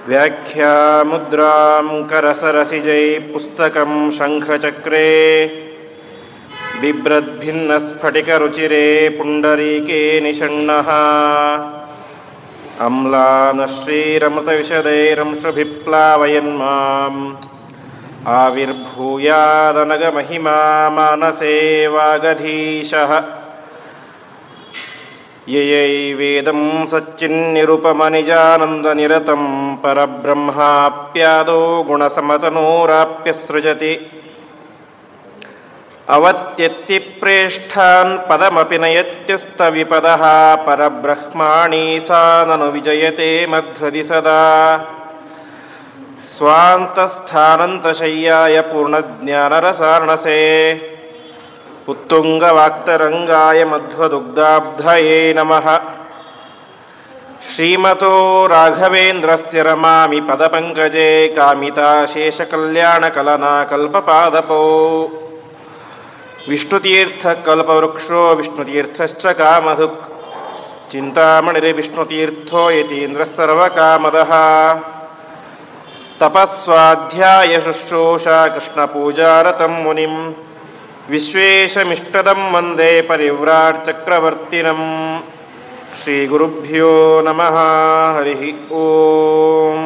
ವ್ಯಾಖ್ಯಾಮುದ್ರಾಂ ಕರಸರಸಿಜೈ ಪುಸ್ತಕಂ ಶಂಖಚಕ್ರೇ ಬಿಭ್ರದ್ಭಿನ್ನಸ್ಫಟಿಕರುಚಿರೇ ಪುಂಡರೀಕೆ ನಿಷಣ್ಣಃ ಅಮ್ಲಾನಶ್ರೀರಮೃತವಿಶದೈರಂಶುಭಿಪ್ಲಾವಯನ್ಮಾಂ ಆವಿರ್ಭೂಯಾದನಗಮಹಿಮಾ ಮಾನಸೇ ವಾಗಧೀಶಃ ಯಯೈವೇದಂ ಸಚ್ಚಿನ್ನಿರುಪಮನಿಜಾನಂದನಿರತಂ ಪರಬ್ರಹ್ಮಾಪ್ಯಾದೋ ಗುಣಸಮತನೋರಾಪ್ಯಸೃಜತಿ ಅವತ್ಯತ್ತಿ ಪ್ರೇಷ್ಠಾನ್ ಪದಮಪಿ ನಯತ್ಯಸ್ತವಿಪದಃ ಪರಬ್ರಹ್ಮಾಣಿ ಸಾ ನನು ವಿಜಯತೆ ಮಧ್ವದಿ ಸದಾ ಸ್ವಾಂತಸ್ಥಾನಂತಶಯ್ಯಾಯ ಪೂರ್ಣಜ್ಞಾನರಸಾರ್ಣಸೇ ಉತ್ತುಂಗವಾಕ್ತರಂಗಾಯ ಮಧ್ವದುಗ್ಧಾಬ್ಧಯೇ ನಮಃ. ಶ್ರೀಮತೋ ರಾಘವೇಂದ್ರಸ್ಯ ರಮಾಮಿ ಪದಪಂಕಜೇ ಕಾಮಿತಾಶೇಷಕಲ್ಯಾಣಕಲನಾ ಕಲ್ಪಪಾದಪೋ ವಿಷ್ಣುತೀರ್ಥಕಲ್ಪವೃಕ್ಷೋ ವಿಷ್ಣುತೀರ್ಥಶ್ಚ ಕಾಮಧುಕ್ ಚಿಂತಾಮಣಿರ್ವಿಷ್ಣುತೀರ್ಥೋ ಯತೀಂದ್ರಃ ಸರ್ವಕಾಮದಃ. ತಪಸ್ವಾಧ್ಯಾಯ ಶುಶ್ರೂಷಾ ಕೃಷ್ಣಪೂಜಾರತಂ ಮುನಿಂ ವಿಶ್ವೇಶಮಿಷ್ಟದಂ ವಂದೇ ಪರಿವ್ರಾಟ್ ಚಕ್ರವರ್ತಿನಂ. ಶ್ರೀಗುರುಭ್ಯೋ ನಮಃ. ಹರಿ ಓಂ.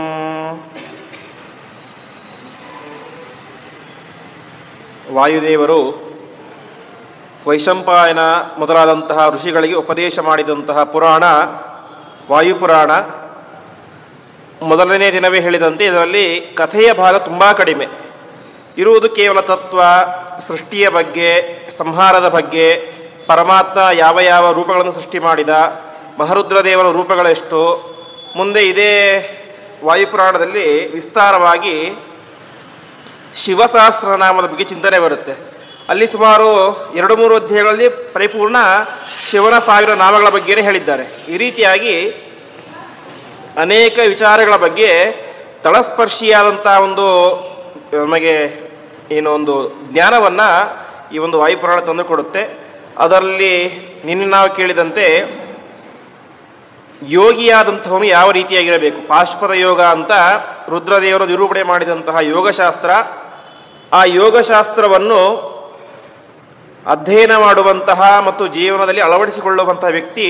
ವಾಯುದೇವರು ವೈಶಂಪಾಯನ ಮೊದಲಾದಂತಹ ಋಷಿಗಳಿಗೆ ಉಪದೇಶ ಮಾಡಿದಂತಹ ಪುರಾಣ ವಾಯುಪುರಾಣ. ಮೊದಲನೇ ದಿನವೇ ಹೇಳಿದಂತೆ ಇದರಲ್ಲಿ ಕಥೆಯ ಭಾಗ ತುಂಬ ಕಡಿಮೆ ಇರುವುದು. ಕೇವಲ ತತ್ವ, ಸೃಷ್ಟಿಯ ಬಗ್ಗೆ, ಸಂಹಾರದ ಬಗ್ಗೆ, ಪರಮಾತ್ಮ ಯಾವ ಯಾವ ರೂಪಗಳನ್ನು ಸೃಷ್ಟಿ ಮಾಡಿದ, ಮಹರುದ್ರದೇವರ ರೂಪಗಳೆಷ್ಟು. ಮುಂದೆ ಇದೇ ವಾಯುಪುರಾಣದಲ್ಲಿ ವಿಸ್ತಾರವಾಗಿ ಶಿವಸಹಸ್ರನಾಮದ ಬಗ್ಗೆ ಚಿಂತನೆ ಬರುತ್ತೆ. ಅಲ್ಲಿ ಸುಮಾರು 2-3 ಅಧ್ಯಾಯಗಳಲ್ಲಿ ಪರಿಪೂರ್ಣ ಶಿವನ 1000 ನಾಮಗಳ ಬಗ್ಗೆಯೇ ಹೇಳಿದ್ದಾರೆ. ಈ ರೀತಿಯಾಗಿ ಅನೇಕ ವಿಚಾರಗಳ ಬಗ್ಗೆ ತಳಸ್ಪರ್ಶಿಯಾದಂಥ ಒಂದು ನಮಗೆ ಒಂದು ಜ್ಞಾನವನ್ನು ಈ ಒಂದು ವಾಯುಪುರಾಣ ತಂದು ಕೊಡುತ್ತೆ. ಅದರಲ್ಲಿ ನಿನ್ನೆ ನಾವು ಕೇಳಿದಂತೆ ಯೋಗಿಯಾದಂಥವನು ಯಾವ ರೀತಿಯಾಗಿರಬೇಕು, ಪಾಶ್ಪದ ಯೋಗ ಅಂತ ರುದ್ರದೇವರು ನಿರೂಪಣೆ ಮಾಡಿದಂತಹ ಯೋಗಶಾಸ್ತ್ರ. ಆ ಯೋಗಶಾಸ್ತ್ರವನ್ನು ಅಧ್ಯಯನ ಮಾಡುವಂತಹ ಮತ್ತು ಜೀವನದಲ್ಲಿ ಅಳವಡಿಸಿಕೊಳ್ಳುವಂತಹ ವ್ಯಕ್ತಿ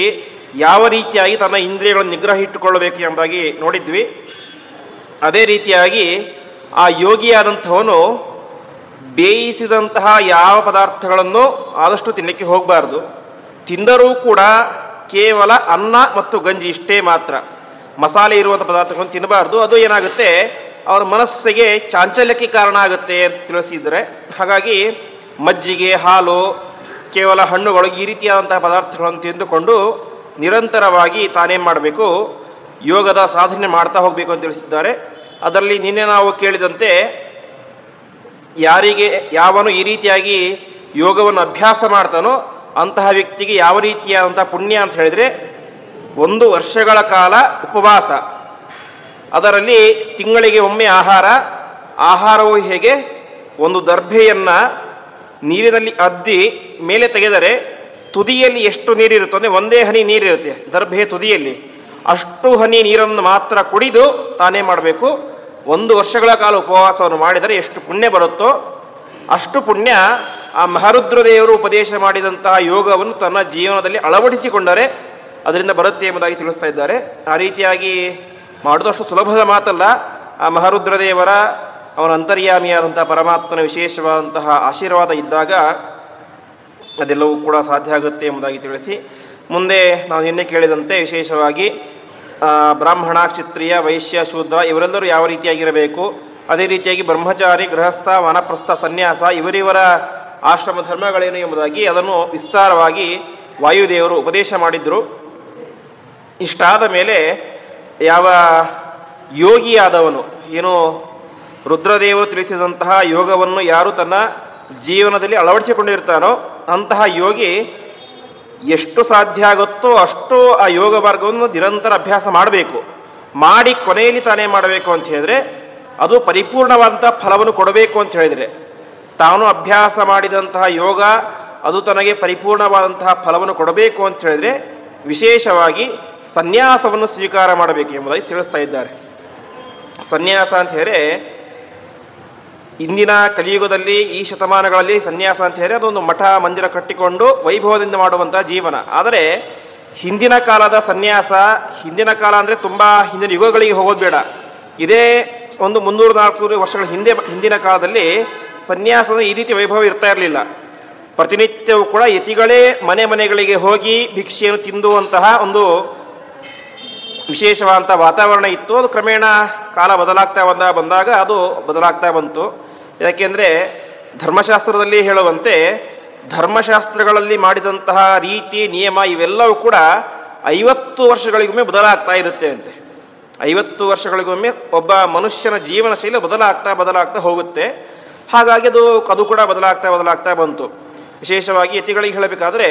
ಯಾವ ರೀತಿಯಾಗಿ ತನ್ನ ಇಂದ್ರಿಯಗಳನ್ನು ನಿಗ್ರಹ ಇಟ್ಟುಕೊಳ್ಳಬೇಕು ಎಂಬುದಾಗಿ ನೋಡಿದ್ವಿ. ಅದೇ ರೀತಿಯಾಗಿ ಆ ಯೋಗಿಯಾದಂಥವನು ಬೇಯಿಸಿದಂತಹ ಯಾವ ಪದಾರ್ಥಗಳನ್ನು ಆದಷ್ಟು ತಿನ್ನಲಿಕ್ಕೆ ಹೋಗಬಾರ್ದು. ತಿಂದರೂ ಕೂಡ ಕೇವಲ ಅನ್ನ ಮತ್ತು ಗಂಜಿ ಇಷ್ಟೇ ಮಾತ್ರ, ಮಸಾಲೆ ಇರುವಂಥ ಪದಾರ್ಥಗಳನ್ನು ತಿನ್ನಬಾರ್ದು. ಅದು ಏನಾಗುತ್ತೆ, ಅವರ ಮನಸ್ಸಿಗೆ ಚಾಂಚಲ್ಯಕ್ಕೆ ಕಾರಣ ಆಗುತ್ತೆ ಅಂತ ತಿಳಿಸಿದರೆ. ಹಾಗಾಗಿ ಮಜ್ಜಿಗೆ, ಹಾಲು, ಕೇವಲ ಹಣ್ಣುಗಳು, ಈ ರೀತಿಯಾದಂತಹ ಪದಾರ್ಥಗಳನ್ನು ತಿಂದುಕೊಂಡು ನಿರಂತರವಾಗಿ ತಾನೇನು ಮಾಡಬೇಕು, ಯೋಗದ ಸಾಧನೆ ಮಾಡ್ತಾ ಹೋಗಬೇಕು ಅಂತ ತಿಳಿಸಿದ್ದಾರೆ. ಅದರಲ್ಲಿ ನಿನ್ನೆ ನಾವು ಕೇಳಿದಂತೆ ಯಾವನು ಈ ರೀತಿಯಾಗಿ ಯೋಗವನ್ನು ಅಭ್ಯಾಸ ಮಾಡ್ತಾನೋ ಅಂತಹ ವ್ಯಕ್ತಿಗೆ ಯಾವ ರೀತಿಯಾದಂಥ ಪುಣ್ಯ ಅಂತ ಹೇಳಿದರೆ 1 ವರ್ಷಗಳ ಕಾಲ ಉಪವಾಸ, ಅದರಲ್ಲಿ ತಿಂಗಳಿಗೆ ಒಮ್ಮೆ ಆಹಾರವು ಹೇಗೆ ಒಂದು ದರ್ಭೆಯನ್ನು ನೀರಿನಲ್ಲಿ ಅದ್ದಿ ಮೇಲೆ ತೆಗೆದರೆ ತುದಿಯಲ್ಲಿ ಎಷ್ಟು ನೀರಿರುತ್ತೆ ಅಂದರೆ ಒಂದೇ ಹನಿ ನೀರಿರುತ್ತೆ ದರ್ಭೆಯ ತುದಿಯಲ್ಲಿ, ಅಷ್ಟು ಹನಿ ನೀರನ್ನು ಮಾತ್ರ ಕುಡಿದು ತಾನೇ ಮಾಡಬೇಕು. 1 ವರ್ಷಗಳ ಕಾಲ ಉಪವಾಸವನ್ನು ಮಾಡಿದರೆ ಎಷ್ಟು ಪುಣ್ಯ ಬರುತ್ತೋ ಅಷ್ಟು ಪುಣ್ಯ ಆ ಮಹರುದ್ರದೇವರು ಉಪದೇಶ ಮಾಡಿದಂತಹ ಯೋಗವನ್ನು ತನ್ನ ಜೀವನದಲ್ಲಿ ಅಳವಡಿಸಿಕೊಂಡರೆ ಅದರಿಂದ ಬರುತ್ತೆ ಎಂಬುದಾಗಿ ತಿಳಿಸ್ತಾ ಇದ್ದಾರೆ. ಆ ರೀತಿಯಾಗಿ ಮಾಡೋದು ಅಷ್ಟು ಸುಲಭದ ಮಾತಲ್ಲ. ಆ ಮಹರುದ್ರದೇವರ ಅವನ ಅಂತರ್ಯಾಮಿಯಾದಂತಹ ಪರಮಾತ್ಮನ ವಿಶೇಷವಾದಂತಹ ಆಶೀರ್ವಾದ ಇದ್ದಾಗ ಅದೆಲ್ಲವೂ ಕೂಡ ಸಾಧ್ಯ ಆಗುತ್ತೆ ಎಂಬುದಾಗಿ ತಿಳಿಸಿ, ಮುಂದೆ ನಾವು ನಿನ್ನೆ ಕೇಳಿದಂತೆ ವಿಶೇಷವಾಗಿ ಬ್ರಾಹ್ಮಣ, ಕ್ಷತ್ರಿಯ, ವೈಶ್ಯ, ಶೂದ್ರ ಇವರೆಲ್ಲರೂ ಯಾವ ರೀತಿಯಾಗಿರಬೇಕು, ಅದೇ ರೀತಿಯಾಗಿ ಬ್ರಹ್ಮಚಾರಿ, ಗೃಹಸ್ಥ, ವಾನಪ್ರಸ್ಥ, ಸನ್ಯಾಸ ಇವರಿವರ ಆಶ್ರಮ ಧರ್ಮಗಳೇನು ಎಂಬುದಾಗಿ ಅದನ್ನು ವಿಸ್ತಾರವಾಗಿ ವಾಯುದೇವರು ಉಪದೇಶ ಮಾಡಿದರು. ಇಷ್ಟಾದ ಮೇಲೆ ಯಾವ ಯೋಗಿಯಾದವನು ಏನು ರುದ್ರದೇವರು ತಿಳಿಸಿದಂತಹ ಯೋಗವನ್ನು ಯಾರು ತನ್ನ ಜೀವನದಲ್ಲಿ ಅಳವಡಿಸಿಕೊಂಡಿರ್ತಾನೋ ಅಂತಹ ಯೋಗಿ ಎಷ್ಟು ಸಾಧ್ಯ ಆಗುತ್ತೋ ಅಷ್ಟು ಆ ಯೋಗ ಮಾರ್ಗವನ್ನು ನಿರಂತರ ಅಭ್ಯಾಸ ಮಾಡಬೇಕು. ಮಾಡಿ ಕೊನೆಯಲ್ಲಿ ತಾನೇ ಮಾಡಬೇಕು ಅಂತ ಹೇಳಿದರೆ ಅದು ಪರಿಪೂರ್ಣವಾದಂಥ ಫಲವನ್ನು ಕೊಡಬೇಕು ಅಂತ ಹೇಳಿದರೆ, ತಾನು ಅಭ್ಯಾಸ ಮಾಡಿದಂತಹ ಯೋಗ ಅದು ತನಗೆ ಪರಿಪೂರ್ಣವಾದಂತಹ ಫಲವನ್ನು ಕೊಡಬೇಕು ಅಂತ ಹೇಳಿದರೆ ವಿಶೇಷವಾಗಿ ಸನ್ಯಾಸವನ್ನು ಸ್ವೀಕಾರ ಮಾಡಬೇಕು ಎಂಬುದಾಗಿ ತಿಳಿಸ್ತಾ ಇದ್ದಾರೆ. ಸನ್ಯಾಸ ಅಂತ ಹೇಳಿದ್ರೆ ಇಂದಿನ ಕಲಿಯುಗದಲ್ಲಿ ಈ ಶತಮಾನಗಳಲ್ಲಿ ಸನ್ಯಾಸ ಅಂತ ಹೇಳಿದ್ರೆ ಅದೊಂದು ಮಠ ಮಂದಿರ ಕಟ್ಟಿಕೊಂಡು ವೈಭವದಿಂದ ಮಾಡುವಂಥ ಜೀವನ. ಆದರೆ ಹಿಂದಿನ ಕಾಲದ ಸನ್ಯಾಸ, ಹಿಂದಿನ ಕಾಲ ಅಂದರೆ ತುಂಬ ಹಿಂದಿನ ಯುಗಗಳಿಗೆ ಹೋಗೋದು ಬೇಡ, ಇದೇ ಒಂದು 300-400 ವರ್ಷಗಳ ಹಿಂದಿನ ಕಾಲದಲ್ಲಿ ಸನ್ಯಾಸದ ಈ ರೀತಿ ವೈಭವ ಇರ್ತಾ ಇರಲಿಲ್ಲ. ಪ್ರತಿನಿತ್ಯವೂ ಕೂಡ ಯತಿಗಳೇ ಮನೆಗಳಿಗೆ ಹೋಗಿ ಭಿಕ್ಷೆಯನ್ನು ತಿಂದುವಂತಹ ಒಂದು ವಿಶೇಷವಾದಂಥ ವಾತಾವರಣ ಇತ್ತು. ಅದು ಕ್ರಮೇಣ ಕಾಲ ಬದಲಾಗ್ತಾ ಬಂದಾಗ ಅದು ಬದಲಾಗ್ತಾ ಬಂತು. ಯಾಕೆಂದರೆ ಧರ್ಮಶಾಸ್ತ್ರದಲ್ಲಿ ಹೇಳುವಂತೆ ಧರ್ಮಶಾಸ್ತ್ರಗಳಲ್ಲಿ ಮಾಡಿದಂತಹ ರೀತಿ ನಿಯಮ ಇವೆಲ್ಲವೂ ಕೂಡ 50 ವರ್ಷಗಳಿಗೊಮ್ಮೆ ಬದಲಾಗ್ತಾ ಇರುತ್ತೆ ಅಂತೆ. 50 ವರ್ಷಗಳಿಗೊಮ್ಮೆ ಒಬ್ಬ ಮನುಷ್ಯನ ಜೀವನ ಶೈಲಿ ಬದಲಾಗ್ತಾ ಹೋಗುತ್ತೆ. ಹಾಗಾಗಿ ಅದು ಕೂಡ ಬದಲಾಗ್ತಾ ಬಂತು. ವಿಶೇಷವಾಗಿ ಯತಿಗಳಿಗೆ ಹೇಳಬೇಕಾದ್ರೆ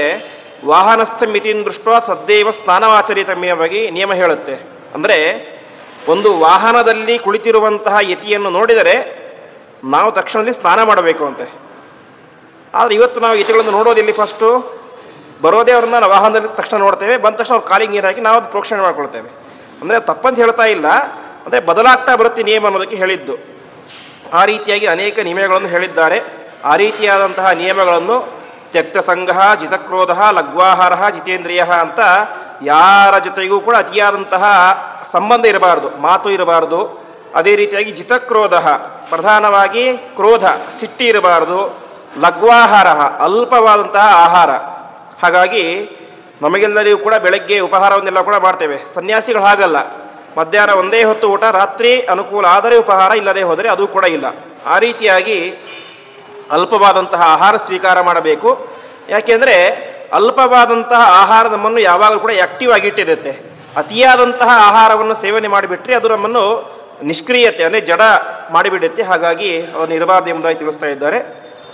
ವಾಹನಸ್ಥ ಮಿತಿನ್ ದೃಷ್ಟ ಸದ್ದೇವ ಸ್ನಾನವಾಚರಿತಮ್ಯವಾಗಿ ನಿಯಮ ಹೇಳುತ್ತೆ. ಅಂದರೆ ಒಂದು ವಾಹನದಲ್ಲಿ ಕುಳಿತಿರುವಂತಹ ಯತಿಯನ್ನು ನೋಡಿದರೆ ನಾವು ತಕ್ಷಣದಲ್ಲಿ ಸ್ನಾನ ಮಾಡಬೇಕು ಅಂತೆ. ಆದರೆ ಇವತ್ತು ನಾವು ಯತಿಗಳನ್ನು ನೋಡೋದಿಲ್ಲಿ, ಫಸ್ಟು ಬರೋದೇ ಅವ್ರನ್ನ ವಾಹನದಲ್ಲಿ ತಕ್ಷಣ ನೋಡ್ತೇವೆ, ಬಂದ ತಕ್ಷಣ ಅವ್ರ ಕಾಲಿಗೆ ನೀರು ಹಾಕಿ ನಾವು ಅದು ಪ್ರೋಕ್ಷಣೆ ಮಾಡ್ಕೊಳ್ತೇವೆ. ಅಂದರೆ ತಪ್ಪಂತ ಹೇಳ್ತಾ ಇಲ್ಲ, ಅಂದರೆ ಬದಲಾಗ್ತಾ ಬರುತ್ತೆ ನಿಯಮ ಅನ್ನೋದಕ್ಕೆ ಹೇಳಿದ್ದು. ಆ ರೀತಿಯಾಗಿ ಅನೇಕ ನಿಯಮಗಳನ್ನು ಹೇಳಿದ್ದಾರೆ. ಆ ರೀತಿಯಾದಂತಹ ನಿಯಮಗಳನ್ನು ತ್ಯಕ್ತ ಸಂಘ ಜಿತಕ್ರೋಧ ಲಘ್ವಾಹಾರ ಜಿತೇಂದ್ರಿಯ ಅಂತ ಯಾರ ಜೊತೆಗೂ ಕೂಡ ಅತಿಯಾದಂತಹ ಸಂಬಂಧ ಇರಬಾರ್ದು, ಮಾತು ಇರಬಾರ್ದು. ಅದೇ ರೀತಿಯಾಗಿ ಜಿತಕ್ರೋಧ, ಪ್ರಧಾನವಾಗಿ ಕ್ರೋಧ, ಸಿಟ್ಟಿ ಇರಬಾರ್ದು. ಲಘ್ವಾಹಾರ, ಅಲ್ಪವಾದಂತಹ ಆಹಾರ. ಹಾಗಾಗಿ ನಮಗೆಲ್ಲರಿಗೂ ಕೂಡ ಬೆಳಗ್ಗೆ ಉಪಹಾರವನ್ನೆಲ್ಲ ಕೂಡ ಮಾಡ್ತೇವೆ. ಸನ್ಯಾಸಿಗಳು ಹಾಗಲ್ಲ, ಮಧ್ಯಾಹ್ನ ಒಂದೇ ಹೊತ್ತು ಊಟ, ರಾತ್ರಿ ಅನುಕೂಲ ಆದರೆ ಉಪಹಾರ, ಇಲ್ಲದೆ ಹೋದರೆ ಅದು ಕೂಡ ಇಲ್ಲ. ಆ ರೀತಿಯಾಗಿ ಅಲ್ಪವಾದಂತಹ ಆಹಾರ ಸ್ವೀಕಾರ ಮಾಡಬೇಕು. ಯಾಕೆಂದರೆ ಅಲ್ಪವಾದಂತಹ ಆಹಾರ ನಮ್ಮನ್ನು ಯಾವಾಗಲೂ ಕೂಡ ಆ್ಯಕ್ಟಿವ್ ಆಗಿಟ್ಟಿರುತ್ತೆ. ಅತಿಯಾದಂತಹ ಆಹಾರವನ್ನು ಸೇವನೆ ಮಾಡಿಬಿಟ್ರೆ ಅದು ನಮ್ಮನ್ನು ನಿಷ್ಕ್ರಿಯತೆ ಅಂದರೆ ಜಡ ಮಾಡಿಬಿಡುತ್ತೆ. ಹಾಗಾಗಿ ಅವನು ಇರಬಾರ್ದು ಎಂಬುದಾಗಿ ತಿಳಿಸ್ತಾ ಇದ್ದಾರೆ.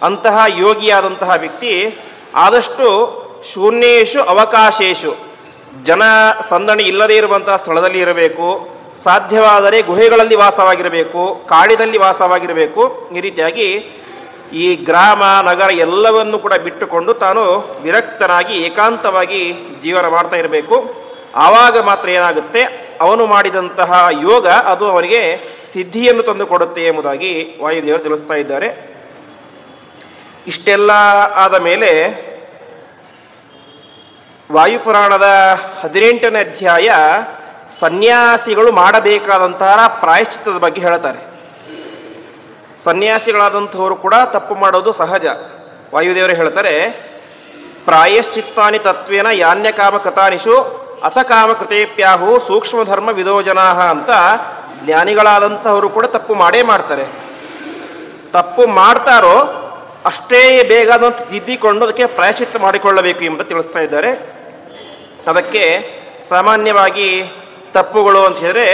ಅಂತಹ ಯೋಗಿಯಾದಂತಹ ವ್ಯಕ್ತಿ ಆದಷ್ಟು ಶೂನ್ಯೇಶು ಅವಕಾಶೇಶು, ಜನ ಸಂದಣಿ ಇಲ್ಲದೇ ಇರುವಂತಹ ಸ್ಥಳದಲ್ಲಿ ಇರಬೇಕು. ಸಾಧ್ಯವಾದರೆ ಗುಹೆಗಳಲ್ಲಿ ವಾಸವಾಗಿರಬೇಕು, ಕಾಡಿನಲ್ಲಿ ವಾಸವಾಗಿರಬೇಕು. ಈ ರೀತಿಯಾಗಿ ಈ ಗ್ರಾಮ ನಗರ ಎಲ್ಲವನ್ನು ಕೂಡ ಬಿಟ್ಟುಕೊಂಡು ತಾನು ವಿರಕ್ತನಾಗಿ ಏಕಾಂತವಾಗಿ ಜೀವನ ಮಾಡ್ತಾ ಇರಬೇಕು. ಆವಾಗ ಮಾತ್ರ ಏನಾಗುತ್ತೆ, ಅವನು ಮಾಡಿದಂತಹ ಯೋಗ ಅದು ಅವನಿಗೆ ಸಿದ್ಧಿಯನ್ನು ತಂದುಕೊಡುತ್ತೆ ಎಂಬುದಾಗಿ ವಾಯುದೇವರು ತಿಳಿಸ್ತಾ ಇದ್ದಾರೆ. ಇಷ್ಟೆಲ್ಲ ಆದ ಮೇಲೆ ವಾಯುಪುರಾಣದ 18ನೇ ಅಧ್ಯಾಯ ಸನ್ಯಾಸಿಗಳು ಮಾಡಬೇಕಾದಂತಹ ಪ್ರಾಯಶ್ಚಿತ್ತದ ಬಗ್ಗೆ ಹೇಳ್ತಾರೆ. ಸನ್ಯಾಸಿಗಳಾದಂಥವರು ಕೂಡ ತಪ್ಪು ಮಾಡೋದು ಸಹಜ. ವಾಯುದೇವರು ಹೇಳ್ತಾರೆ, ಪ್ರಾಯಶ್ಚಿತ್ತಾನಿ ತತ್ವೇನ ಯಾನ್ಯ ಕಾಮಕೃತಾನಿಷು ಅಥ ಕಾಮಕೃತೇಪ್ಯಾಹು ಸೂಕ್ಷ್ಮಧರ್ಮ ವಿದೋಜನಾ ಅಂತ ಜ್ಞಾನಿಗಳಾದಂಥವರು ಕೂಡ ತಪ್ಪು ಮಾಡೇ ಮಾಡ್ತಾರೆ. ತಪ್ಪು ಮಾಡ್ತಾರೋ ಅಷ್ಟೇ ಬೇಗ ಅದನ್ನು ತಿದ್ದಿಕೊಂಡು ಅದಕ್ಕೆ ಪ್ರಾಯಶ್ಚಿತ್ತ ಮಾಡಿಕೊಳ್ಳಬೇಕು ಎಂದು ತಿಳಿಸ್ತಾ ಇದ್ದಾರೆ. ಅದಕ್ಕೆ ಸಾಮಾನ್ಯವಾಗಿ ತಪ್ಪುಗಳು ಅಂತ ಹೇಳಿದ್ರೆ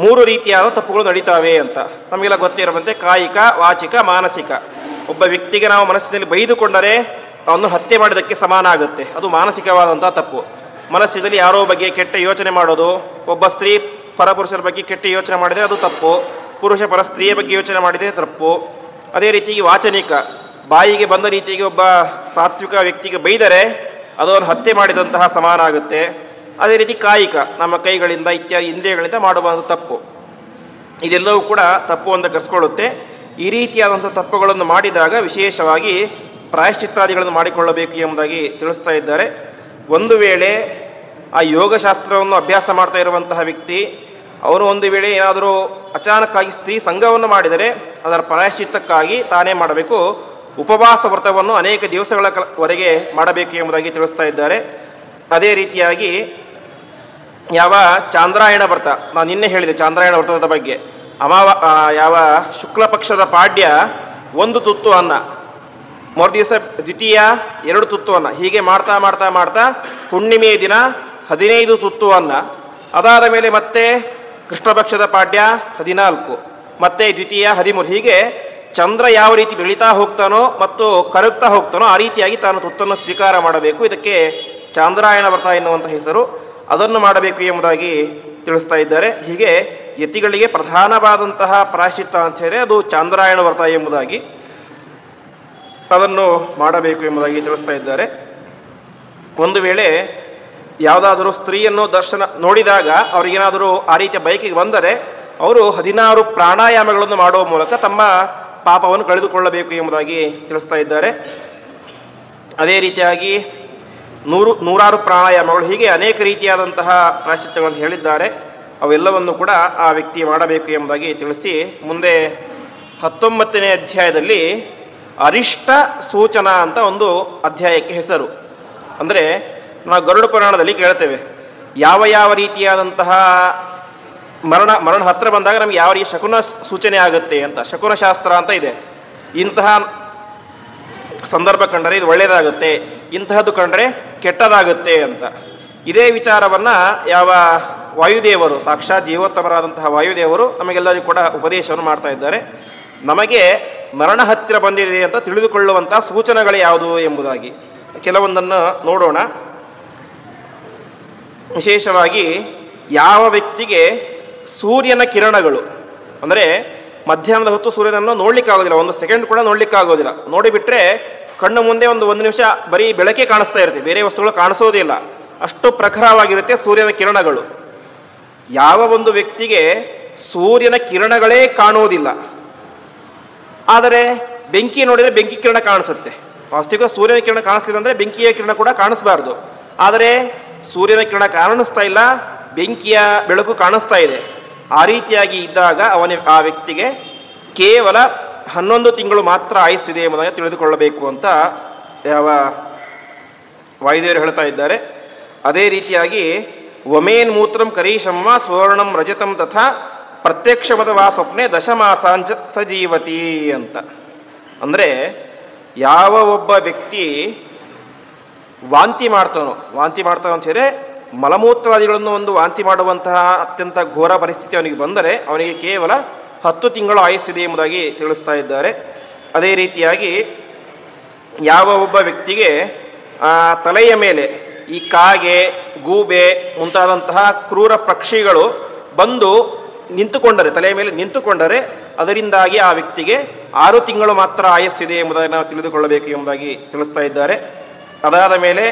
3 ರೀತಿಯಾದ ತಪ್ಪುಗಳು ನಡೀತಾವೆ ಅಂತ ನಮಗೆಲ್ಲ ಗೊತ್ತಿರುವಂತೆ ಕಾಯಿಕ, ವಾಚಿಕ, ಮಾನಸಿಕ. ಒಬ್ಬ ವ್ಯಕ್ತಿಗೆ ನಾವು ಮನಸ್ಸಿನಲ್ಲಿ ಬೈದುಕೊಂಡರೆ ಅವನು ಹತ್ಯೆ ಮಾಡಿದ್ದಕ್ಕೆ ಸಮಾನ ಆಗುತ್ತೆ. ಅದು ಮಾನಸಿಕವಾದಂಥ ತಪ್ಪು. ಮನಸ್ಸಿನಲ್ಲಿ ಯಾರೋ ಬಗ್ಗೆ ಕೆಟ್ಟ ಯೋಚನೆ ಮಾಡೋದು, ಒಬ್ಬ ಸ್ತ್ರೀ ಪರಪುರುಷರ ಬಗ್ಗೆ ಕೆಟ್ಟ ಯೋಚನೆ ಮಾಡಿದರೆ ಅದು ತಪ್ಪು, ಪುರುಷ ಪರ ಸ್ತ್ರೀಯ ಬಗ್ಗೆ ಯೋಚನೆ ಮಾಡಿದರೆ ತಪ್ಪು. ಅದೇ ರೀತಿಗೆ ವಾಚನಿಕ, ಬಾಯಿಗೆ ಬಂದ ರೀತಿಗೆ ಒಬ್ಬ ಸಾತ್ವಿಕ ವ್ಯಕ್ತಿಗೆ ಬೈದರೆ ಅದು ಅವನು ಹತ್ಯೆ ಮಾಡಿದಂತಹ ಸಮಾನ ಆಗುತ್ತೆ. ಅದೇ ರೀತಿ ಕಾಯಿಕ, ನಮ್ಮ ಕೈಗಳಿಂದ ಇತ್ಯಾದಿ ಇಂದ್ರಿಯಗಳಿಂದ ಮಾಡುವ ತಪ್ಪು. ಇದೆಲ್ಲವೂ ಕೂಡ ತಪ್ಪು ಅಂತ ಕರೆಸ್ಕೊಳ್ಳುತ್ತೆ. ಈ ರೀತಿಯಾದಂಥ ತಪ್ಪುಗಳನ್ನು ಮಾಡಿದಾಗ ವಿಶೇಷವಾಗಿ ಪ್ರಾಯಶ್ಚಿತ್ತಾದಿಗಳನ್ನು ಮಾಡಿಕೊಳ್ಳಬೇಕು ಎಂಬುದಾಗಿ ತಿಳಿಸ್ತಾ ಇದ್ದಾರೆ. ಒಂದು ವೇಳೆ ಆ ಯೋಗಶಾಸ್ತ್ರವನ್ನು ಅಭ್ಯಾಸ ಮಾಡ್ತಾ ಇರುವಂತಹ ವ್ಯಕ್ತಿ ಅವನು ಒಂದು ವೇಳೆ ಏನಾದರೂ ಅಚಾನಕ್ಕಾಗಿ ಸ್ತ್ರೀ ಸಂಘವನ್ನು ಮಾಡಿದರೆ ಅದರ ಪ್ರಾಯಶ್ಚಿತ್ತಕ್ಕಾಗಿ ತಾನೇ ಮಾಡಬೇಕು, ಉಪವಾಸ ವ್ರತವನ್ನು ಅನೇಕ ದಿವಸಗಳವರೆಗೆ ಮಾಡಬೇಕು ಎಂಬುದಾಗಿ ತಿಳಿಸ್ತಾ ಇದ್ದಾರೆ. ಅದೇ ರೀತಿಯಾಗಿ ಯಾವ ಚಾಂದ್ರಾಯಣ ವ್ರತ, ನಾನು ನಿನ್ನೆ ಹೇಳಿದೆ ಚಾಂದ್ರಾಯಣ ವ್ರತದ ಬಗ್ಗೆ, ಯಾವ ಶುಕ್ಲ ಪಕ್ಷದ ಪಾಡ್ಯ 1 ತುತ್ತು ಅನ್ನ, ಮರುದಿವಸ ದ್ವಿತೀಯ 2 ತುತ್ತು ಅನ್ನ, ಹೀಗೆ ಮಾಡ್ತಾ ಮಾಡ್ತಾ ಮಾಡ್ತಾ ಹುಣ್ಣಿಮೆಯ ದಿನ 15 ತುತ್ತು ಅನ್ನ, ಅದಾದ ಮೇಲೆ ಮತ್ತೆ ಕೃಷ್ಣ ಪಕ್ಷದ ಪಾಡ್ಯ 14, ಮತ್ತೆ ದ್ವಿತೀಯ 13, ಹೀಗೆ ಚಂದ್ರ ಯಾವ ರೀತಿ ಬೆಳೀತಾ ಹೋಗ್ತಾನೋ ಮತ್ತು ಕರಗ್ತಾ ಹೋಗ್ತಾನೋ ಆ ರೀತಿಯಾಗಿ ತಾನು ತುತ್ತನ್ನು ಸ್ವೀಕಾರ ಮಾಡಬೇಕು. ಇದಕ್ಕೆ ಚಾಂದ್ರಾಯಣ ವ್ರತ ಎನ್ನುವಂಥ ಹೆಸರು. ಅದನ್ನು ಮಾಡಬೇಕು ಎಂಬುದಾಗಿ ತಿಳಿಸ್ತಾ ಇದ್ದಾರೆ. ಹೀಗೆ ಯತಿಗಳಿಗೆ ಪ್ರಧಾನವಾದಂತಹ ಪ್ರಾಯಶ್ಚಿತ್ತ ಅಂತ ಹೇಳಿ ಅದು ಚಾಂದ್ರಾಯಣ ವ್ರತ ಎಂಬುದಾಗಿ ಅದನ್ನು ಮಾಡಬೇಕು ಎಂಬುದಾಗಿ ತಿಳಿಸ್ತಾ ಇದ್ದಾರೆ. ಒಂದು ವೇಳೆ ಯಾವುದಾದರೂ ಸ್ತ್ರೀಯನ್ನು ದರ್ಶನ ನೋಡಿದಾಗ ಅವರಿಗೇನಾದರೂ ಆ ರೀತಿಯ ಬಯಕೆಗೆ ಬಂದರೆ ಅವರು 16 ಪ್ರಾಣಾಯಾಮಗಳನ್ನು ಮಾಡುವ ಮೂಲಕ ತಮ್ಮ ಪಾಪವನ್ನು ಕಳೆದುಕೊಳ್ಳಬೇಕು ಎಂಬುದಾಗಿ ತಿಳಿಸ್ತಾ ಇದ್ದಾರೆ. ಅದೇ ರೀತಿಯಾಗಿ ನೂರಾರು ಪ್ರಾಣಾಯಾಮಗಳು, ಹೀಗೆ ಅನೇಕ ರೀತಿಯಾದಂತಹ ಪ್ರಾಯಶ್ಚಿತ್ತಗಳನ್ನು ಹೇಳಿದ್ದಾರೆ. ಅವೆಲ್ಲವನ್ನು ಕೂಡ ಆ ವ್ಯಕ್ತಿ ಮಾಡಬೇಕು ಎಂಬುದಾಗಿ ತಿಳಿಸಿ ಮುಂದೆ 19ನೇ ಅಧ್ಯಾಯದಲ್ಲಿ ಅರಿಷ್ಟ ಸೂಚನಾ ಅಂತ ಒಂದು ಅಧ್ಯಾಯಕ್ಕೆ ಹೆಸರು. ಅಂದರೆ ನಾವು ಗರುಡ ಪುರಾಣದಲ್ಲಿ ಕೇಳ್ತೇವೆ ಯಾವ ಯಾವ ರೀತಿಯಾದಂತಹ ಮರಣ ಹತ್ರ ಬಂದಾಗ ನಮ್ಗೆ ಯಾವ ರೀತಿ ಶಕುನ ಸೂಚನೆ ಆಗುತ್ತೆ ಅಂತ, ಶಕುನ ಶಾಸ್ತ್ರ ಅಂತ ಇದೆ. ಇಂತಹ ಸಂದರ್ಭ ಕಂಡರೆ ಇದು ಒಳ್ಳೆಯದಾಗುತ್ತೆ, ಇಂತಹದ್ದು ಕಂಡರೆ ಕೆಟ್ಟದಾಗುತ್ತೆ ಅಂತ. ಇದೇ ವಿಚಾರವನ್ನು ಯಾವ ವಾಯುದೇವರು, ಸಾಕ್ಷಾತ್ ಜೀವೋತ್ತಮರಾದಂತಹ ವಾಯುದೇವರು ನಮಗೆಲ್ಲರಿಗೂ ಕೂಡ ಉಪದೇಶವನ್ನು ಮಾಡ್ತಾ ಇದ್ದಾರೆ. ನಮಗೆ ಮರಣ ಹತ್ತಿರ ಬಂದಿದೆ ಅಂತ ತಿಳಿದುಕೊಳ್ಳುವಂತಹ ಸೂಚನೆಗಳು ಯಾವುದು ಎಂಬುದಾಗಿ ಕೆಲವೊಂದನ್ನು ನೋಡೋಣ. ವಿಶೇಷವಾಗಿ ಯಾವ ವ್ಯಕ್ತಿಗೆ ಸೂರ್ಯನ ಕಿರಣಗಳು, ಅಂದರೆ ಮಧ್ಯಾಹ್ನದ ಹೊತ್ತು ಸೂರ್ಯನನ್ನು ನೋಡಲಿಕ್ಕಾಗೋದಿಲ್ಲ, 1 ಸೆಕೆಂಡ್ ಕೂಡ ನೋಡಲಿಕ್ಕಾಗೋದಿಲ್ಲ, ನೋಡಿಬಿಟ್ರೆ ಕಣ್ಣು ಮುಂದೆ ಒಂದು ನಿಮಿಷ ಬರೀ ಬೆಳಕೆ ಕಾಣಿಸ್ತಾ ಇರುತ್ತೆ, ಬೇರೆ ವಸ್ತುಗಳು ಕಾಣಿಸೋದಿಲ್ಲ, ಅಷ್ಟು ಪ್ರಖರವಾಗಿರುತ್ತೆ ಸೂರ್ಯನ ಕಿರಣಗಳು. ಯಾವ ಒಂದು ವ್ಯಕ್ತಿಗೆ ಸೂರ್ಯನ ಕಿರಣಗಳೇ ಕಾಣುವುದಿಲ್ಲ, ಆದರೆ ಬೆಂಕಿ ನೋಡಿದರೆ ಬೆಂಕಿ ಕಿರಣ ಕಾಣಿಸುತ್ತೆ. ವಾಸ್ತವಿಕ ಸೂರ್ಯನ ಕಿರಣ ಕಾಣಿಸ್ಲಿಲ್ಲ ಅಂದರೆ ಬೆಂಕಿಯ ಕಿರಣ ಕೂಡ ಕಾಣಿಸ್ಬಾರ್ದು, ಆದರೆ ಸೂರ್ಯನ ಕಿರಣ ಕಾಣಿಸ್ತಾ ಇಲ್ಲ, ಬೆಂಕಿಯ ಬೆಳಕು ಕಾಣಿಸ್ತಾ ಇದೆ. ಆ ರೀತಿಯಾಗಿ ಇದ್ದಾಗ ಆ ವ್ಯಕ್ತಿಗೆ ಕೇವಲ 11 ತಿಂಗಳು ಮಾತ್ರ ಆಯುಸ್ಸಿದೆ ಎಂಬುದಾಗಿ ತಿಳಿದುಕೊಳ್ಳಬೇಕು ಅಂತ ಯಾವ ವಾಯುದೇವರು ಹೇಳ್ತಾ ಇದ್ದಾರೆ. ಅದೇ ರೀತಿಯಾಗಿ ವಮೇನ್ ಮೂತ್ರಂ ಕರೀಶಮ್ಮ ಸುವರ್ಣಂ ರಜತಂ ತಥಾ ಪ್ರತ್ಯಕ್ಷಮತವಾ ಸ್ವಪ್ನೆ ದಶಮಾಸಾಂಚ ಸಜೀವತಿ ಅಂತ. ಅಂದರೆ ಯಾವ ಒಬ್ಬ ವ್ಯಕ್ತಿ ವಾಂತಿ ಮಾಡ್ತಾನೋ ಅಂತ ಹೇಳಿದ್ರೆ ಮಲಮೂತ್ರಾದಿಗಳನ್ನು ಒಂದು ವಾಂತಿ ಮಾಡುವಂತಹ ಅತ್ಯಂತ ಘೋರ ಪರಿಸ್ಥಿತಿ ಅವನಿಗೆ ಬಂದರೆ ಅವನಿಗೆ ಕೇವಲ 10 ತಿಂಗಳು ಆಯುಸ್ಸಿದೆ ಎಂಬುದಾಗಿ ತಿಳಿಸ್ತಾ ಇದ್ದಾರೆ. ಅದೇ ರೀತಿಯಾಗಿ ಯಾವ ಒಬ್ಬ ವ್ಯಕ್ತಿಗೆ ತಲೆಯ ಮೇಲೆ ಈ ಕಾಗೆ, ಗೂಬೆ ಮುಂತಾದಂತಹ ಕ್ರೂರ ಪಕ್ಷಿಗಳು ಬಂದು ನಿಂತುಕೊಂಡರೆ, ತಲೆಯ ಮೇಲೆ ನಿಂತುಕೊಂಡರೆ ಅದರಿಂದಾಗಿ ಆ ವ್ಯಕ್ತಿಗೆ 6 ತಿಂಗಳು ಮಾತ್ರ ಆಯಸ್ಸಿದೆ ಎಂಬುದಾಗಿ ನಾವು ತಿಳಿದುಕೊಳ್ಳಬೇಕು ಎಂಬುದಾಗಿ ತಿಳಿಸ್ತಾ ಇದ್ದಾರೆ. ಅದಾದ ಮೇಲೆ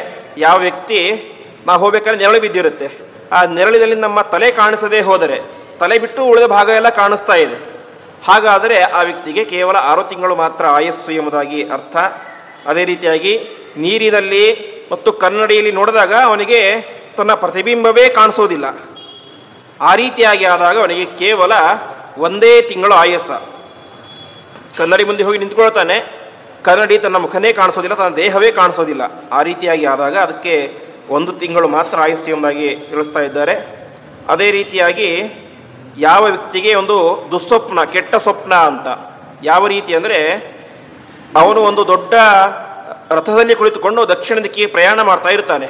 ಯಾವ ವ್ಯಕ್ತಿ ನಾವು ಹೋಗ್ಬೇಕಾದ್ರೆ ನೆರಳು ಬಿದ್ದಿರುತ್ತೆ, ಆ ನೆರಳಿನಲ್ಲಿ ನಮ್ಮ ತಲೆ ಕಾಣಿಸದೇ ಹೋದರೆ ತಲೆ ಬಿಟ್ಟು ಉಳಿದ ಭಾಗ ಎಲ್ಲ ಕಾಣಿಸ್ತಾ ಇದೆ, ಹಾಗಾದರೆ ಆ ವ್ಯಕ್ತಿಗೆ ಕೇವಲ 6 ತಿಂಗಳು ಮಾತ್ರ ಆಯಸ್ಸು ಎಂಬುದಾಗಿ ಅರ್ಥ. ಅದೇ ರೀತಿಯಾಗಿ ನೀರಿನಲ್ಲಿ ಮತ್ತು ಕನ್ನಡಿಯಲ್ಲಿ ನೋಡಿದಾಗ ಅವನಿಗೆ ತನ್ನ ಪ್ರತಿಬಿಂಬವೇ ಕಾಣಿಸೋದಿಲ್ಲ, ಆ ರೀತಿಯಾಗಿ ಆದಾಗ ಅವನಿಗೆ ಕೇವಲ 1 ತಿಂಗಳು ಆಯಸ್ಸ. ಕನ್ನಡಿ ಮುಂದೆ ಹೋಗಿ ನಿಂತ್ಕೊಳ್ತಾನೆ, ಕನ್ನಡಿ ತನ್ನ ಮುಖನೇ ಕಾಣಿಸೋದಿಲ್ಲ, ತನ್ನ ದೇಹವೇ ಕಾಣಿಸೋದಿಲ್ಲ, ಆ ರೀತಿಯಾಗಿ ಆದಾಗ ಅದಕ್ಕೆ 1 ತಿಂಗಳು ಮಾತ್ರ ಆಯಸ್ಸು ಎಂಬುದಾಗಿ ತಿಳಿಸ್ತಾ ಇದ್ದಾರೆ. ಅದೇ ರೀತಿಯಾಗಿ ಯಾವ ವ್ಯಕ್ತಿಗೆ ಒಂದು ದುಸ್ವಪ್ನ, ಕೆಟ್ಟ ಸ್ವಪ್ನ ಅಂತ, ಯಾವ ರೀತಿ ಅಂದರೆ ಅವನು ಒಂದು ದೊಡ್ಡ ರಥದಲ್ಲಿ ಕುಳಿತುಕೊಂಡು ದಕ್ಷಿಣ ದಿಕ್ಕಿಗೆ ಪ್ರಯಾಣ ಮಾಡ್ತಾ ಇರ್ತಾನೆ.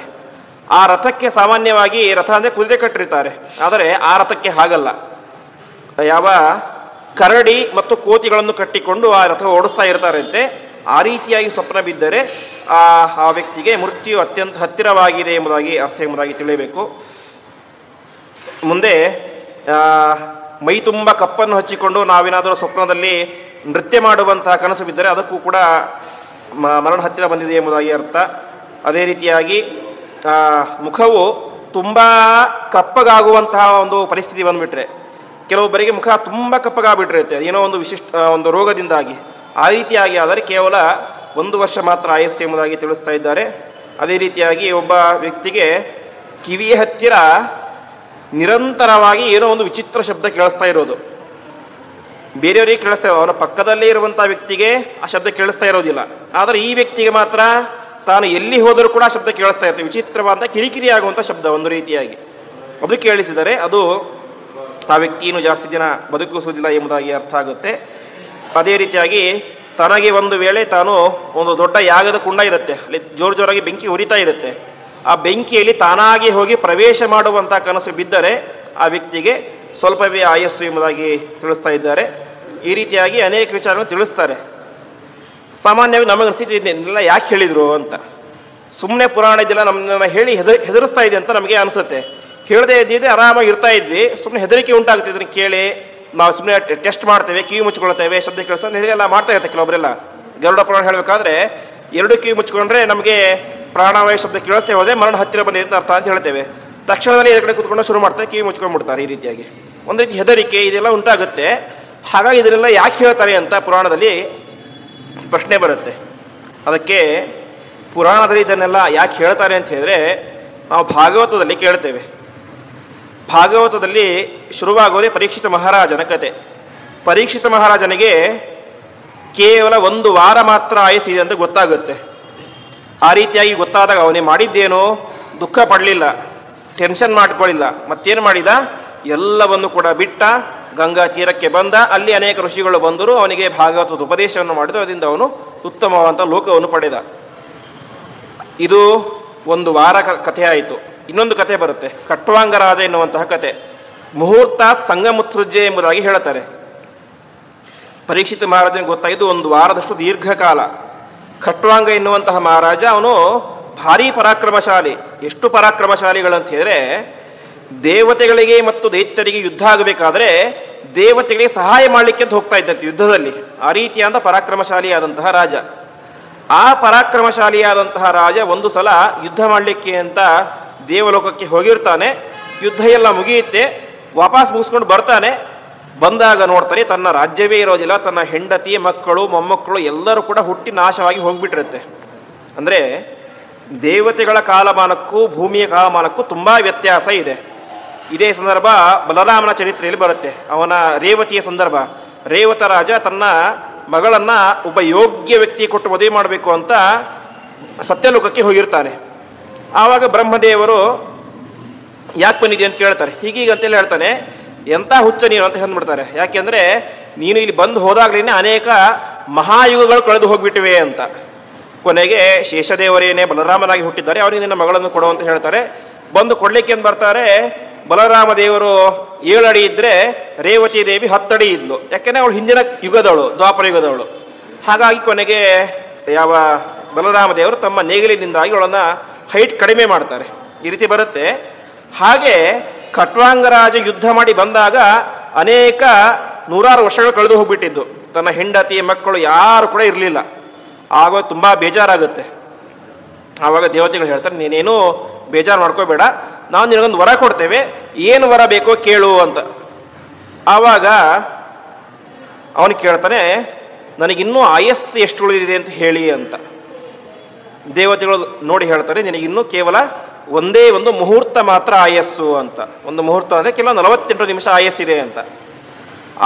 ಆ ರಥಕ್ಕೆ ಸಾಮಾನ್ಯವಾಗಿ ರಥ ಅಂದರೆ ಕುದುರೆ ಕಟ್ಟಿರ್ತಾರೆ, ಆದರೆ ಆ ರಥಕ್ಕೆ ಹಾಗಲ್ಲ, ಯಾವ ಕರಡಿ ಮತ್ತು ಕೋತಿಗಳನ್ನು ಕಟ್ಟಿಕೊಂಡು ಆ ರಥ ಓಡಿಸ್ತಾ ಇರ್ತಾರಂತೆ. ಆ ರೀತಿಯಾಗಿ ಸ್ವಪ್ನ ಬಿದ್ದರೆ ಆ ವ್ಯಕ್ತಿಗೆ ಮೃತ್ಯು ಅತ್ಯಂತ ಹತ್ತಿರವಾಗಿದೆ ಎಂಬುದಾಗಿ ಅರ್ಥ ಎಂಬುದಾಗಿ ತಿಳಿಯಬೇಕು. ಮುಂದೆ ಮೈ ತುಂಬ ಕಪ್ಪನ್ನು ಹಚ್ಚಿಕೊಂಡು ನಾವೇನಾದರೂ ಸ್ವಪ್ನದಲ್ಲಿ ನೃತ್ಯ ಮಾಡುವಂತಹ ಕನಸು ಬಿದ್ದರೆ ಅದಕ್ಕೂ ಕೂಡ ಮರಣ ಹತ್ತಿರ ಬಂದಿದೆ ಎಂಬುದಾಗಿ ಅರ್ಥ. ಅದೇ ರೀತಿಯಾಗಿ ಮುಖವು ತುಂಬ ಕಪ್ಪಗಾಗುವಂತಹ ಒಂದು ಪರಿಸ್ಥಿತಿ ಬಂದುಬಿಟ್ರೆ, ಕೆಲವೊಬ್ಬರಿಗೆ ಮುಖ ತುಂಬ ಕಪ್ಪಗಾಗ್ಬಿಟ್ಟಿರುತ್ತೆ, ಏನೋ ಒಂದು ಒಂದು ರೋಗದಿಂದಾಗಿ, ಆ ರೀತಿಯಾಗಿ ಆದರೆ ಕೇವಲ 1 ವರ್ಷ ಮಾತ್ರ ಆಯಸ್ಸು ಎಂಬುದಾಗಿ ತಿಳಿಸ್ತಾ ಇದ್ದಾರೆ. ಅದೇ ರೀತಿಯಾಗಿ ಒಬ್ಬ ವ್ಯಕ್ತಿಗೆ ಕಿವಿಯ ಹತ್ತಿರ ನಿರಂತರವಾಗಿ ಏನೋ ಒಂದು ವಿಚಿತ್ರ ಶಬ್ದ ಕೇಳಿಸ್ತಾ ಇರೋದು, ಬೇರೆಯವರಿಗೆ ಕೇಳಿಸ್ತಾ ಇರೋದು, ಅವನ ಪಕ್ಕದಲ್ಲೇ ಇರುವಂಥ ವ್ಯಕ್ತಿಗೆ ಆ ಶಬ್ದ ಕೇಳಿಸ್ತಾ ಇರೋದಿಲ್ಲ, ಆದರೆ ಈ ವ್ಯಕ್ತಿಗೆ ಮಾತ್ರ ತಾನು ಎಲ್ಲಿ ಹೋದರೂ ಕೂಡ ಶಬ್ದ ಕೇಳಿಸ್ತಾ ಇರ್ತದೆ, ವಿಚಿತ್ರವಾದ ಕಿರಿಕಿರಿ ಆಗುವಂಥ ಶಬ್ದ ಒಂದು ರೀತಿಯಾಗಿ ಅದು ಕೇಳಿಸಿದರೆ ಅದು ಆ ವ್ಯಕ್ತಿ ಇನ್ನೂ ಜಾಸ್ತಿ ದಿನ ಬದುಕಿಸುವುದಿಲ್ಲ ಎಂಬುದಾಗಿ ಅರ್ಥ ಆಗುತ್ತೆ. ಅದೇ ರೀತಿಯಾಗಿ ತನಗೆ ಒಂದು ವೇಳೆ ತಾನು ಒಂದು ದೊಡ್ಡ ಯಾಗದ ಕುಂಡ ಇರುತ್ತೆ, ಅಲ್ಲಿ ಜೋರಾಗಿ ಬೆಂಕಿ ಉರಿತಾ ಇರುತ್ತೆ, ಆ ಬೆಂಕಿಯಲ್ಲಿ ತಾನಾಗಿ ಹೋಗಿ ಪ್ರವೇಶ ಮಾಡುವಂಥ ಕನಸು ಬಿದ್ದರೆ ಆ ವ್ಯಕ್ತಿಗೆ ಸ್ವಲ್ಪವೇ ಆಯಸ್ಸು ಎಂಬುದಾಗಿ ತಿಳಿಸ್ತಾ ಇದ್ದಾರೆ. ಈ ರೀತಿಯಾಗಿ ಅನೇಕ ವಿಚಾರಗಳನ್ನು ತಿಳಿಸ್ತಾರೆ. ಸಾಮಾನ್ಯವಾಗಿ ನಮಗೆ ಅನಿಸಿದ್ದು ಇದನ್ನೆಲ್ಲ ಯಾಕೆ ಹೇಳಿದರು ಅಂತ, ಸುಮ್ಮನೆ ಪುರಾಣ ಇದೆಲ್ಲ ನಮ್ಮನ್ನ ಹೇಳಿ ಹೆದರಿಸ್ತಾ ಇದೆ ಅಂತ ನಮಗೆ ಅನಿಸುತ್ತೆ. ಹೇಳದೇ ಇದ್ದಿದ್ದೆ ಆರಾಮಾಗಿ ಇರ್ತಾ ಇದ್ವಿ, ಸುಮ್ಮನೆ ಹೆದರಿಕೆ ಉಂಟಾಗುತ್ತೆ ಇದನ್ನು ಕೇಳಿ. ನಾವು ಸುಮ್ಮನೆ ಟೆಸ್ಟ್ ಮಾಡ್ತೇವೆ, ಕಿವಿ ಮುಚ್ಕೊಳ್ತೇವೆ, ಶಬ್ದ ಕೇಳಿಸ್ತಾರೆ, ಎಲ್ಲ ಮಾಡ್ತಾ ಇರುತ್ತೆ ಕೆಲವೊಬ್ಬರೆಲ್ಲ. ಗರುಡ ಪುರಾಣ ಹೇಳಬೇಕಾದ್ರೆ 2 ಕಿವಿ ಮುಚ್ಕೊಂಡ್ರೆ ನಮಗೆ ಪ್ರಾಣವಾಯು ಶಬ್ದ ಕೇಳಿಸ್ತೇ ಹೋದರೆ ಮರಣ ಹತ್ತಿರ ಬಂದಿದೆ ಅಂತ ಅರ್ಥ ಅಂತ ಹೇಳ್ತೇವೆ. ತಕ್ಷಣದಲ್ಲಿ ಎದುರುಗಡೆ ಕೂತ್ಕೊಂಡು ಶುರು ಮಾಡ್ತಾರೆ, ಕಿವಿ ಮುಚ್ಕೊಂಡ್ಬಿಡ್ತಾರೆ. ಈ ರೀತಿಯಾಗಿ ಒಂದು ರೀತಿ ಹೆದರಿಕೆ ಇದೆಲ್ಲ ಉಂಟಾಗುತ್ತೆ. ಹಾಗಾಗಿ ಇದನ್ನೆಲ್ಲ ಯಾಕೆ ಹೇಳ್ತಾರೆ ಅಂತ ಪುರಾಣದಲ್ಲಿ ಪ್ರಶ್ನೆ ಬರುತ್ತೆ. ಅದಕ್ಕೆ ಪುರಾಣದಲ್ಲಿ ಇದನ್ನೆಲ್ಲ ಯಾಕೆ ಹೇಳ್ತಾರೆ ಅಂತ ಹೇಳಿದ್ರೆ, ನಾವು ಭಾಗವತದಲ್ಲಿ ಕೇಳ್ತೇವೆ. ಭಾಗವತದಲ್ಲಿ ಶುರುವಾಗೋದೇ ಪರೀಕ್ಷಿತ ಮಹಾರಾಜನ ಕತೆ. ಪರೀಕ್ಷಿತ ಮಹಾರಾಜನಿಗೆ ಕೇವಲ 1 ವಾರ ಮಾತ್ರ ಆಯಸ್ಸಿದೆ ಅಂತ ಗೊತ್ತಾಗುತ್ತೆ. ಆ ರೀತಿಯಾಗಿ ಗೊತ್ತಾದಾಗ ಅವನೇ ಮಾಡಿದ್ದೇನೋ ದುಃಖ ಪಡಲಿಲ್ಲ, ಟೆನ್ಷನ್ ಮಾಡ್ಕೊಳ್ಳಿಲ್ಲ. ಮತ್ತೇನು ಮಾಡಿದ, ಎಲ್ಲವನ್ನು ಕೂಡ ಬಿಟ್ಟ ಗಂಗಾ ತೀರಕ್ಕೆ ಬಂದ. ಅಲ್ಲಿ ಅನೇಕ ಋಷಿಗಳು ಬಂದರು, ಅವನಿಗೆ ಭಾಗವತದ ಉಪದೇಶವನ್ನು ಮಾಡಿದರು. ಅದರಿಂದ ಅವನು ಉತ್ತಮವಾದಂಥ ಲೋಕವನ್ನು ಪಡೆದ. ಇದು 1 ವಾರ ಕಥೆ ಆಯಿತು. ಇನ್ನೊಂದು ಕಥೆ ಬರುತ್ತೆ, ಖಟ್ವಾಂಗ ರಾಜ ಎನ್ನುವಂತಹ ಕತೆ. ಮುಹೂರ್ತಾತ್ ಸಂಗಮುತ್ಸೃಜ್ಯ ಎಂಬುದಾಗಿ ಹೇಳ್ತಾರೆ. ಪರೀಕ್ಷಿತ ಮಹಾರಾಜನಿಗೆ ಗೊತ್ತಾಯಿತು 1 ವಾರದಷ್ಟು ದೀರ್ಘಕಾಲ. ಖಟ್ವಾಂಗ ಎನ್ನುವಂತಹ ಮಹಾರಾಜ ಅವನು ಭಾರೀ ಪರಾಕ್ರಮಶಾಲಿ. ಎಷ್ಟು ಪರಾಕ್ರಮಶಾಲಿಗಳಂತ ಹೇಳಿದ್ರೆ, ದೇವತೆಗಳಿಗೆ ಮತ್ತು ದೈತ್ಯರಿಗೆ ಯುದ್ಧ ಆಗಬೇಕಾದ್ರೆ ದೇವತೆಗಳಿಗೆ ಸಹಾಯ ಮಾಡಲಿಕ್ಕೆ ಅಂತ ಹೋಗ್ತಾ ಇದ್ದಂತೆ ಯುದ್ಧದಲ್ಲಿ. ಆ ರೀತಿಯಾದ ಪರಾಕ್ರಮಶಾಲಿಯಾದಂತಹ ರಾಜ. ಆ ಪರಾಕ್ರಮಶಾಲಿಯಾದಂತಹ ರಾಜ ಒಂದು ಸಲ ಯುದ್ಧ ಮಾಡಲಿಕ್ಕೆ ಅಂತ ದೇವಲೋಕಕ್ಕೆ ಹೋಗಿರ್ತಾನೆ. ಯುದ್ಧ ಎಲ್ಲ ಮುಗಿಯುತ್ತೆ, ವಾಪಸ್ ಮುಗಿಸ್ಕೊಂಡು ಬರ್ತಾನೆ. ಬಂದಾಗ ನೋಡ್ತಾನೆ ತನ್ನ ರಾಜ್ಯವೇ ಇರೋದಿಲ್ಲ, ತನ್ನ ಹೆಂಡತಿ, ಮಕ್ಕಳು, ಮೊಮ್ಮಕ್ಕಳು ಎಲ್ಲರೂ ಕೂಡ ಹುಟ್ಟಿ ನಾಶವಾಗಿ ಹೋಗಿಬಿಟ್ಟಿರುತ್ತೆ. ಅಂದರೆ ದೇವತೆಗಳ ಕಾಲಮಾನಕ್ಕೂ ಭೂಮಿಯ ಕಾಲಮಾನಕ್ಕೂ ತುಂಬ ವ್ಯತ್ಯಾಸ ಇದೆ. ಇದೇ ಸಂದರ್ಭ ಬಲರಾಮನ ಚರಿತ್ರೆಯಲ್ಲಿ ಬರುತ್ತೆ. ಅವನ ರೇವತಿಯ ಸಂದರ್ಭ. ರೇವತ ರಾಜ ತನ್ನ ಮಗಳನ್ನು ಒಬ್ಬ ಯೋಗ್ಯ ವ್ಯಕ್ತಿ ಕೊಟ್ಟು ಮದುವೆ ಮಾಡಬೇಕು ಅಂತ ಸತ್ಯಲೋಕಕ್ಕೆ ಹೋಗಿರ್ತಾನೆ. ಆವಾಗ ಬ್ರಹ್ಮದೇವರು ಯಾಕೆ ಬಂದಿದೆ ಅಂತ ಕೇಳ್ತಾರೆ. ಹೀಗೀಗಂತೇಳಿ ಹೇಳ್ತಾನೆ, ಎಂಥ ಹುಚ್ಚ ನೀನು ಅಂತ ಅಂದ್ಬಿಡ್ತಾರೆ. ಯಾಕೆಂದರೆ ನೀನು ಇಲ್ಲಿ ಬಂದು ಹೋದಾಗಲೇ ಅನೇಕ ಮಹಾಯುಗಗಳು ಕಳೆದು ಹೋಗಿಬಿಟ್ಟಿವೆ ಅಂತ. ಕೊನೆಗೆ ಶೇಷದೇವರೇನೇ ಬಲರಾಮನಾಗಿ ಹುಟ್ಟಿದ್ದಾರೆ, ಅವರಿಗೆ ನಿನ್ನ ಮಗಳನ್ನು ಕೊಡು ಅಂತ ಹೇಳ್ತಾರೆ. ಬಂದು ಕೊಡಲಿಕ್ಕೆ ಅಂತ ಬರ್ತಾರೆ. ಬಲರಾಮ ದೇವರು 7 ಅಡಿ ಇದ್ದರೆ ರೇವತಿ ದೇವಿ 10 ಅಡಿ ಇದ್ಲು. ಯಾಕೆಂದರೆ ಅವಳು ಹಿಂದಿನ ಯುಗದವಳು, ದ್ವಾಪರ ಯುಗದವಳು. ಹಾಗಾಗಿ ಕೊನೆಗೆ ಯಾವ ಬಲರಾಮ ದೇವರು ತಮ್ಮ ನೇಗಿಲಿನಿಂದಾಗಿ ಅವಳನ್ನು ಹೈಟ್ ಕಡಿಮೆ ಮಾಡ್ತಾರೆ. ಈ ರೀತಿ ಬರುತ್ತೆ. ಹಾಗೆ ಖಟ್ವಾಂಗರಾಜ ಯುದ್ಧ ಮಾಡಿ ಬಂದಾಗ ಅನೇಕ 100 ವರ್ಷಗಳು ಕಳೆದು ಹೋಗ್ಬಿಟ್ಟಿದ್ದು. ತನ್ನ ಹೆಂಡತಿ, ಮಕ್ಕಳು ಯಾರು ಕೂಡ ಇರಲಿಲ್ಲ. ಆಗ ತುಂಬ ಬೇಜಾರಾಗುತ್ತೆ. ಆವಾಗ ದೇವತೆಗಳು ಹೇಳ್ತಾರೆ, ನೀನೇನು ಬೇಜಾರು ಮಾಡ್ಕೋಬೇಡ, ನಾವು ನಿನಗೊಂದು ವರ ಕೊಡ್ತೇವೆ, ಏನು ವರ ಬೇಕೋ ಕೇಳು ಅಂತ. ಆವಾಗ ಅವನು ಕೇಳ್ತಾನೆ, ನನಗಿನ್ನೂ ಆಯಸ್ಸು ಎಷ್ಟು ಉಳಿದಿದೆ ಅಂತ ಹೇಳಿ ಅಂತ. ದೇವತೆಗಳು ನೋಡಿ ಹೇಳ್ತಾರೆ, ನಿನಗಿನ್ನೂ ಕೇವಲ ಒಂದೇ ಒಂದು ಮುಹೂರ್ತ ಮಾತ್ರ ಆಯಸ್ಸು ಅಂತ. ಒಂದು ಮುಹೂರ್ತ ಅಂದರೆ ಕೇವಲ 48 ನಿಮಿಷ ಆಯಸ್ಸಿದೆ ಅಂತ.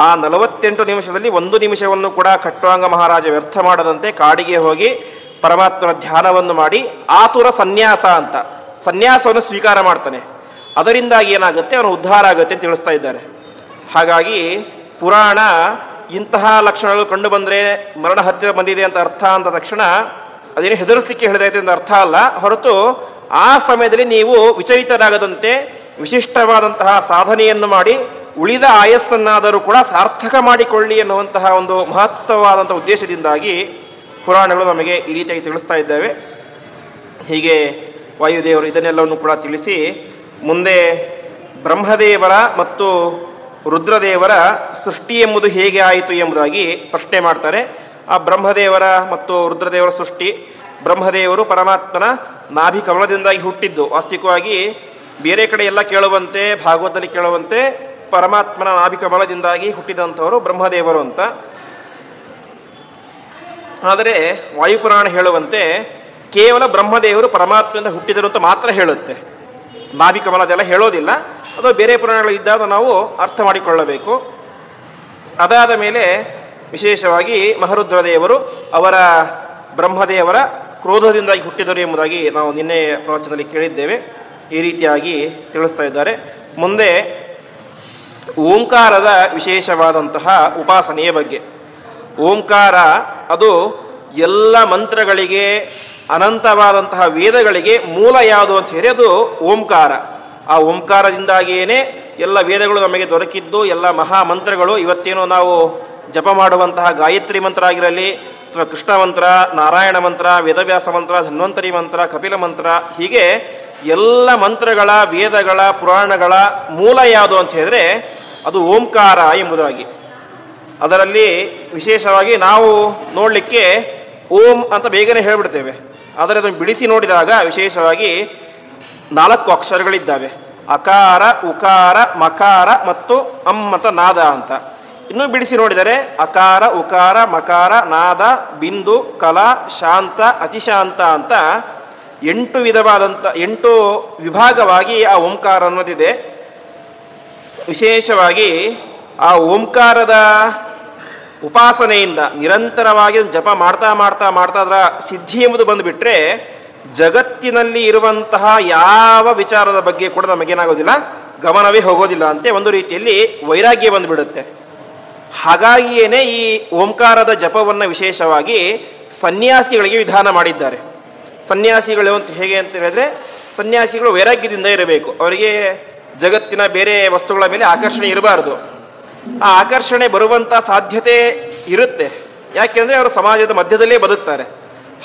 ಆ 48 ನಿಮಿಷದಲ್ಲಿ 1 ನಿಮಿಷವನ್ನು ಕೂಡ ಖಟ್ವಾಂಗ ಮಹಾರಾಜ ವ್ಯರ್ಥ ಮಾಡದಂತೆ ಕಾಡಿಗೆ ಹೋಗಿ ಪರಮಾತ್ಮನ ಧ್ಯಾನವನ್ನು ಮಾಡಿ ಆತುರ ಸನ್ಯಾಸ ಅಂತ ಸನ್ಯಾಸವನ್ನು ಸ್ವೀಕಾರ ಮಾಡ್ತಾನೆ. ಅದರಿಂದಾಗಿ ಏನಾಗುತ್ತೆ, ಅವನು ಉದ್ಧಾರ ಆಗುತ್ತೆ ಅಂತ ತಿಳಿಸ್ತಾ ಇದ್ದಾರೆ. ಹಾಗಾಗಿ ಪುರಾಣ ಇಂತಹ ಲಕ್ಷಣಗಳು ಕಂಡು ಬಂದರೆ ಮರಣ ಹತ್ತಿರ ಬಂದಿದೆ ಅಂತ ಅರ್ಥ ಅಂದ ತಕ್ಷಣ ಅದೇನು ಹೆದರಿಸಲಿಕ್ಕೆ ಹೇಳಿದೈತೆ ಅಂತ ಅರ್ಥ ಅಲ್ಲ. ಹೊರತು ಆ ಸಮಯದಲ್ಲಿ ನೀವು ವಿಚಲಿತರಾಗದಂತೆ ವಿಶಿಷ್ಟವಾದಂತಹ ಸಾಧನೆಯನ್ನು ಮಾಡಿ ಉಳಿದ ಆಯಸ್ಸನ್ನಾದರೂ ಕೂಡ ಸಾರ್ಥಕ ಮಾಡಿಕೊಳ್ಳಿ ಎನ್ನುವಂತಹ ಒಂದು ಮಹತ್ವವಾದಂಥ ಉದ್ದೇಶದಿಂದಾಗಿ ಪುರಾಣಗಳು ನಮಗೆ ಈ ರೀತಿಯಾಗಿ ತಿಳಿಸ್ತಾ ಇದ್ದಾವೆ. ಹೀಗೆ ವಾಯುದೇವರು ಇದನ್ನೆಲ್ಲವನ್ನು ಕೂಡ ತಿಳಿಸಿ ಮುಂದೆ ಬ್ರಹ್ಮದೇವರ ಮತ್ತು ರುದ್ರದೇವರ ಸೃಷ್ಟಿ ಎಂಬುದು ಹೇಗೆ ಆಯಿತು ಎಂಬುದಾಗಿ ಪ್ರಶ್ನೆ ಮಾಡ್ತಾರೆ. ಆ ಬ್ರಹ್ಮದೇವರ ಮತ್ತು ರುದ್ರದೇವರ ಸೃಷ್ಟಿ, ಬ್ರಹ್ಮದೇವರು ಪರಮಾತ್ಮನ ನಾಭಿ ಕಮಲದಿಂದಾಗಿ ಹುಟ್ಟಿದ್ದು. ವಾಸ್ತವಿಕವಾಗಿ ಬೇರೆ ಕಡೆ ಎಲ್ಲ ಕೇಳುವಂತೆ, ಭಾಗವತದಲ್ಲಿ ಕೇಳುವಂತೆ ಪರಮಾತ್ಮನ ನಾಭಿ ಕಮಲದಿಂದಾಗಿ ಹುಟ್ಟಿದಂಥವರು ಬ್ರಹ್ಮದೇವರು ಅಂತ. ಆದರೆ ವಾಯುಪುರಾಣ ಹೇಳುವಂತೆ ಕೇವಲ ಬ್ರಹ್ಮದೇವರು ಪರಮಾತ್ಮದಿಂದ ಹುಟ್ಟಿದರು ಅಂತ ಮಾತ್ರ ಹೇಳುತ್ತೆ. ನಾಭಿ ಕಮಲದೆಲ್ಲ ಹೇಳೋದಿಲ್ಲ. ಅದು ಬೇರೆ ಪುರಾಣಗಳು ಇದ್ದಾಗ ನಾವು ಅರ್ಥ ಮಾಡಿಕೊಳ್ಳಬೇಕು. ಅದಾದ ಮೇಲೆ ವಿಶೇಷವಾಗಿ ಮಹರುದ್ರದೇವರು ಅವರ ಬ್ರಹ್ಮದೇವರ ಕ್ರೋಧದಿಂದಾಗಿ ಹುಟ್ಟಿದರು ಎಂಬುದಾಗಿ ನಾವು ನಿನ್ನೆ ಪ್ರವಚನದಲ್ಲಿ ಕೇಳಿದ್ದೇವೆ. ಈ ರೀತಿಯಾಗಿ ತಿಳಿಸ್ತಾ ಇದ್ದಾರೆ. ಮುಂದೆ ಓಂಕಾರದ ವಿಶೇಷವಾದಂತಹ ಉಪಾಸನೆಯ ಬಗ್ಗೆ. ಓಂಕಾರ ಅದು ಎಲ್ಲ ಮಂತ್ರಗಳಿಗೆ, ಅನಂತವಾದಂತಹ ವೇದಗಳಿಗೆ ಮೂಲ ಯಾವುದು ಅಂತ ಹೇಳಿ ಅದು ಓಂಕಾರ. ಆ ಓಂಕಾರದಿಂದಾಗಿಯೇ ಎಲ್ಲ ವೇದಗಳು ನಮಗೆ ದೊರಕಿದ್ದು. ಎಲ್ಲ ಮಹಾಮಂತ್ರಗಳು ಇವತ್ತೇನೋ ನಾವು ಜಪ ಮಾಡುವಂತಹ ಗಾಯತ್ರಿ ಮಂತ್ರ ಆಗಿರಲಿ, ಅಥವಾ ಕೃಷ್ಣ ಮಂತ್ರ, ನಾರಾಯಣ ಮಂತ್ರ, ವೇದವ್ಯಾಸ ಮಂತ್ರ, ಧನ್ವಂತರಿ ಮಂತ್ರ, ಕಪಿಲ ಮಂತ್ರ, ಹೀಗೆ ಎಲ್ಲ ಮಂತ್ರಗಳ, ವೇದಗಳ, ಪುರಾಣಗಳ ಮೂಲ ಯಾವುದು ಅಂತ ಹೇಳಿದ್ರೆ ಅದು ಓಂಕಾರ ಎಂಬುದಾಗಿ. ಅದರಲ್ಲಿ ವಿಶೇಷವಾಗಿ ನಾವು ನೋಡಲಿಕ್ಕೆ ಓಂ ಅಂತ ಬೇಗನೆ ಹೇಳಿಬಿಡ್ತೇವೆ. ಆದರೆ ಅದನ್ನು ಬಿಡಿಸಿ ನೋಡಿದಾಗ ವಿಶೇಷವಾಗಿ 4 ಅಕ್ಷರಗಳಿದ್ದಾವೆ. ಅಕಾರ, ಉಕಾರ, ಮಕಾರ ಮತ್ತು ಅಂತ ನಾದ ಅಂತ. ಇನ್ನೂ ಬಿಡಿಸಿ ನೋಡಿದರೆ ಅಕಾರ, ಉಕಾರ, ಮಕಾರ, ನಾದ, ಬಿಂದು, ಕಲಾ, ಶಾಂತ, ಅತಿಶಾಂತ ಅಂತ 8 ವಿಧವಾದಂಥ 8 ವಿಭಾಗವಾಗಿ ಆ ಓಂಕಾರ ಅನ್ನೋದಿದೆ. ವಿಶೇಷವಾಗಿ ಆ ಓಂಕಾರದ ಉಪಾಸನೆಯಿಂದ ನಿರಂತರವಾಗಿ ಜಪ ಮಾಡ್ತಾ ಮಾಡ್ತಾ ಮಾಡ್ತಾ ಅದರ ಸಿದ್ಧಿ ಎಂಬುದು ಬಂದುಬಿಟ್ರೆ ಜಗತ್ತಿನಲ್ಲಿ ಇರುವಂತಹ ಯಾವ ವಿಚಾರದ ಬಗ್ಗೆ ಕೂಡ ನಮಗೇನಾಗೋದಿಲ್ಲ, ಗಮನವೇ ಹೋಗೋದಿಲ್ಲ ಅಂತೆ. ಒಂದು ರೀತಿಯಲ್ಲಿ ವೈರಾಗ್ಯ ಬಂದುಬಿಡುತ್ತೆ. ಹಾಗಾಗಿಯೇ ಈ ಓಂಕಾರದ ಜಪವನ್ನು ವಿಶೇಷವಾಗಿ ಸನ್ಯಾಸಿಗಳಿಗೆ ವಿಧಾನ ಮಾಡಿದ್ದಾರೆ. ಸನ್ಯಾಸಿಗಳು ಅಂತ ಹೇಗೆ ಅಂತ ಹೇಳಿದ್ರೆ, ಸನ್ಯಾಸಿಗಳು ವೈರಾಗ್ಯದಿಂದ ಇರಬೇಕು. ಅವರಿಗೆ ಜಗತ್ತಿನ ಬೇರೆ ವಸ್ತುಗಳ ಮೇಲೆ ಆಕರ್ಷಣೆ ಇರಬಾರ್ದು. ಆ ಆಕರ್ಷಣೆ ಬರುವಂಥ ಸಾಧ್ಯತೆ ಇರುತ್ತೆ. ಯಾಕೆಂದರೆ ಅವರು ಸಮಾಜದ ಮಧ್ಯದಲ್ಲೇ ಬದುಕ್ತಾರೆ.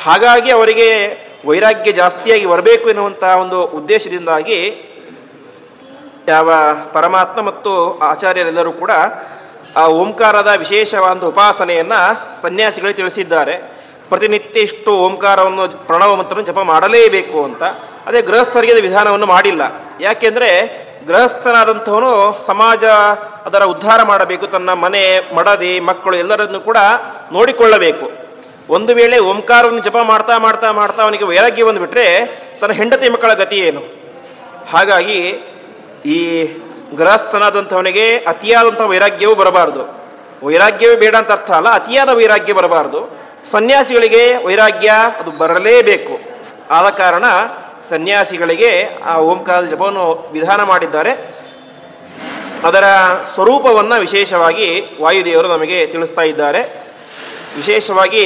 ಹಾಗಾಗಿ ಅವರಿಗೆ ವೈರಾಗ್ಯ ಜಾಸ್ತಿಯಾಗಿ ಬರಬೇಕು ಎನ್ನುವಂಥ ಒಂದು ಉದ್ದೇಶದಿಂದಾಗಿ ಯಾವ ಪರಮಾತ್ಮ ಮತ್ತು ಆಚಾರ್ಯರೆಲ್ಲರೂ ಕೂಡ ಆ ಓಂಕಾರದ ವಿಶೇಷವಾದ ಉಪಾಸನೆಯನ್ನು ಸನ್ಯಾಸಿಗಳಿಗೆ ತಿಳಿಸಿದ್ದಾರೆ. ಪ್ರತಿನಿತ್ಯ ಇಷ್ಟು ಓಂಕಾರವನ್ನು ಪ್ರಣವ ಮಂತ್ರವನ್ನು ಜಪ ಮಾಡಲೇಬೇಕು ಅಂತ. ಅದೇ ಗೃಹಸ್ಥರಿಗೆ ವಿಧಾನವನ್ನು ಮಾಡಿಲ್ಲ. ಯಾಕೆಂದರೆ ಗೃಹಸ್ಥನಾದಂಥವನು ಸಮಾಜ ಅದರ ಉದ್ಧಾರ ಮಾಡಬೇಕು, ತನ್ನ ಮನೆ ಮಡದಿ ಮಕ್ಕಳು ಎಲ್ಲರನ್ನು ಕೂಡ ನೋಡಿಕೊಳ್ಳಬೇಕು. ಒಂದು ವೇಳೆ ಓಂಕಾರವನ್ನು ಜಪ ಮಾಡ್ತಾ ಮಾಡ್ತಾ ಮಾಡ್ತಾ ಅವನಿಗೆ ವೈರಾಗ್ಯ ಬಂದುಬಿಟ್ರೆ ತನ್ನ ಹೆಂಡತಿ ಮಕ್ಕಳ ಗತಿ ಏನು? ಹಾಗಾಗಿ ಈ ಗೃಹಸ್ಥನಾದಂಥವನಿಗೆ ಅತಿಯಾದಂಥ ವೈರಾಗ್ಯವೂ ಬರಬಾರ್ದು. ವೈರಾಗ್ಯವೇ ಬೇಡ ಅಂತ ಅರ್ಥ ಅಲ್ಲ, ಅತಿಯಾದ ವೈರಾಗ್ಯ ಬರಬಾರ್ದು. ಸನ್ಯಾಸಿಗಳಿಗೆ ವೈರಾಗ್ಯ ಅದು ಬರಲೇಬೇಕು. ಆದ ಕಾರಣ ಸನ್ಯಾಸಿಗಳಿಗೆ ಆ ಓಂಕಾರದ ಜಪವನ್ನು ವಿಧಾನ ಮಾಡಿದ್ದಾರೆ. ಅದರ ಸ್ವರೂಪವನ್ನು ವಿಶೇಷವಾಗಿ ವಾಯುದೇವರು ನಮಗೆ ತಿಳಿಸ್ತಾ ಇದ್ದಾರೆ. ವಿಶೇಷವಾಗಿ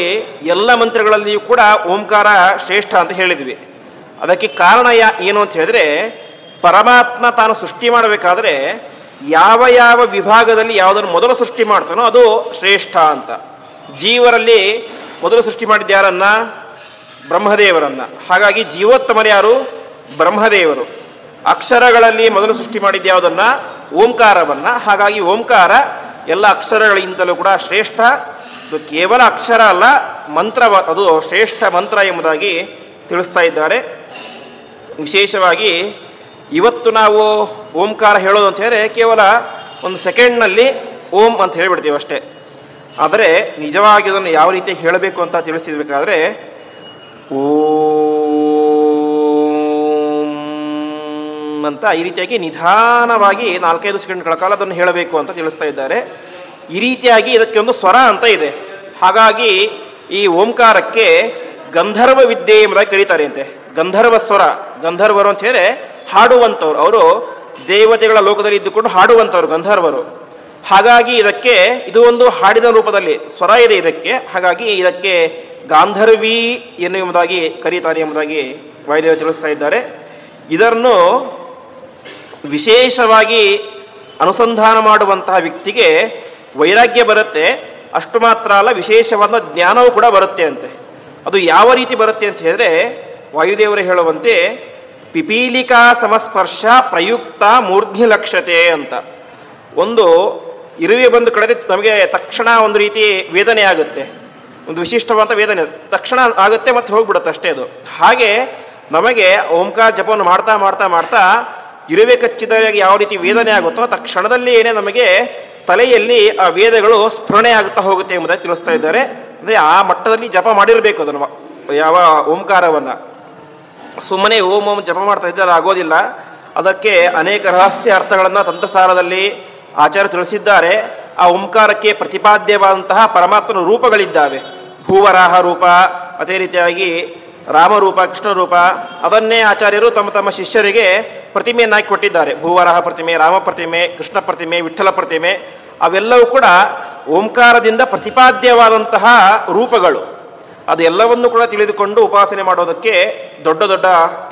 ಎಲ್ಲ ಮಂತ್ರಗಳಲ್ಲಿಯೂ ಕೂಡ ಓಂಕಾರ ಶ್ರೇಷ್ಠ ಅಂತ ಹೇಳಿದ್ವಿ. ಅದಕ್ಕೆ ಕಾರಣ ಏನು ಅಂತ ಹೇಳಿದ್ರೆ, ಪರಮಾತ್ಮ ತಾನು ಸೃಷ್ಟಿ ಮಾಡಬೇಕಾದ್ರೆ ಯಾವ ಯಾವ ವಿಭಾಗದಲ್ಲಿ ಯಾವುದನ್ನು ಮೊದಲು ಸೃಷ್ಟಿ ಮಾಡ್ತಾನೋ ಅದು ಶ್ರೇಷ್ಠ ಅಂತ. ಜೀವರಲ್ಲಿ ಮೊದಲು ಸೃಷ್ಟಿ ಮಾಡಿದ ಯಾರನ್ನ? ಬ್ರಹ್ಮದೇವರನ್ನು. ಹಾಗಾಗಿ ಜೀವೋತ್ತಮರು ಯಾರು? ಬ್ರಹ್ಮದೇವರು. ಅಕ್ಷರಗಳಲ್ಲಿ ಮೊದಲು ಸೃಷ್ಟಿ ಮಾಡಿದ ಯಾವುದನ್ನು? ಓಂಕಾರವನ್ನು. ಹಾಗಾಗಿ ಓಂಕಾರ ಎಲ್ಲ ಅಕ್ಷರಗಳಿಗಿಂತಲೂ ಕೂಡ ಶ್ರೇಷ್ಠ. ಅದು ಕೇವಲ ಅಕ್ಷರ ಅಲ್ಲ, ಮಂತ್ರ, ಅದು ಶ್ರೇಷ್ಠ ಮಂತ್ರ ಎಂಬುದಾಗಿ ತಿಳಿಸ್ತಾ ಇದ್ದಾರೆ. ವಿಶೇಷವಾಗಿ ಇವತ್ತು ನಾವು ಓಂಕಾರ ಹೇಳೋದು ಅಂತ ಹೇಳಿದ್ರೆ ಕೇವಲ ಒಂದು ಸೆಕೆಂಡ್ನಲ್ಲಿ ಓಂ ಅಂತ ಹೇಳಿಬಿಡ್ತೀವಿ ಅಷ್ಟೇ. ಆದರೆ ನಿಜವಾಗಿ ಅದನ್ನು ಯಾವ ರೀತಿ ಹೇಳಬೇಕು ಅಂತ ತಿಳಿಸಿರ್ಬೇಕಾದ್ರೆ ಓಂ ಅಂತ ಈ ರೀತಿಯಾಗಿ ನಿಧಾನವಾಗಿ 4-5 ಸೆಕೆಂಡ್ಗಳ ಕಾಲ ಅದನ್ನು ಹೇಳಬೇಕು ಅಂತ ತಿಳಿಸ್ತಾ ಇದ್ದಾರೆ. ಈ ರೀತಿಯಾಗಿ ಇದಕ್ಕೆ ಒಂದು ಸ್ವರ ಅಂತ ಇದೆ. ಹಾಗಾಗಿ ಈ ಓಂಕಾರಕ್ಕೆ ಗಂಧರ್ವ ವಿದ್ಯೆ ಎಂಬುದಾಗಿ ಕರೀತಾರೆ ಅಂತೆ. ಗಂಧರ್ವ ಸ್ವರ, ಗಂಧರ್ವರು ಅಂತ ಹೇಳಿದ್ರೆ ಹಾಡುವಂಥವ್ರು. ಅವರು ದೇವತೆಗಳ ಲೋಕದಲ್ಲಿ ಇದ್ದುಕೊಂಡು ಹಾಡುವಂಥವ್ರು ಗಂಧರ್ವರು. ಹಾಗಾಗಿ ಇದಕ್ಕೆ ಇದು ಒಂದು ಹಾಡಿನ ರೂಪದಲ್ಲಿ ಸ್ವರ ಇದೆ ಇದಕ್ಕೆ. ಹಾಗಾಗಿ ಇದಕ್ಕೆ ಗಾಂಧರ್ವಿ ಎನ್ನುವುದಾಗಿ ಕರೀತಾರೆ ಎಂಬುದಾಗಿ ವಾಯುದೇವ ತಿಳಿಸ್ತಾ ಇದ್ದಾರೆ. ಇದನ್ನು ವಿಶೇಷವಾಗಿ ಅನುಸಂಧಾನ ಮಾಡುವಂತಹ ವ್ಯಕ್ತಿಗೆ ವೈರಾಗ್ಯ ಬರುತ್ತೆ. ಅಷ್ಟು ಮಾತ್ರ ಅಲ್ಲ, ವಿಶೇಷವಾದ ಜ್ಞಾನವೂ ಕೂಡ ಬರುತ್ತೆ ಅಂತೆ. ಅದು ಯಾವ ರೀತಿ ಬರುತ್ತೆ ಅಂತ ಹೇಳಿದ್ರೆ, ವಾಯುದೇವರು ಹೇಳುವಂತೆ ಪಿಪೀಲಿಕಾ ಸಮಸ್ಪರ್ಶ ಪ್ರಯುಕ್ತ ಮೂರ್ಧ್ನಿ ಲಕ್ಷ್ಯತೆ ಅಂತ. ಒಂದು ಇರುವೆ ಬಂದು ಕಳೆದ ನಮಗೆ ತಕ್ಷಣ ಒಂದು ರೀತಿ ವೇದನೆ ಆಗುತ್ತೆ, ಒಂದು ವಿಶಿಷ್ಟವಾದ ವೇದನೆ ತಕ್ಷಣ ಆಗುತ್ತೆ ಮತ್ತು ಹೋಗ್ಬಿಡುತ್ತೆ ಅಷ್ಟೇ ಅದು. ಹಾಗೆ ನಮಗೆ ಓಂಕಾರ ಜಪವನ್ನು ಮಾಡ್ತಾ ಮಾಡ್ತಾ ಮಾಡ್ತಾ ಇರುವೆ ಕಚ್ಚಿದಾಗ ಯಾವ ರೀತಿ ವೇದನೆ ಆಗುತ್ತೋ ತಕ್ಷಣದಲ್ಲಿ ಏನೇ ನಮಗೆ ತಲೆಯಲ್ಲಿ ಆ ವೇದಗಳು ಸ್ಫುರಣೆ ಆಗುತ್ತಾ ಹೋಗುತ್ತೆ ಎಂಬುದಾಗಿ ತಿಳಿಸ್ತಾ ಇದ್ದಾರೆ. ಅಂದರೆ ಆ ಮಟ್ಟದಲ್ಲಿ ಜಪ ಮಾಡಿರಬೇಕು ಅದನ್ನು, ಯಾವ ಓಂಕಾರವನ್ನು. ಸುಮ್ಮನೆ ಓಂ ಓಂ ಜಪ ಮಾಡ್ತಾ ಇದ್ದರೆ ಅದು ಆಗೋದಿಲ್ಲ. ಅದಕ್ಕೆ ಅನೇಕ ರಹಸ್ಯ ಅರ್ಥಗಳನ್ನು ತಂತ್ರಸಾರದಲ್ಲಿ ಆಚಾರ್ಯ ತಿಳಿಸಿದ್ದಾರೆ. ಆ ಓಂಕಾರಕ್ಕೆ ಪ್ರತಿಪಾದ್ಯವಾದಂತಹ ಪರಮಾತ್ಮನ ರೂಪಗಳಿದ್ದಾವೆ. ಭೂವರಾಹ ರೂಪ, ಅದೇ ರೀತಿಯಾಗಿ ರಾಮರೂಪ, ಕೃಷ್ಣ ರೂಪ. ಅದನ್ನೇ ಆಚಾರ್ಯರು ತಮ್ಮ ತಮ್ಮ ಶಿಷ್ಯರಿಗೆ ಪ್ರತಿಮೆಯನ್ನಾಗಿ ಕೊಟ್ಟಿದ್ದಾರೆ. ಭೂವರಾಹ ಪ್ರತಿಮೆ, ರಾಮ ಪ್ರತಿಮೆ, ಕೃಷ್ಣ ಪ್ರತಿಮೆ, ವಿಠ್ಠಲ ಪ್ರತಿಮೆ. ಅವೆಲ್ಲವೂ ಕೂಡ ಓಂಕಾರದಿಂದ ಪ್ರತಿಪಾದ್ಯವಾದಂತಹ ರೂಪಗಳು. ಅದೆಲ್ಲವನ್ನು ಕೂಡ ತಿಳಿದುಕೊಂಡು ಉಪಾಸನೆ ಮಾಡೋದಕ್ಕೆ ದೊಡ್ಡ ದೊಡ್ಡ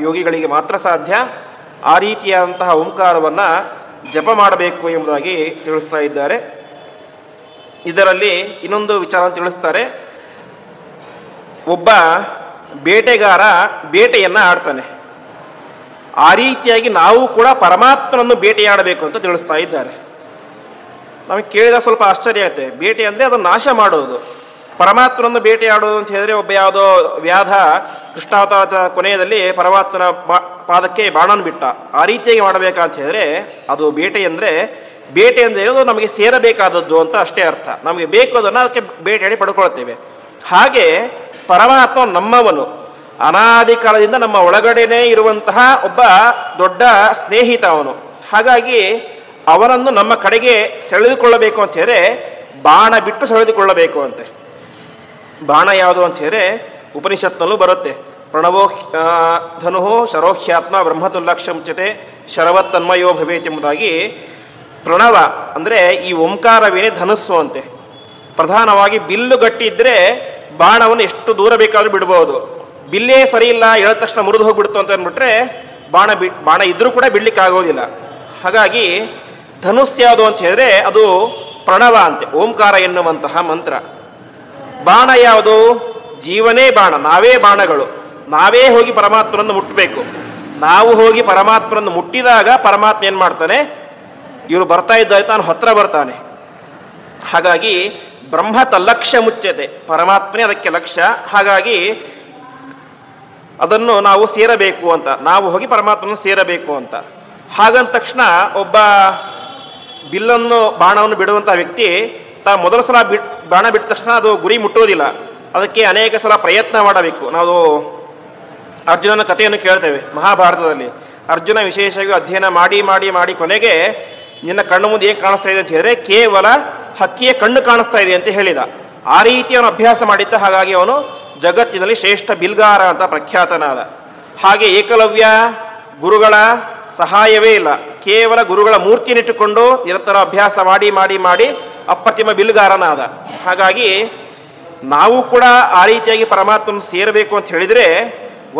ಯೋಗಿಗಳಿಗೆ ಮಾತ್ರ ಸಾಧ್ಯ. ಆ ರೀತಿಯಾದಂತಹ ಓಂಕಾರವನ್ನು ಜಪ ಮಾಡಬೇಕು ಎಂಬುದಾಗಿ ತಿಳಿಸ್ತಾ ಇದ್ದಾರೆ. ಇದರಲ್ಲಿ ಇನ್ನೊಂದು ವಿಚಾರ ತಿಳಿಸ್ತಾರೆ. ಒಬ್ಬ ಬೇಟೆಗಾರ ಬೇಟೆಯನ್ನು ಆಡ್ತಾನೆ. ಆ ರೀತಿಯಾಗಿ ನಾವು ಕೂಡ ಪರಮಾತ್ಮನನ್ನು ಬೇಟೆಯಾಡಬೇಕು ಅಂತ ತಿಳಿಸ್ತಾ ಇದ್ದಾರೆ. ನಮಗೆ ಕೇಳಿದಾಗ ಸ್ವಲ್ಪ ಆಶ್ಚರ್ಯ ಆಗುತ್ತೆ. ಬೇಟೆ ಅಂದರೆ ಅದನ್ನು ನಾಶ ಮಾಡೋದು. ಪರಮಾತ್ಮನನ್ನು ಬೇಟೆಯಾಡೋದು ಅಂತ ಹೇಳಿದ್ರೆ ಒಬ್ಬ ಯಾವುದೋ ವ್ಯಾಧ ಕೃಷ್ಣಾವತಾರದ ಕೊನೆಯಲ್ಲಿ ಪರಮಾತ್ಮನ ಪಾದಕ್ಕೆ ಬಾಣನ ಬಿಟ್ಟ, ಆ ರೀತಿಯಾಗಿ ಮಾಡಬೇಕಂತ ಹೇಳಿದ್ರೆ ಅದು ಬೇಟೆ ಅಂದರೆ ಅದು ನಮಗೆ ಸೇರಬೇಕಾದದ್ದು ಅಂತ ಅಷ್ಟೇ ಅರ್ಥ. ನಮಗೆ ಬೇಕು ಅದನ್ನು ಅದಕ್ಕೆ ಬೇಟೆಯಾಡಿ ಪಡ್ಕೊಳ್ತೇವೆ. ಹಾಗೆ ಪರಮಾತ್ಮ ನಮ್ಮವನು, ಅನಾದಿ ಕಾಲದಿಂದ ನಮ್ಮ ಒಳಗಡೆನೇ ಇರುವಂತಹ ಒಬ್ಬ ದೊಡ್ಡ ಸ್ನೇಹಿತ ಅವನು. ಹಾಗಾಗಿ ಅವನನ್ನು ನಮ್ಮ ಕಡೆಗೆ ಸೆಳೆದುಕೊಳ್ಳಬೇಕು ಅಂತ ಹೇಳಿದ್ರೆ ಬಾಣ ಬಿಟ್ಟು ಸೆಳೆದುಕೊಳ್ಳಬೇಕು ಅಂತೆ. ಬಾಣ ಯಾವುದು ಅಂತ ಹೇಳಿದ್ರೆ ಉಪನಿಷತ್ನಲ್ಲೂ ಬರುತ್ತೆ. ಪ್ರಣವೋ ಧನು ಶರೋಹ್ಯಾತ್ಮ ಬ್ರಹ್ಮತುಲ್ಲಕ್ಷ ಮುಚ್ಯತೆ ಶರವತ್ತನ್ಮಯೋ ಭವೇತ್ ಎಂಬುದಾಗಿ ಪ್ರಣವ ಅಂದರೆ ಈ ಓಂಕಾರವೇನೇ ಧನುಸ್ಸು ಅಂತೆ. ಪ್ರಧಾನವಾಗಿ ಬಿಲ್ಲು ಗಟ್ಟಿ ಇದ್ದರೆ ಬಾಣವನ್ನು ಎಷ್ಟು ದೂರ ಬೇಕಾದರೂ ಬಿಡ್ಬೋದು. ಬಿಲ್ಲೇ ಸರಿ ಇಲ್ಲ, ಹೇಳಿದ ತಕ್ಷಣ ಮುರಿದು ಹೋಗಿಬಿಡ್ತು ಅಂತ ಅಂದ್ಬಿಟ್ರೆ ಬಾಣ ಇದ್ರೂ ಕೂಡ ಬಿಡ್ಲಿಕ್ಕೆ ಆಗೋದಿಲ್ಲ. ಹಾಗಾಗಿ ಧನುಸ್ ಯಾವುದು ಅಂತ ಹೇಳಿದ್ರೆ ಅದು ಪ್ರಣವ ಅಂತೆ, ಓಂಕಾರ ಎನ್ನುವಂತಹ ಮಂತ್ರ. ಬಾಣ ಯಾವುದು? ಜೀವನೇ ಬಾಣ, ನಾವೇ ಬಾಣಗಳು. ನಾವೇ ಹೋಗಿ ಪರಮಾತ್ಮನನ್ನು ಮುಟ್ಟಬೇಕು. ನಾವು ಹೋಗಿ ಪರಮಾತ್ಮನನ್ನು ಮುಟ್ಟಿದಾಗ ಪರಮಾತ್ಮ ಏನು ಮಾಡ್ತಾನೆ? ಇವರು ಬರ್ತಾ ಇದ್ದಾರೆ, ತಾನು ಹತ್ರ ಬರ್ತಾನೆ. ಹಾಗಾಗಿ ಬ್ರಹ್ಮ ತಲ್ಲಕ್ಷ್ಯ ಮುಚ್ಚತೆ, ಪರಮಾತ್ಮನೇ ಅದಕ್ಕೆ ಲಕ್ಷ್ಯ. ಹಾಗಾಗಿ ಅದನ್ನು ನಾವು ಸೇರಬೇಕು ಅಂತ, ನಾವು ಹೋಗಿ ಪರಮಾತ್ಮನ ಸೇರಬೇಕು ಅಂತ. ಹಾಗಂದ ತಕ್ಷಣ ಒಬ್ಬ ಬಿಲ್ಲನ್ನು ಬಾಣವನ್ನು ಬಿಡುವಂಥ ವ್ಯಕ್ತಿ ಮೊದಲ ಸಲ ಬಾಣ ಬಿಟ್ಟ ತಕ್ಷಣ ಅದು ಗುರಿ ಮುಟ್ಟೋದಿಲ್ಲ. ಅದಕ್ಕೆ ಅನೇಕ ಸಲ ಪ್ರಯತ್ನ ಮಾಡಬೇಕು. ನಾವು ಅರ್ಜುನನ ಕಥೆಯನ್ನು ಕೇಳ್ತೇವೆ ಮಹಾಭಾರತದಲ್ಲಿ. ಅರ್ಜುನ ವಿಶೇಷವಾಗಿ ಅಧ್ಯಯನ ಮಾಡಿ ಮಾಡಿ ಮಾಡಿ ಕೊನೆಗೆ ನಿನ್ನ ಕಣ್ಣು ಮುಂದೆ ಏನು ಕಾಣಿಸ್ತಾ ಇದೆ ಅಂತ ಹೇಳಿದ್ರೆ ಕೇವಲ ಹಕ್ಕಿಯ ಕಣ್ಣು ಕಾಣಿಸ್ತಾ ಇದೆ ಅಂತ ಹೇಳಿದ. ಆ ರೀತಿ ಅವನು ಅಭ್ಯಾಸ ಮಾಡಿದ್ದ. ಹಾಗಾಗಿ ಅವನು ಜಗತ್ತಿನಲ್ಲಿ ಶ್ರೇಷ್ಠ ಬಿಲ್ಗಾರ ಅಂತ ಪ್ರಖ್ಯಾತನಾದ. ಹಾಗೆ ಏಕಲವ್ಯ ಗುರುಗಳ ಸಹಾಯವೇ ಇಲ್ಲ, ಕೇವಲ ಗುರುಗಳ ಮೂರ್ತಿನಿಟ್ಟುಕೊಂಡು ನಿರಂತರ ಅಭ್ಯಾಸ ಮಾಡಿ ಮಾಡಿ ಮಾಡಿ ಅಪ್ರತಿಮ ಬಿಲ್ಗಾರನಾದ. ಹಾಗಾಗಿ ನಾವು ಕೂಡ ಆ ರೀತಿಯಾಗಿ ಪರಮಾತ್ಮನ ಸೇರಬೇಕು ಅಂತ ಹೇಳಿದರೆ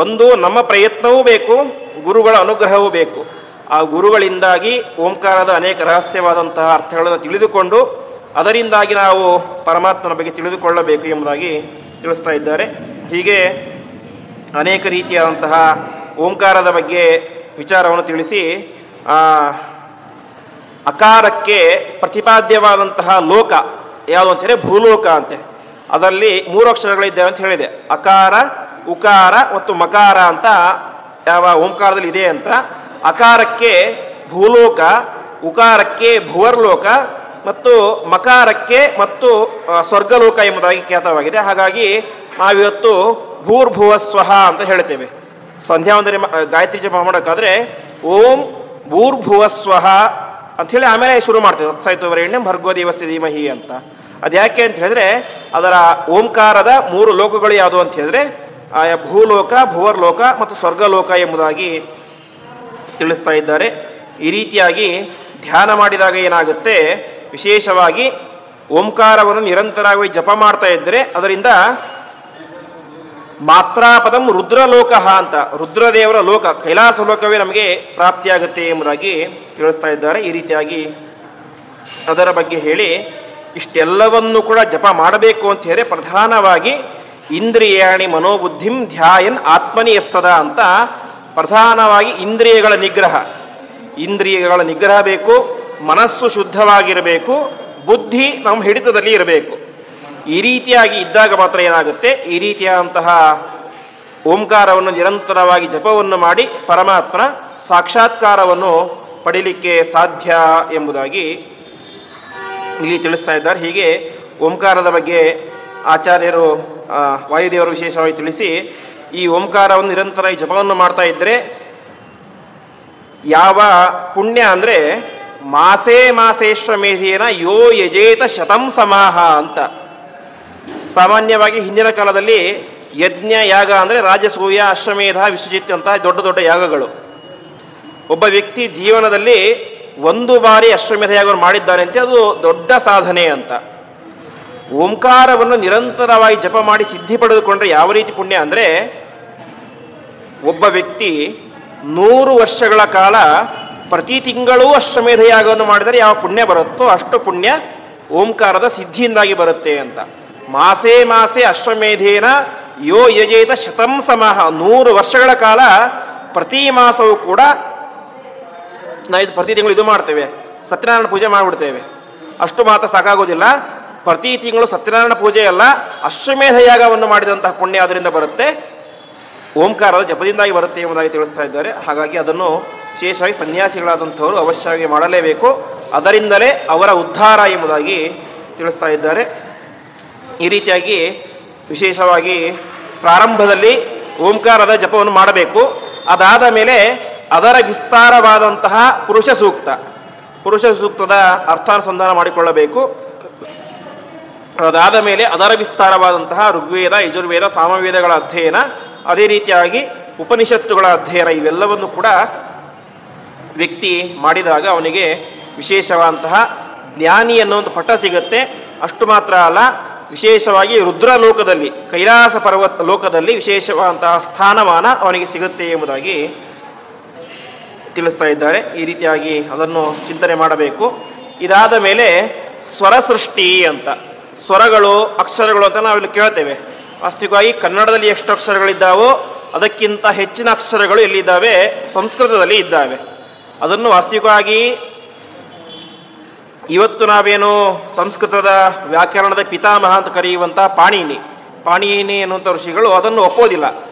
ಒಂದು ನಮ್ಮ ಪ್ರಯತ್ನವೂ ಬೇಕು, ಗುರುಗಳ ಅನುಗ್ರಹವೂ ಬೇಕು. ಆ ಗುರುಗಳಿಂದಾಗಿ ಓಂಕಾರದ ಅನೇಕ ರಹಸ್ಯವಾದಂತಹ ಅರ್ಥಗಳನ್ನು ತಿಳಿದುಕೊಂಡು ಅದರಿಂದಾಗಿ ನಾವು ಪರಮಾತ್ಮನ ಬಗ್ಗೆ ತಿಳಿದುಕೊಳ್ಳಬೇಕು ಎಂಬುದಾಗಿ ತಿಳಿಸ್ತಾ ಇದ್ದಾರೆ. ಹೀಗೆ ಅನೇಕ ರೀತಿಯಾದಂತಹ ಓಂಕಾರದ ಬಗ್ಗೆ ವಿಚಾರವನ್ನು ತಿಳಿಸಿ ಅಕಾರಕ್ಕೆ ಪ್ರತಿಪಾದ್ಯವಾದಂತಹ ಲೋಕ ಯಾವುದು ಅಂತ ಹೇಳಿದ್ರೆ ಭೂಲೋಕ ಅಂತೆ. ಅದರಲ್ಲಿ 3 ಅಕ್ಷರಗಳಿದ್ದಾವೆ ಅಂತ ಹೇಳಿದೆ. ಅಕಾರ, ಉಕಾರ ಮತ್ತು ಮಕಾರ ಅಂತ ಯಾವ ಓಂಕಾರದಲ್ಲಿ ಇದೆ ಅಂತ. ಅಕಾರಕ್ಕೆ ಭೂಲೋಕ, ಉಕಾರಕ್ಕೆ ಭುವರ್ಲೋಕ ಮತ್ತು ಮಕಾರಕ್ಕೆ ಮತ್ತು ಸ್ವರ್ಗಲೋಕ ಎಂಬುದಾಗಿ ಖ್ಯಾತವಾಗಿದೆ. ಹಾಗಾಗಿ ನಾವಿವತ್ತು ಭೂರ್ಭುವಸ್ವಹ ಅಂತ ಹೇಳ್ತೇವೆ. ಸಂಧ್ಯಾವಂದನೆ ಗಾಯತ್ರಿ ಜಪ ಮಾಡೋಕ್ಕಾದ್ರೆ ಓಂ ಭೂರ್ಭುವಸ್ವಹ ಅಂಥೇಳಿ ಆಮೇಲೆ ಶುರು ಮಾಡ್ತೇವೆ. ತತ್ಸವಿತುರ್ವರೆಣ್ಯಂ ಭರ್ಗೋ ದೇವಸ್ಯ ಧೀಮಹಿ ಅಂತ. ಅದು ಯಾಕೆ ಅಂತ ಹೇಳಿದ್ರೆ ಅದರ ಓಂಕಾರದ 3 ಲೋಕಗಳು ಯಾವುದು ಅಂತ ಹೇಳಿದ್ರೆ ಭೂಲೋಕ, ಭುವರ್ಲೋಕ ಮತ್ತು ಸ್ವರ್ಗಲೋಕ ಎಂಬುದಾಗಿ ತಿಳಿಸ್ತಾ ಇದ್ದಾರೆ. ಈ ರೀತಿಯಾಗಿ ಧ್ಯಾನ ಮಾಡಿದಾಗ ಏನಾಗುತ್ತೆ, ವಿಶೇಷವಾಗಿ ಓಂಕಾರವನ್ನು ನಿರಂತರವಾಗಿ ಜಪ ಮಾಡ್ತಾ ಇದ್ದರೆ ಅದರಿಂದ ಮಾತ್ರಾಪದಂ ರುದ್ರಲೋಕ ಅಂತ, ರುದ್ರದೇವರ ಲೋಕ, ಕೈಲಾಸ ಲೋಕವೇ ನಮಗೆ ಪ್ರಾಪ್ತಿಯಾಗುತ್ತೆ ಎಂಬುದಾಗಿ ತಿಳಿಸ್ತಾ ಇದ್ದಾರೆ. ಈ ರೀತಿಯಾಗಿ ಅದರ ಬಗ್ಗೆ ಹೇಳಿ ಇಷ್ಟೆಲ್ಲವನ್ನು ಕೂಡ ಜಪ ಮಾಡಬೇಕು ಅಂತ ಹೇಳಿದ್ರೆ ಪ್ರಧಾನವಾಗಿ ಇಂದ್ರಿಯಾಣಿ ಮನೋಬುದ್ಧಿಂ ಧ್ಯಾಯನ್ ಆತ್ಮನಿ ಎಸ್ಸದ ಅಂತ ಪ್ರಧಾನವಾಗಿ ಇಂದ್ರಿಯಗಳ ನಿಗ್ರಹ ಬೇಕು. ಮನಸ್ಸು ಶುದ್ಧವಾಗಿರಬೇಕು, ಬುದ್ಧಿ ನಮ್ಮ ಹಿಡಿತದಲ್ಲಿ ಇರಬೇಕು. ಈ ರೀತಿಯಾಗಿ ಇದ್ದಾಗ ಮಾತ್ರ ಏನಾಗುತ್ತೆ, ಈ ರೀತಿಯಾದಂತಹ ಓಂಕಾರವನ್ನು ನಿರಂತರವಾಗಿ ಜಪವನ್ನು ಮಾಡಿ ಪರಮಾತ್ಮನ ಸಾಕ್ಷಾತ್ಕಾರವನ್ನು ಪಡೀಲಿಕ್ಕೆ ಸಾಧ್ಯ ಎಂಬುದಾಗಿ ಇಲ್ಲಿ ತಿಳಿಸ್ತಾ ಇದ್ದಾರೆ. ಹೀಗೆ ಓಂಕಾರದ ಬಗ್ಗೆ ಆಚಾರ್ಯರು ವಾಯುದೇವರು ವಿಶೇಷವಾಗಿ ತಿಳಿಸಿ ಈ ಓಂಕಾರವನ್ನು ನಿರಂತರವಾಗಿ ಜಪವನ್ನು ಮಾಡ್ತಾ ಇದ್ದರೆ ಯಾವ ಪುಣ್ಯ ಅಂದರೆ ಮಾಸೇಶ್ವಮೇಧೇನ ಯೋ ಯಜೇತ ಶತಂ ಸಮಾಹ ಅಂತ. ಸಾಮಾನ್ಯವಾಗಿ ಹಿಂದಿನ ಕಾಲದಲ್ಲಿ ಯಜ್ಞ ಯಾಗ ಅಂದರೆ ರಾಜಸೂಯ, ಅಶ್ವಮೇಧ, ವಿಶ್ವಜಿತ್ ಅಂತ ದೊಡ್ಡ ದೊಡ್ಡ ಯಾಗಗಳು. ಒಬ್ಬ ವ್ಯಕ್ತಿ ಜೀವನದಲ್ಲಿ 1 ಬಾರಿ ಅಶ್ವಮೇಧ ಯಾಗವನ್ನು ಮಾಡಿದ್ದಾನೆ ಅಂತ ಅದು ದೊಡ್ಡ ಸಾಧನೆ ಅಂತ. ಓಂಕಾರವನ್ನು ನಿರಂತರವಾಗಿ ಜಪ ಮಾಡಿ ಸಿದ್ಧಿ ಪಡೆದುಕೊಂಡ್ರೆ ಯಾವ ರೀತಿ ಪುಣ್ಯ ಅಂದರೆ ಒಬ್ಬ ವ್ಯಕ್ತಿ 100 ವರ್ಷಗಳ ಕಾಲ ಪ್ರತಿ ತಿಂಗಳೂ ಅಶ್ವಮೇಧ ಯಾಗವನ್ನು ಮಾಡಿದರೆ ಯಾವ ಪುಣ್ಯ ಬರುತ್ತೋ ಅಷ್ಟು ಪುಣ್ಯ ಓಂಕಾರದ ಸಿದ್ಧಿಯಿಂದಾಗಿ ಬರುತ್ತೆ ಅಂತ. ಮಾಸೇ ಅಶ್ವಮೇಧೇನ ಯೋ ಯಜೇತ ಶತಂ ಸಮಾಹ, 100 ವರ್ಷಗಳ ಕಾಲ ಪ್ರತಿ ಮಾಸವೂ ಕೂಡ ನಾವು ಪ್ರತಿ ತಿಂಗಳು ಇದು ಮಾಡ್ತೇವೆ, ಸತ್ಯನಾರಾಯಣ ಪೂಜೆ ಮಾಡಿಬಿಡ್ತೇವೆ. ಅಷ್ಟು ಮಾತ್ರ ಸಾಕಾಗೋದಿಲ್ಲ. ಪ್ರತಿ ತಿಂಗಳು ಸತ್ಯನಾರಾಯಣ ಪೂಜೆ ಅಲ್ಲ, ಅಶ್ವಮೇಧ ಯಾಗವನ್ನು ಮಾಡಿದಂತಹ ಪುಣ್ಯ ಅದರಿಂದ ಬರುತ್ತೆ, ಓಂಕಾರದ ಜಪದಿಂದಾಗಿ ಬರುತ್ತೆ ಎಂಬುದಾಗಿ ತಿಳಿಸ್ತಾ ಇದ್ದಾರೆ. ಹಾಗಾಗಿ ಅದನ್ನು ವಿಶೇಷವಾಗಿ ಸನ್ಯಾಸಿಗಳಾದಂಥವರು ಅವಶ್ಯವಾಗಿ ಮಾಡಲೇಬೇಕು, ಅದರಿಂದಲೇ ಅವರ ಉದ್ಧಾರ ಎಂಬುದಾಗಿ ತಿಳಿಸ್ತಾ ಇದ್ದಾರೆ. ಈ ರೀತಿಯಾಗಿ ವಿಶೇಷವಾಗಿ ಪ್ರಾರಂಭದಲ್ಲಿ ಓಂಕಾರದ ಜಪವನ್ನು ಮಾಡಬೇಕು. ಅದಾದ ಮೇಲೆ ಅದರ ವಿಸ್ತಾರವಾದಂತಹ ಪುರುಷ ಸೂಕ್ತದ ಅರ್ಥಾನುಸಂಧಾನ ಮಾಡಿಕೊಳ್ಳಬೇಕು. ಅದಾದ ಮೇಲೆ ಅದರ ವಿಸ್ತಾರವಾದಂತಹ ಋಗ್ವೇದ, ಯಜುರ್ವೇದ, ಸಾಮವೇದಗಳ ಅಧ್ಯಯನ, ಅದೇ ರೀತಿಯಾಗಿ ಉಪನಿಷತ್ತುಗಳ ಅಧ್ಯಯನ, ಇವೆಲ್ಲವನ್ನು ಕೂಡ ವ್ಯಕ್ತಿ ಮಾಡಿದಾಗ ಅವನಿಗೆ ವಿಶೇಷವಾದಂತಹ ಜ್ಞಾನಿ ಅನ್ನೋ ಒಂದು ಪಟ್ಟ ಸಿಗುತ್ತೆ. ಅಷ್ಟು ಮಾತ್ರ ಅಲ್ಲ, ವಿಶೇಷವಾಗಿ ರುದ್ರಲೋಕದಲ್ಲಿ, ಕೈಲಾಸ ಪರ್ವತ ಲೋಕದಲ್ಲಿ ವಿಶೇಷವಾದಂತಹ ಸ್ಥಾನಮಾನ ಅವನಿಗೆ ಸಿಗುತ್ತೆ ಎಂಬುದಾಗಿ ತಿಳಿಸ್ತಾ ಇದ್ದಾರೆ. ಈ ರೀತಿಯಾಗಿ ಅದನ್ನು ಚಿಂತನೆ ಮಾಡಬೇಕು. ಇದಾದ ಮೇಲೆ ಸ್ವರ ಸೃಷ್ಟಿ ಅಂತ, ಸ್ವರಗಳು, ಅಕ್ಷರಗಳು ಅಂತ ನಾವಿಲ್ಲಿ ಕೇಳ್ತೇವೆ. ವಾಸ್ತವಿಕವಾಗಿ ಕನ್ನಡದಲ್ಲಿ ಎಷ್ಟು ಅಕ್ಷರಗಳಿದ್ದಾವೋ ಅದಕ್ಕಿಂತ ಹೆಚ್ಚಿನ ಅಕ್ಷರಗಳು ಎಲ್ಲಿದ್ದಾವೆ? ಸಂಸ್ಕೃತದಲ್ಲಿ ಇದ್ದಾವೆ. ಅದನ್ನು ವಾಸ್ತವಿಕವಾಗಿ ಇವತ್ತು ನಾವೇನು ಸಂಸ್ಕೃತದ ವ್ಯಾಕರಣದ ಪಿತಾಮಹ ಅಂತ ಕರೆಯುವಂಥ ಪಾಣಿನಿ ಎನ್ನುವಂಥ ಋಷಿಗಳು ಅದನ್ನು ಒಪ್ಪೋದಿಲ್ಲ,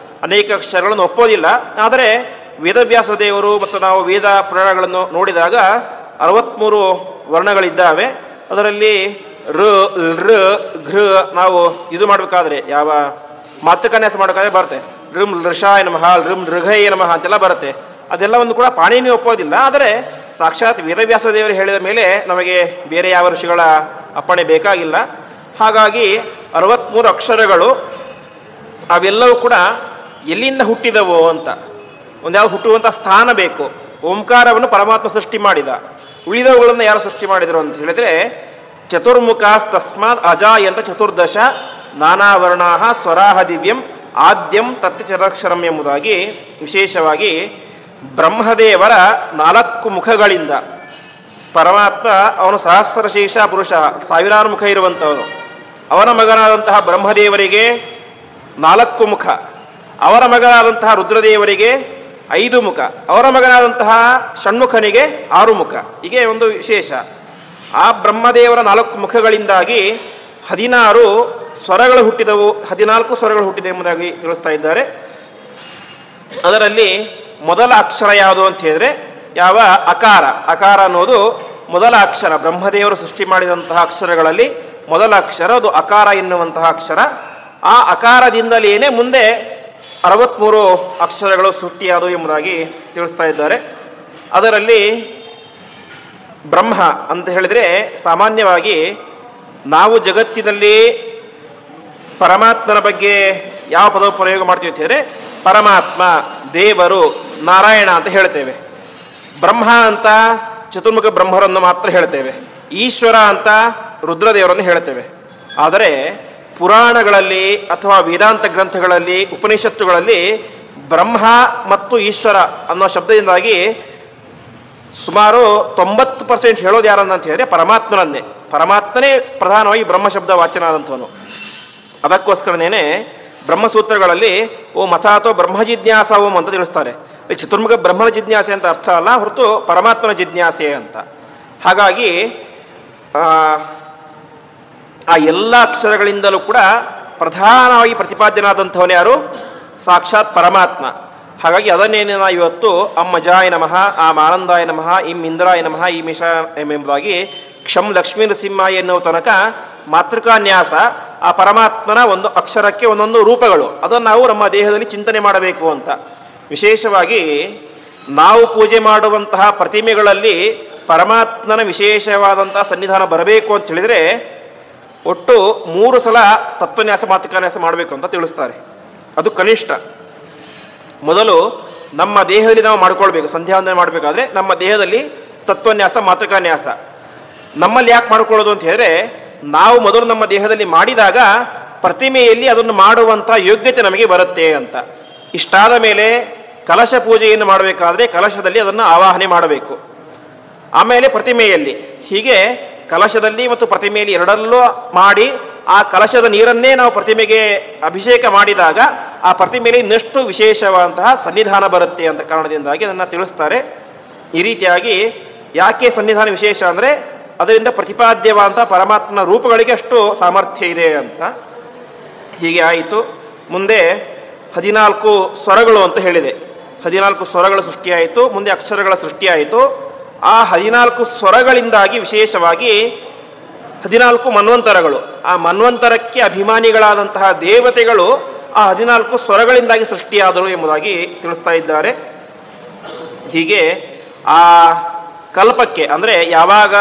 ಅನೇಕ ಅಕ್ಷರಗಳನ್ನು ಒಪ್ಪೋದಿಲ್ಲ. ಆದರೆ ವೇದವ್ಯಾಸ ದೇವರು ಮತ್ತು ನಾವು ವೇದ ಪುರಾಣಗಳನ್ನು ನೋಡಿದಾಗ 63 ವರ್ಣಗಳಿದ್ದಾವೆ. ಅದರಲ್ಲಿ ಋ ಋ ಘೃ ನಾವು ಇದು ಮಾಡಬೇಕಾದ್ರೆ, ಯಾವ ಮಾತೃಕನ್ಯಾಸ ಮಾಡಬೇಕಾದ್ರೆ ಬರುತ್ತೆ, ಋಂ ಋಷಾಯ ನಮಃ, ಋಂ ಋಘಯ ನಮಃ ಅಂತೆಲ್ಲ ಬರುತ್ತೆ. ಅದೆಲ್ಲವನ್ನು ಕೂಡ ಪಾಣಿನಿ ಒಪ್ಪೋದಿಲ್ಲ. ಆದರೆ ಸಾಕ್ಷಾತ್ ವೇದವ್ಯಾಸ ದೇವರು ಹೇಳಿದ ಮೇಲೆ ನಮಗೆ ಬೇರೆ ಯಾವ ಋಷಿಗಳ ಅಪ್ಪಣೆ ಬೇಕಾಗಿಲ್ಲ. ಹಾಗಾಗಿ 63 ಅಕ್ಷರಗಳು ಅವೆಲ್ಲವೂ ಕೂಡ ಎಲ್ಲಿಂದ ಹುಟ್ಟಿದವು ಅಂತ, ಒಂದ್ಯಾವುದು ಹುಟ್ಟುವಂಥ ಸ್ಥಾನ ಬೇಕು. ಓಂಕಾರವನ್ನು ಪರಮಾತ್ಮ ಸೃಷ್ಟಿ ಮಾಡಿದ, ಉಳಿದವುಗಳನ್ನು ಯಾರು ಸೃಷ್ಟಿ ಮಾಡಿದರು ಅಂತ ಹೇಳಿದರೆ, ಚತುರ್ಮುಖಾಸ್ತಸ್ಮಾತ್ ಅಜಾಯಂತ ಚತುರ್ದಶ ನಾನಾವರ್ಣಾ ಸ್ವರಾಹ ದಿವ್ಯಂ ಆದ್ಯಂ ತತ್ಯ ಚರಾಕ್ಷರಂ ಎಂಬುದಾಗಿ ವಿಶೇಷವಾಗಿ ಬ್ರಹ್ಮದೇವರ 4 ಮುಖಗಳಿಂದ ಪರಮಾತ್ಮ, ಅವನು ಸಹಸ್ರಶೇಷ ಪುರುಷ, 1000 ಮುಖ ಇರುವಂಥವನು. ಅವನ ಮಗನಾದಂತಹ ಬ್ರಹ್ಮದೇವರಿಗೆ 4 ಮುಖ, ಅವರ ಮಗನಾದಂತಹ ರುದ್ರದೇವರಿಗೆ 5 ಮುಖ, ಅವರ ಮಗನಾದಂತಹ ಷಣ್ಮುಖನಿಗೆ 6 ಮುಖ. ಹೀಗೆ ಒಂದು ವಿಶೇಷ. ಆ ಬ್ರಹ್ಮದೇವರ 4 ಮುಖಗಳಿಂದಾಗಿ 16 ಸ್ವರಗಳು ಹುಟ್ಟಿದವು, 14 ಸ್ವರಗಳು ಹುಟ್ಟಿದೆ ಎಂಬುದಾಗಿ ತಿಳಿಸ್ತಾ ಇದ್ದಾರೆ. ಅದರಲ್ಲಿ ಮೊದಲ ಅಕ್ಷರ ಯಾವುದು ಅಂತ ಹೇಳಿದ್ರೆ ಯಾವ ಅಕಾರ ಅನ್ನೋದು ಮೊದಲ ಅಕ್ಷರ. ಬ್ರಹ್ಮದೇವರು ಸೃಷ್ಟಿ ಮಾಡಿದಂತಹ ಅಕ್ಷರಗಳಲ್ಲಿ ಮೊದಲ ಅಕ್ಷರ ಅದು ಅಕಾರ ಎನ್ನುವಂತಹ ಅಕ್ಷರ. ಆ ಅಕಾರದಿಂದಲೇನೆ ಮುಂದೆ 63 ಅಕ್ಷರಗಳು ಸೃಷ್ಟಿಯಾದವು ಎಂಬುದಾಗಿ ತಿಳಿಸ್ತಾ ಇದ್ದಾರೆ. ಅದರಲ್ಲಿ ಬ್ರಹ್ಮ ಅಂತ ಹೇಳಿದರೆ ಸಾಮಾನ್ಯವಾಗಿ ನಾವು ಜಗತ್ತಿನಲ್ಲಿ ಪರಮಾತ್ಮನ ಬಗ್ಗೆ ಯಾವ ಪದ ಪ್ರಯೋಗ ಮಾಡ್ತೀವಿ ಅಂತ ಹೇಳಿದ್ರೆ ಪರಮಾತ್ಮ, ದೇವರು, ನಾರಾಯಣ ಅಂತ ಹೇಳ್ತೇವೆ. ಬ್ರಹ್ಮ ಅಂತ ಚತುರ್ಮುಖ ಬ್ರಹ್ಮರನ್ನು ಮಾತ್ರ ಹೇಳ್ತೇವೆ. ಈಶ್ವರ ಅಂತ ರುದ್ರದೇವರನ್ನು ಹೇಳ್ತೇವೆ. ಆದರೆ ಪುರಾಣಗಳಲ್ಲಿ ಅಥವಾ ವೇದಾಂತ ಗ್ರಂಥಗಳಲ್ಲಿ, ಉಪನಿಷತ್ತುಗಳಲ್ಲಿ ಬ್ರಹ್ಮ ಮತ್ತು ಈಶ್ವರ ಅನ್ನೋ ಶಬ್ದದಿಂದಾಗಿ ಸುಮಾರು 90% ಹೇಳೋದು ಯಾರನ್ನ ಅಂತ ಹೇಳಿದ್ರೆ ಪರಮಾತ್ಮನನ್ನೇ. ಪರಮಾತ್ಮನೇ ಪ್ರಧಾನವಾಗಿ ಬ್ರಹ್ಮ ಶಬ್ದ ವಾಚನಾದಂಥವನು. ಅದಕ್ಕೋಸ್ಕರನೇ ಬ್ರಹ್ಮಸೂತ್ರಗಳಲ್ಲಿ ಓಂ ಅಥಾತೋ ಬ್ರಹ್ಮ ಜಿಜ್ಞಾಸ ಓಂ ಅಂತ ತಿಳಿಸ್ತಾರೆ. ಚತುರ್ಮುಖ ಬ್ರಹ್ಮನ ಜಿಜ್ಞಾಸೆ ಅಂತ ಅರ್ಥ ಅಲ್ಲ, ಹೊರತು ಪರಮಾತ್ಮನ ಜಿಜ್ಞಾಸೆ ಅಂತ. ಹಾಗಾಗಿ ಆ ಎಲ್ಲ ಅಕ್ಷರಗಳಿಂದಲೂ ಕೂಡ ಪ್ರಧಾನವಾಗಿ ಪ್ರತಿಪಾದ್ಯನಾದಂಥವನು ಯಾರು? ಸಾಕ್ಷಾತ್ ಪರಮಾತ್ಮ. ಹಾಗಾಗಿ ಅದನ್ನೇನೆ ನಾವು ಇವತ್ತು ಅಮ್ಮಜಾಯ ನಮಃ, ಆನಂದಾಯ ನಮಃ, ಇಂ ಇಂದ್ರಾಯ ನಮಃ, ಈ ಮಿಷ ಎಂಬುದಾಗಿ ಕ್ಷಂ ಲಕ್ಷ್ಮೀ ನರಸಿಂಹ ಎನ್ನುವ ತನಕ ಮಾತೃಕಾನ್ಯಾಸ, ಆ ಪರಮಾತ್ಮನ ಒಂದು ಅಕ್ಷರಕ್ಕೆ ಒಂದೊಂದು ರೂಪಗಳು, ಅದನ್ನು ನಾವು ನಮ್ಮ ದೇಹದಲ್ಲಿ ಚಿಂತನೆ ಮಾಡಬೇಕು ಅಂತ. ವಿಶೇಷವಾಗಿ ನಾವು ಪೂಜೆ ಮಾಡುವಂತಹ ಪ್ರತಿಮೆಗಳಲ್ಲಿ ಪರಮಾತ್ಮನ ವಿಶೇಷವಾದಂತಹ ಸನ್ನಿಧಾನ ಬರಬೇಕು ಅಂತ ಹೇಳಿದರೆ ಒಟ್ಟು 3 ಸಲ ತತ್ವನ್ಯಾಸ ಮಾತೃಕಾನ್ಯಾಸ ಮಾಡಬೇಕು ಅಂತ ತಿಳಿಸ್ತಾರೆ. ಅದು ಕನಿಷ್ಠ. ಮೊದಲು ನಮ್ಮ ದೇಹದಲ್ಲಿ ನಾವು ಮಾಡ್ಕೊಳ್ಬೇಕು. ಸಂಧ್ಯಾವಂದನೆ ಮಾಡಬೇಕಾದ್ರೆ ನಮ್ಮ ದೇಹದಲ್ಲಿ ತತ್ವನ್ಯಾಸ ಮಾತೃಕಾನ್ಯಾಸ. ನಮ್ಮಲ್ಲಿ ಯಾಕೆ ಮಾಡ್ಕೊಳ್ಳೋದು ಅಂತ ಹೇಳಿದ್ರೆ, ನಾವು ಮೊದಲು ನಮ್ಮ ದೇಹದಲ್ಲಿ ಮಾಡಿದಾಗ ಪ್ರತಿಮೆಯಲ್ಲಿ ಅದನ್ನು ಮಾಡುವಂಥ ಯೋಗ್ಯತೆ ನಮಗೆ ಬರುತ್ತೆ ಅಂತ. ಇಷ್ಟಾದ ಮೇಲೆ ಕಲಶ ಪೂಜೆಯನ್ನು ಮಾಡಬೇಕಾದ್ರೆ ಕಲಶದಲ್ಲಿ ಅದನ್ನು ಆವಾಹನೆ ಮಾಡಬೇಕು. ಆಮೇಲೆ ಪ್ರತಿಮೆಯಲ್ಲಿ, ಹೀಗೆ ಕಲಶದಲ್ಲಿ ಮತ್ತು ಪ್ರತಿಮೆಯಲ್ಲಿ ಎರಡಲ್ಲೂ ಮಾಡಿ ಆ ಕಲಶದ ನೀರನ್ನೇ ನಾವು ಪ್ರತಿಮೆಗೆ ಅಭಿಷೇಕ ಮಾಡಿದಾಗ ಆ ಪ್ರತಿಮೆಯಲ್ಲಿ ಇನ್ನಷ್ಟು ವಿಶೇಷವಾದಂತಹ ಸನ್ನಿಧಾನ ಬರುತ್ತೆ ಅಂತ ಕಾರಣದಿಂದಾಗಿ ಅದನ್ನು ತಿಳಿಸ್ತಾರೆ. ಈ ರೀತಿಯಾಗಿ ಯಾಕೆ ಸನ್ನಿಧಾನ ವಿಶೇಷ ಅಂದರೆ ಅದರಿಂದ ಪ್ರತಿಪಾದ್ಯವಾದಂಥ ಪರಮಾತ್ಮನ ರೂಪಗಳಿಗೆ ಅಷ್ಟು ಸಾಮರ್ಥ್ಯ ಇದೆ ಅಂತ. ಹೀಗೆ ಆಯಿತು. ಮುಂದೆ 14 ಸ್ವರಗಳು ಅಂತ ಹೇಳಿದೆ. 14 ಸ್ವರಗಳ ಸೃಷ್ಟಿಯಾಯಿತು. ಮುಂದೆ ಅಕ್ಷರಗಳ ಸೃಷ್ಟಿಯಾಯಿತು. ಆ 14 ಸ್ವರಗಳಿಂದಾಗಿ ವಿಶೇಷವಾಗಿ 14 ಮನ್ವಂತರಗಳು, ಆ ಮನ್ವಂತರಕ್ಕೆ ಅಭಿಮಾನಿಗಳಾದಂತಹ ದೇವತೆಗಳು ಆ 14 ಸ್ವರಗಳಿಂದಾಗಿ ಸೃಷ್ಟಿಯಾದರು ಎಂಬುದಾಗಿ ತಿಳಿಸ್ತಾ ಇದ್ದಾರೆ. ಹೀಗೆ ಆ ಕಲ್ಪಕ್ಕೆ ಅಂದರೆ ಯಾವಾಗ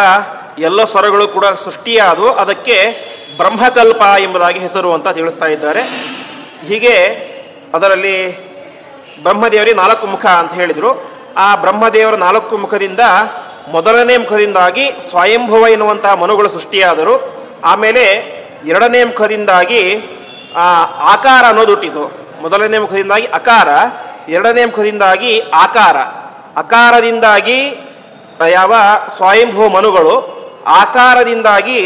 ಎಲ್ಲ ಸ್ವರಗಳು ಕೂಡ ಸೃಷ್ಟಿಯಾದವು ಅದಕ್ಕೆ ಬ್ರಹ್ಮಕಲ್ಪ ಎಂಬುದಾಗಿ ಹೆಸರು ಅಂತ ತಿಳಿಸ್ತಾ ಇದ್ದಾರೆ. ಹೀಗೆ ಅದರಲ್ಲಿ ಬ್ರಹ್ಮದೇವರಿಗೆ 4 ಮುಖ ಅಂತ ಹೇಳಿದರು. ಆ ಬ್ರಹ್ಮದೇವರ 4 ಮುಖದಿಂದ ಮೊದಲನೇ ಮುಖದಿಂದಾಗಿ ಸ್ವಯಂಭವ ಎನ್ನುವಂತಹ ಮನುಗಳು ಸೃಷ್ಟಿಯಾದರು. ಆಮೇಲೆ 2ನೇ ಮುಖದಿಂದಾಗಿ ಆಕಾರ ಅನ್ನೋದು ಹುಟ್ಟಿತು. ಮೊದಲನೇ ಮುಖದಿಂದಾಗಿ ಅಕಾರ, 2ನೇ ಮುಖದಿಂದಾಗಿ ಆಕಾರ. ಅಕಾರದಿಂದಾಗಿ ಯಾವ ಸ್ವಯಂಭವ ಮನುಗಳು, ಆಕಾರದಿಂದಾಗಿ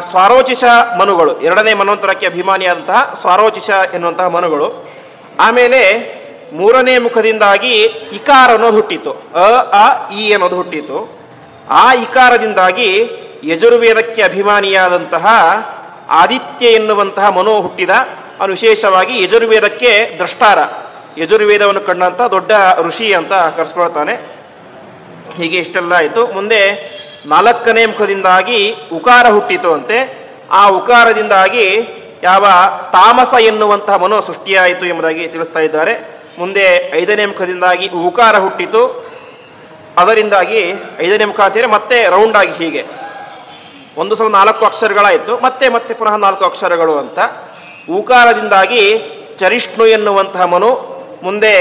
ಸ್ವಾರೋಚಿಷ ಮನುಗಳು, 2ನೇ ಮನ್ವಂತರಕ್ಕೆ ಅಭಿಮಾನಿಯಾದಂತಹ ಸ್ವಾರೋಚಿಷ ಎನ್ನುವಂತಹ ಮನುಗಳು. ಆಮೇಲೆ 3ನೇ ಮುಖದಿಂದಾಗಿ ಇಕಾರ ಅನ್ನೋದು ಹುಟ್ಟಿತು, ಅ ಇ ಅನ್ನೋದು ಹುಟ್ಟಿತು. ಆ ಇಕಾರದಿಂದಾಗಿ ಯಜುರ್ವೇದಕ್ಕೆ ಅಭಿಮಾನಿಯಾದಂತಹ ಆದಿತ್ಯ ಎನ್ನುವಂತಹ ಮನು ಹುಟ್ಟಿದ. ಅವನು ವಿಶೇಷವಾಗಿ ಯಜುರ್ವೇದಕ್ಕೆ ದ್ರಷ್ಟಾರ, ಯಜುರ್ವೇದವನ್ನು ಕಂಡಂಥ ದೊಡ್ಡ ಋಷಿ ಅಂತ ಕರೆಸ್ಕೊಳ್ತಾನೆ. ಹೀಗೆ ಇಷ್ಟೆಲ್ಲ ಆಯಿತು. ಮುಂದೆ 4ನೇ ಮುಖದಿಂದಾಗಿ ಉಕಾರ ಹುಟ್ಟಿತು ಅಂತೆ. ಆ ಉಕಾರದಿಂದಾಗಿ ಯಾವ ತಾಮಸ ಎನ್ನುವಂತಹ ಮನು ಸೃಷ್ಟಿಯಾಯಿತು ಎಂಬುದಾಗಿ ತಿಳಿಸ್ತಾ ಇದ್ದಾರೆ. ಮುಂದೆ 5ನೇ ಮುಖದಿಂದಾಗಿ ಉಕಾರ ಹುಟ್ಟಿತು. ಅದರಿಂದಾಗಿ 5ನೇ ಮುಖ ಅಂತೀರಿ ಮತ್ತೆ ರೌಂಡಾಗಿ ಹೀಗೆ ಒಂದು ಸಲ 4 ಅಕ್ಷರಗಳಾಯಿತು, ಮತ್ತೆ ಮತ್ತೆ ಪುನಃ 4 ಅಕ್ಷರಗಳು ಅಂತ. ಉಕಾರದಿಂದಾಗಿ ಚರಿಷ್ಣು ಎನ್ನುವಂತಹ ಮನು. ಮುಂದೆ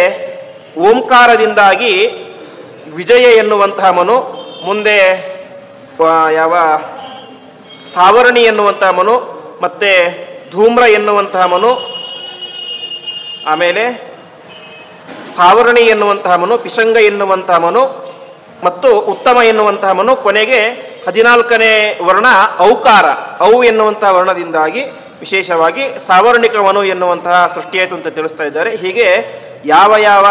ಓಂಕಾರದಿಂದಾಗಿ ವಿಜಯ ಎನ್ನುವಂತಹ ಮನು. ಮುಂದೆ ಯಾವ ಸಾವರ್ಣಿ ಎನ್ನುವಂತಹ ಮನು, ಮತ್ತೆ ಧೂಮ್ರ ಎನ್ನುವಂತಹ ಮನು, ಆಮೇಲೆ ಸಾವರ್ಣಿ ಎನ್ನುವಂತಹ ಮನು, ಪಿಶಂಗ ಎನ್ನುವಂತಹ ಮನು ಮತ್ತು ಉತ್ತಮ ಎನ್ನುವಂತಹ ಮನು. ಕೊನೆಗೆ 14ನೇ ವರ್ಣ ಔಕಾರ, ಔ ಎನ್ನುವಂತಹ ವರ್ಣದಿಂದಾಗಿ ವಿಶೇಷವಾಗಿ ಸಾವರ್ಣಿಕ ಮನು ಎನ್ನುವಂತಹ ಸೃಷ್ಟಿಯಾಯಿತು ಅಂತ ತಿಳಿಸ್ತಾ ಇದ್ದಾರೆ. ಹೀಗೆ ಯಾವ ಯಾವ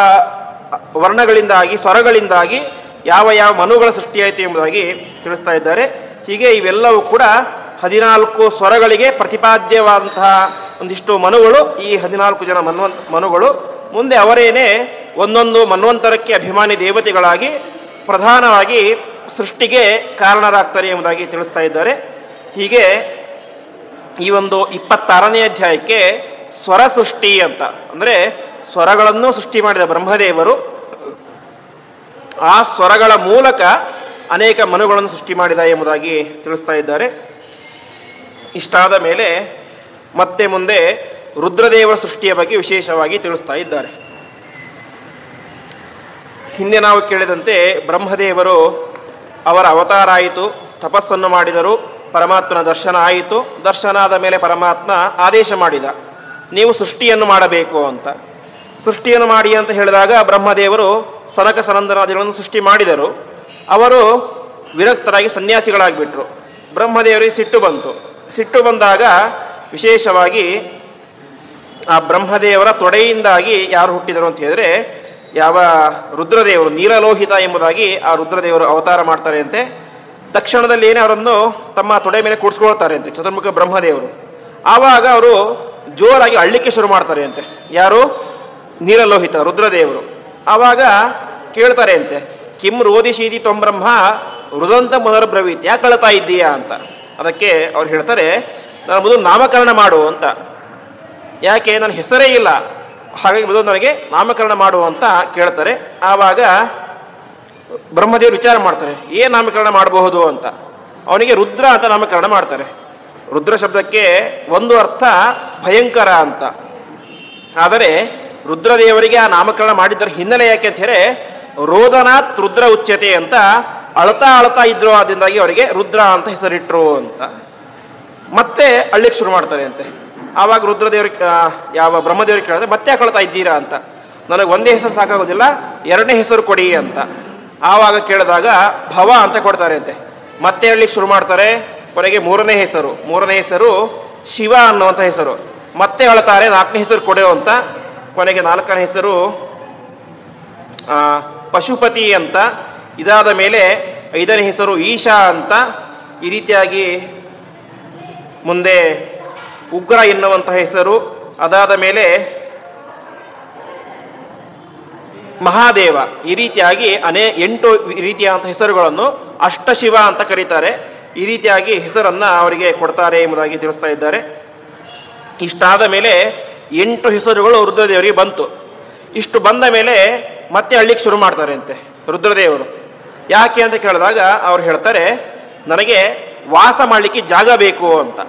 ವರ್ಣಗಳಿಂದಾಗಿ, ಸ್ವರಗಳಿಂದಾಗಿ ಯಾವ ಯಾವ ಮನುಗಳ ಸೃಷ್ಟಿಯಾಯಿತು ಎಂಬುದಾಗಿ ತಿಳಿಸ್ತಾ ಇದ್ದಾರೆ. ಹೀಗೆ ಇವೆಲ್ಲವೂ ಕೂಡ 14 ಸ್ವರಗಳಿಗೆ ಪ್ರತಿಪಾದ್ಯವಾದಂತಹ ಒಂದಿಷ್ಟು ಮನುಗಳು, ಈ 14 ಜನ ಮನುಗಳು. ಮುಂದೆ ಅವರೇನೇ ಒಂದೊಂದು ಮನ್ವಂತರಕ್ಕೆ ಅಭಿಮಾನಿ ದೇವತೆಗಳಾಗಿ ಪ್ರಧಾನವಾಗಿ ಸೃಷ್ಟಿಗೆ ಕಾರಣರಾಗ್ತಾರೆ ಎಂಬುದಾಗಿ ತಿಳಿಸ್ತಾ ಇದ್ದಾರೆ. ಹೀಗೆ ಈ ಒಂದು 26ನೇ ಅಧ್ಯಾಯಕ್ಕೆ ಸ್ವರ ಸೃಷ್ಟಿ ಅಂತ, ಅಂದರೆ ಸ್ವರಗಳನ್ನು ಸೃಷ್ಟಿ ಮಾಡಿದ ಬ್ರಹ್ಮದೇವರು ಆ ಸ್ವರಗಳ ಮೂಲಕ ಅನೇಕ ಮನುಗಳನ್ನು ಸೃಷ್ಟಿ ಮಾಡಿದ ಎಂಬುದಾಗಿ ತಿಳಿಸ್ತಾ ಇದ್ದಾರೆ. ಇಷ್ಟಾದ ಮೇಲೆ ಮತ್ತೆ ಮುಂದೆ ರುದ್ರದೇವರ ಸೃಷ್ಟಿಯ ಬಗ್ಗೆ ವಿಶೇಷವಾಗಿ ತಿಳಿಸ್ತಾ ಇದ್ದಾರೆ. ಹಿಂದೆ ನಾವು ಕೇಳಿದಂತೆ ಬ್ರಹ್ಮದೇವರು ಅವರ ಅವತಾರ ಆಯಿತು, ತಪಸ್ಸನ್ನು ಮಾಡಿದರು, ಪರಮಾತ್ಮನ ದರ್ಶನ ಆಯಿತು. ದರ್ಶನ ಆದ ಮೇಲೆ ಪರಮಾತ್ಮ ಆದೇಶ ಮಾಡಿದ, ನೀವು ಸೃಷ್ಟಿಯನ್ನು ಮಾಡಬೇಕು ಅಂತ. ಸೃಷ್ಟಿಯನ್ನು ಮಾಡಿ ಅಂತ ಹೇಳಿದಾಗ ಬ್ರಹ್ಮದೇವರು ಸನಕ ಸನಂದನಾದಿಗಳನ್ನು ಸೃಷ್ಟಿ ಮಾಡಿದರು. ಅವರು ವಿರಕ್ತರಾಗಿ ಸನ್ಯಾಸಿಗಳಾಗಿಬಿಟ್ರು. ಬ್ರಹ್ಮದೇವರಿಗೆ ಸಿಟ್ಟು ಬಂತು. ಸಿಟ್ಟು ಬಂದಾಗ ವಿಶೇಷವಾಗಿ ಆ ಬ್ರಹ್ಮದೇವರ ತೊಡೆಯಿಂದಾಗಿ ಯಾರು ಹುಟ್ಟಿದರು ಅಂತ ಹೇಳಿದರೆ ಯಾವ ರುದ್ರದೇವರು, ನೀಲಲೋಹಿತ ಎಂಬುದಾಗಿ ಆ ರುದ್ರದೇವರು ಅವತಾರ ಮಾಡ್ತಾರೆ ಅಂತೆ. ತಕ್ಷಣದಲ್ಲಿ ಅವರನ್ನು ತಮ್ಮ ತೊಡೆ ಮೇಲೆ ಕೂಡಿಸ್ಕೊಳ್ತಾರೆ ಅಂತೆ ಚತುರ್ಮುಖ ಬ್ರಹ್ಮದೇವರು. ಆವಾಗ ಅವರು ಜೋರಾಗಿ ಅಳ್ಳಿಕ್ಕೆ ಶುರು ಮಾಡ್ತಾರೆ ಅಂತೆ. ಯಾರು? ನೀಲಲೋಹಿತ ರುದ್ರದೇವರು. ಆವಾಗ ಕೇಳ್ತಾರೆ ಅಂತೆ, ಕಿಂ ರೋದಿಶೀತಿ ತ್ವಂ ಬ್ರಹ್ಮ ರುದಂತ ಪುನರ್ಬ್ರವೀತ್, ಯಾಕೆ ಕಳ್ತಾ ಇದ್ದೀಯಾ ಅಂತ. ಅದಕ್ಕೆ ಅವ್ರು ಹೇಳ್ತಾರೆ, ನಾನು ಮೊದಲು ನಾಮಕರಣ ಮಾಡು ಅಂತ. ಯಾಕೆ? ನನ್ನ ಹೆಸರೇ ಇಲ್ಲ, ಹಾಗಾಗಿ ಮೊದಲು ನನಗೆ ನಾಮಕರಣ ಮಾಡು ಅಂತ ಕೇಳ್ತಾರೆ. ಆವಾಗ ಬ್ರಹ್ಮದೇವರು ವಿಚಾರ ಮಾಡ್ತಾರೆ, ಏನು ನಾಮಕರಣ ಮಾಡಬಹುದು ಅಂತ. ಅವನಿಗೆ ರುದ್ರ ಅಂತ ನಾಮಕರಣ ಮಾಡ್ತಾರೆ. ರುದ್ರ ಶಬ್ದಕ್ಕೆ ಒಂದು ಅರ್ಥ ಭಯಂಕರ ಅಂತ. ಆದರೆ ರುದ್ರದೇವರಿಗೆ ಆ ನಾಮಕರಣ ಮಾಡಿದ್ದರ ಹಿನ್ನೆಲೆ ಯಾಕೆ ಅಂತ ಹೇಳಿ ರೋದನಾತ್ ರುದ್ರ ಉಚ್ಯತೆ ಅಂತ, ಅಳ್ತಾ ಇದ್ರು, ಅದರಿಂದಾಗಿ ಅವರಿಗೆ ರುದ್ರ ಅಂತ ಹೆಸರಿಟ್ರು ಅಂತ. ಮತ್ತೆ ಅಳ್ಳಿಕ್ಕೆ ಶುರು ಮಾಡ್ತಾರೆ ಅಂತೆ. ಆವಾಗ ರುದ್ರದೇವ್ರಿಗೆ ಯಾವ ಬ್ರಹ್ಮದೇವ್ರಿಗೆ ಕೇಳಿದ್ರೆ, ಮತ್ತೆ ಯಾಕೆ ಅಳ್ತಾ ಇದ್ದೀರಾ ಅಂತ. ನನಗೆ ಒಂದೇ ಹೆಸರು ಸಾಕಾಗೋದಿಲ್ಲ, 2ನೇ ಹೆಸರು ಕೊಡಿ ಅಂತ. ಆವಾಗ ಕೇಳಿದಾಗ ಭವ ಅಂತ ಕೊಡ್ತಾರೆ ಅಂತೆ. ಮತ್ತೆ ಅಳ್ಳಿಕ್ಕೆ ಶುರು ಮಾಡ್ತಾರೆ. ಕೊನೆಗೆ 3ನೇ ಹೆಸರು ಶಿವ ಅನ್ನುವಂಥ ಹೆಸರು. ಮತ್ತೆ ಅಳ್ತಾರೆ, 4ನೇ ಹೆಸರು ಕೊಡೆಯೋ ಅಂತ. ಕೊನೆಗೆ 4ನೇ ಹೆಸರು ಪಶುಪತಿ ಅಂತ. ಇದಾದ ಮೇಲೆ 5ನೇ ಹೆಸರು ಈಶಾ ಅಂತ. ಈ ರೀತಿಯಾಗಿ ಮುಂದೆ ಉಗ್ರ ಎನ್ನುವಂತಹ ಹೆಸರು, ಅದಾದ ಮೇಲೆ ಮಹಾದೇವ, ಈ ರೀತಿಯಾಗಿ 8 ರೀತಿಯಾದಂಥ ಹೆಸರುಗಳನ್ನು ಅಷ್ಟಶಿವ ಅಂತ ಕರೀತಾರೆ. ಈ ರೀತಿಯಾಗಿ ಹೆಸರನ್ನು ಅವರಿಗೆ ಕೊಡ್ತಾರೆ ಎಂಬುದಾಗಿ ತಿಳಿಸ್ತಾ ಇದ್ದಾರೆ. ಇಷ್ಟಾದ ಮೇಲೆ 8 ಹೆಸರುಗಳು ರುದ್ರದೇವರಿಗೆ ಬಂತು. ಇಷ್ಟು ಬಂದ ಮೇಲೆ ಮತ್ತೆ ಅಳ್ಳಿಕ್ಕೆ ಶುರು ಮಾಡ್ತಾರೆ ಅಂತೆ ರುದ್ರದೇವರು. ಯಾಕೆ ಅಂತ ಕೇಳಿದಾಗ ಅವ್ರು ಹೇಳ್ತಾರೆ, ನನಗೆ ವಾಸ ಮಾಡಲಿಕ್ಕೆ ಜಾಗ ಬೇಕು ಅಂತ.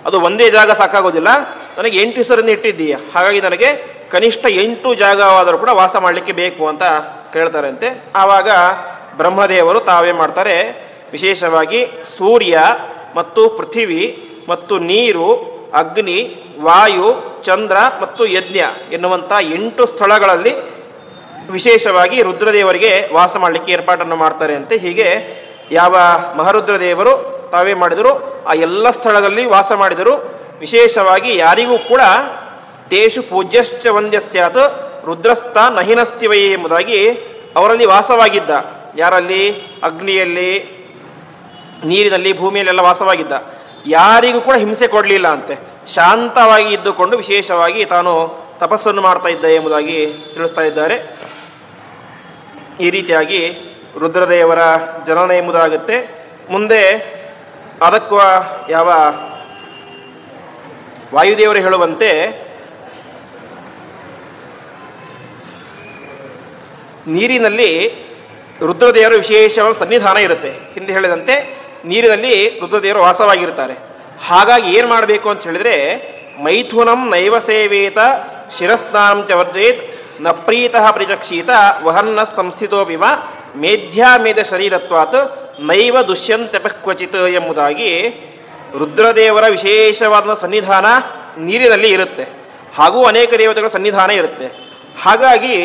ಅದು ಒಂದೇ ಜಾಗ ಸಾಕಾಗೋದಿಲ್ಲ, ನನಗೆ 8 ಹೆಸರನ್ನು ಇಟ್ಟಿದ್ದೀಯ, ಹಾಗಾಗಿ ನನಗೆ ಕನಿಷ್ಠ 8 ಜಾಗವಾದರೂ ಕೂಡ ವಾಸ ಮಾಡಲಿಕ್ಕೆ ಬೇಕು ಅಂತ ಕೇಳ್ತಾರಂತೆ. ಆವಾಗ ಬ್ರಹ್ಮದೇವರು ತಾವೇ ಮಾಡ್ತಾರೆ, ವಿಶೇಷವಾಗಿ ಸೂರ್ಯ ಮತ್ತು ಪೃಥಿವಿ ಮತ್ತು ನೀರು, ಅಗ್ನಿ, ವಾಯು, ಚಂದ್ರ ಮತ್ತು ಯಜ್ಞ ಎನ್ನುವಂಥ 8 ಸ್ಥಳಗಳಲ್ಲಿ ವಿಶೇಷವಾಗಿ ರುದ್ರದೇವರಿಗೆ ವಾಸ ಮಾಡಲಿಕ್ಕೆ ಏರ್ಪಾಟನ್ನು ಮಾಡ್ತಾರೆ ಅಂತೆ. ಹೀಗೆ ಯಾವ ಮಹಾರುದ್ರದೇವರು ತಾವೇ ಮಾಡಿದರು ಆ ಎಲ್ಲ ಸ್ಥಳಗಳಲ್ಲಿ ವಾಸ ಮಾಡಿದರು. ವಿಶೇಷವಾಗಿ ಯಾರಿಗೂ ಕೂಡ ತೇಷು ಪೂಜ್ಯಶ್ಚ ವಂದ್ಯ ಸ್ಯಾತ್ ರುದ್ರಸ್ಥ ನಹಿನಸ್ತಿವೈ ಎಂಬುದಾಗಿ ಅವರಲ್ಲಿ ವಾಸವಾಗಿದ್ದ. ಯಾರಲ್ಲಿ? ಅಗ್ನಿಯಲ್ಲಿ, ನೀರಿನಲ್ಲಿ, ಭೂಮಿಯಲ್ಲೆಲ್ಲ ವಾಸವಾಗಿದ್ದ. ಯಾರಿಗೂ ಕೂಡ ಹಿಂಸೆ ಕೊಡಲಿಲ್ಲ ಅಂತೆ. ಶಾಂತವಾಗಿ ಇದ್ದುಕೊಂಡು ವಿಶೇಷವಾಗಿ ತಾನು ತಪಸ್ಸನ್ನು ಮಾಡ್ತಾ ಇದ್ದ ಎಂಬುದಾಗಿ ತಿಳಿಸ್ತಾ ಇದ್ದಾರೆ. ಈ ರೀತಿಯಾಗಿ ರುದ್ರದೇವರ ಜನನ ಎಂಬುದಾಗುತ್ತೆ. ಮುಂದೆ ಅದಕ್ಕೂ ಯಾವ ವಾಯುದೇವರು ಹೇಳುವಂತೆ ನೀರಿನಲ್ಲಿ ರುದ್ರದೇವರ ವಿಶೇಷವಾದ ಸನ್ನಿಧಾನ ಇರುತ್ತೆ. ಹಿಂದೆ ಹೇಳಿದಂತೆ ನೀರಿನಲ್ಲಿ ರುದ್ರದೇವರು ವಾಸವಾಗಿರ್ತಾರೆ. ಹಾಗಾಗಿ ಏನು ಮಾಡಬೇಕು ಅಂತ ಹೇಳಿದರೆ, ಮೈಥುನಂ ನೈವ ಸೇವೇತ ಶಿರಸ್ನಾಂ ಚ ವರ್ಜಯೇತ್ ನ ಪ್ರೀತಃ ಪರಿಚಕ್ಷೀತ ವಹನ್ನ ಸಂಸ್ಥಿತೋಪಿವ ಮೇಧ್ಯಾಮೇಧ ಶರೀರತ್ವಾತ್ ನೈವ ದುಷ್ಯಂತ್ಯಪ ಕ್ವಚಿತ್ ಎಂಬುದಾಗಿ ರುದ್ರದೇವರ ವಿಶೇಷವಾದ ಸನ್ನಿಧಾನ ನೀರಿನಲ್ಲಿ ಇರುತ್ತೆ. ಹಾಗೂ ಅನೇಕ ದೇವತೆಗಳ ಸನ್ನಿಧಾನ ಇರುತ್ತೆ. ಹಾಗಾಗಿ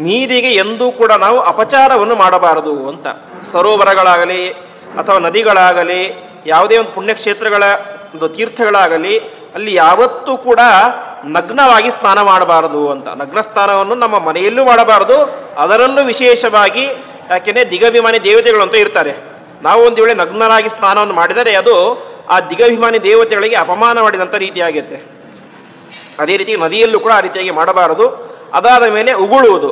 ನೀರಿಗೆ ಎಂದೂ ಕೂಡ ನಾವು ಅಪಚಾರವನ್ನು ಮಾಡಬಾರದು ಅಂತ. ಸರೋವರಗಳಾಗಲಿ ಅಥವಾ ನದಿಗಳಾಗಲಿ ಯಾವುದೇ ಒಂದು ಪುಣ್ಯಕ್ಷೇತ್ರಗಳ ಒಂದು ತೀರ್ಥಗಳಾಗಲಿ ಅಲ್ಲಿ ಯಾವತ್ತೂ ಕೂಡ ನಗ್ನವಾಗಿ ಸ್ನಾನ ಮಾಡಬಾರದು ಅಂತ. ನಗ್ನ ಸ್ನಾನವನ್ನು ನಮ್ಮ ಮನೆಯಲ್ಲೂ ಮಾಡಬಾರದು, ಅದರಲ್ಲೂ ವಿಶೇಷವಾಗಿ ಯಾಕೆಂದರೆ ದಿಗಭಿಮಾನಿ ದೇವತೆಗಳು ಅಂತ ಇರ್ತಾರೆ. ನಾವು ಒಂದು ವೇಳೆ ನಗ್ನರಾಗಿ ಸ್ನಾನವನ್ನು ಮಾಡಿದರೆ ಅದು ಆ ದಿಗಭಿಮಾನಿ ದೇವತೆಗಳಿಗೆ ಅಪಮಾನ ಮಾಡಿದಂಥ ರೀತಿಯಾಗುತ್ತೆ. ಅದೇ ರೀತಿ ನದಿಯಲ್ಲೂ ಕೂಡ ಆ ರೀತಿಯಾಗಿ ಮಾಡಬಾರದು. ಅದಾದ ಮೇಲೆ ಉಗುಳುವುದು.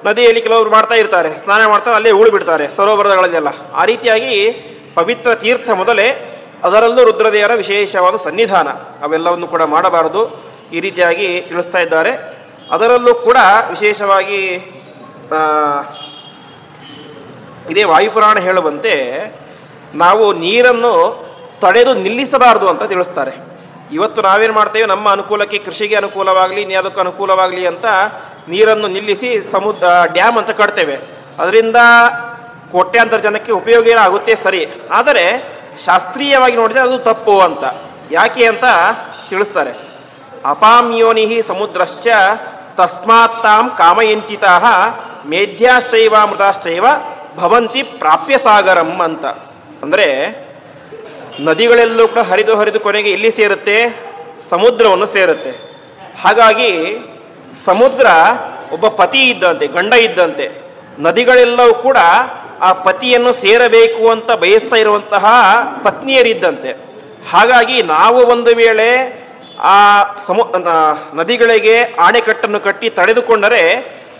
ನದಿಯಲ್ಲಿ ಕೆಲವರು ಮಾಡ್ತಾ ಇರ್ತಾರೆ, ಸ್ನಾನ ಮಾಡ್ತಾರೆ, ಅಲ್ಲೇ ಉಗುಳು ಬಿಡ್ತಾರೆ ಸರೋವರಗಳಲ್ಲೆಲ್ಲ. ಆ ರೀತಿಯಾಗಿ ಪವಿತ್ರ ತೀರ್ಥ ಮೊದಲೇ, ಅದರಲ್ಲೂ ರುದ್ರದೇವರ ವಿಶೇಷವಾದ ಸನ್ನಿಧಾನ, ಅವೆಲ್ಲವನ್ನು ಕೂಡ ಮಾಡಬಾರದು. ಈ ರೀತಿಯಾಗಿ ತಿಳಿಸ್ತಾ ಇದ್ದಾರೆ. ಅದರಲ್ಲೂ ಕೂಡ ವಿಶೇಷವಾಗಿ ಇದೇ ವಾಯುಪುರಾಣ ಹೇಳುವಂತೆ ನಾವು ನೀರನ್ನು ತಡೆದು ನಿಲ್ಲಿಸಬಾರದು ಅಂತ ತಿಳಿಸ್ತಾರೆ. ಇವತ್ತು ನಾವೇನು ಮಾಡ್ತೇವೆ, ನಮ್ಮ ಅನುಕೂಲಕ್ಕೆ, ಕೃಷಿಗೆ ಅನುಕೂಲವಾಗಲಿ, ಇನ್ಯಾವುದಕ್ಕೆ ಅನುಕೂಲವಾಗಲಿ ಅಂತ ನೀರನ್ನು ನಿಲ್ಲಿಸಿ ಡ್ಯಾಮ್ ಅಂತ ಕಟ್ತೇವೆ. ಅದರಿಂದ ಕೋಟ್ಯಾಂತರ ಜನಕ್ಕೆ ಉಪಯೋಗ ಆಗುತ್ತೆ, ಸರಿ. ಆದರೆ ಶಾಸ್ತ್ರೀಯವಾಗಿ ನೋಡಿದರೆ ಅದು ತಪ್ಪು ಅಂತ. ಯಾಕೆ ಅಂತ ತಿಳಿಸ್ತಾರೆ. ಅಪಾಮ್ಯೋನಿ ಸಮುದ್ರಶ್ಚ ತಸ್ಮಾತ್ತಾಂ ಕಾಮಯಂತಿತಾ ಮೇಧ್ಯಾಶ್ಚೈವ ಮೃತಾಶ್ಚೈವ ಭವಂತಿ ಪ್ರಾಪ್ಯ ಸಾಗರಂ ಅಂತ. ಅಂದರೆ ನದಿಗಳೆಲ್ಲೂ ಕೂಡ ಹರಿದು ಹರಿದು ಕೊನೆಗೆ ಎಲ್ಲಿ ಸೇರುತ್ತೆ? ಸಮುದ್ರವನ್ನು ಸೇರುತ್ತೆ. ಹಾಗಾಗಿ ಸಮುದ್ರ ಒಬ್ಬ ಪತಿ ಇದ್ದಂತೆ, ಗಂಡ ಇದ್ದಂತೆ. ನದಿಗಳೆಲ್ಲವೂ ಕೂಡ ಆ ಪತಿಯನ್ನು ಸೇರಬೇಕು ಅಂತ ಬಯಸ್ತಾ ಇರುವಂತಹ ಪತ್ನಿಯರಿದ್ದಂತೆ. ಹಾಗಾಗಿ ನಾವು ಒಂದು ವೇಳೆ ಆ ನದಿಗಳಿಗೆ ಆಣೆಕಟ್ಟನ್ನು ಕಟ್ಟಿ ತಡೆದುಕೊಂಡರೆ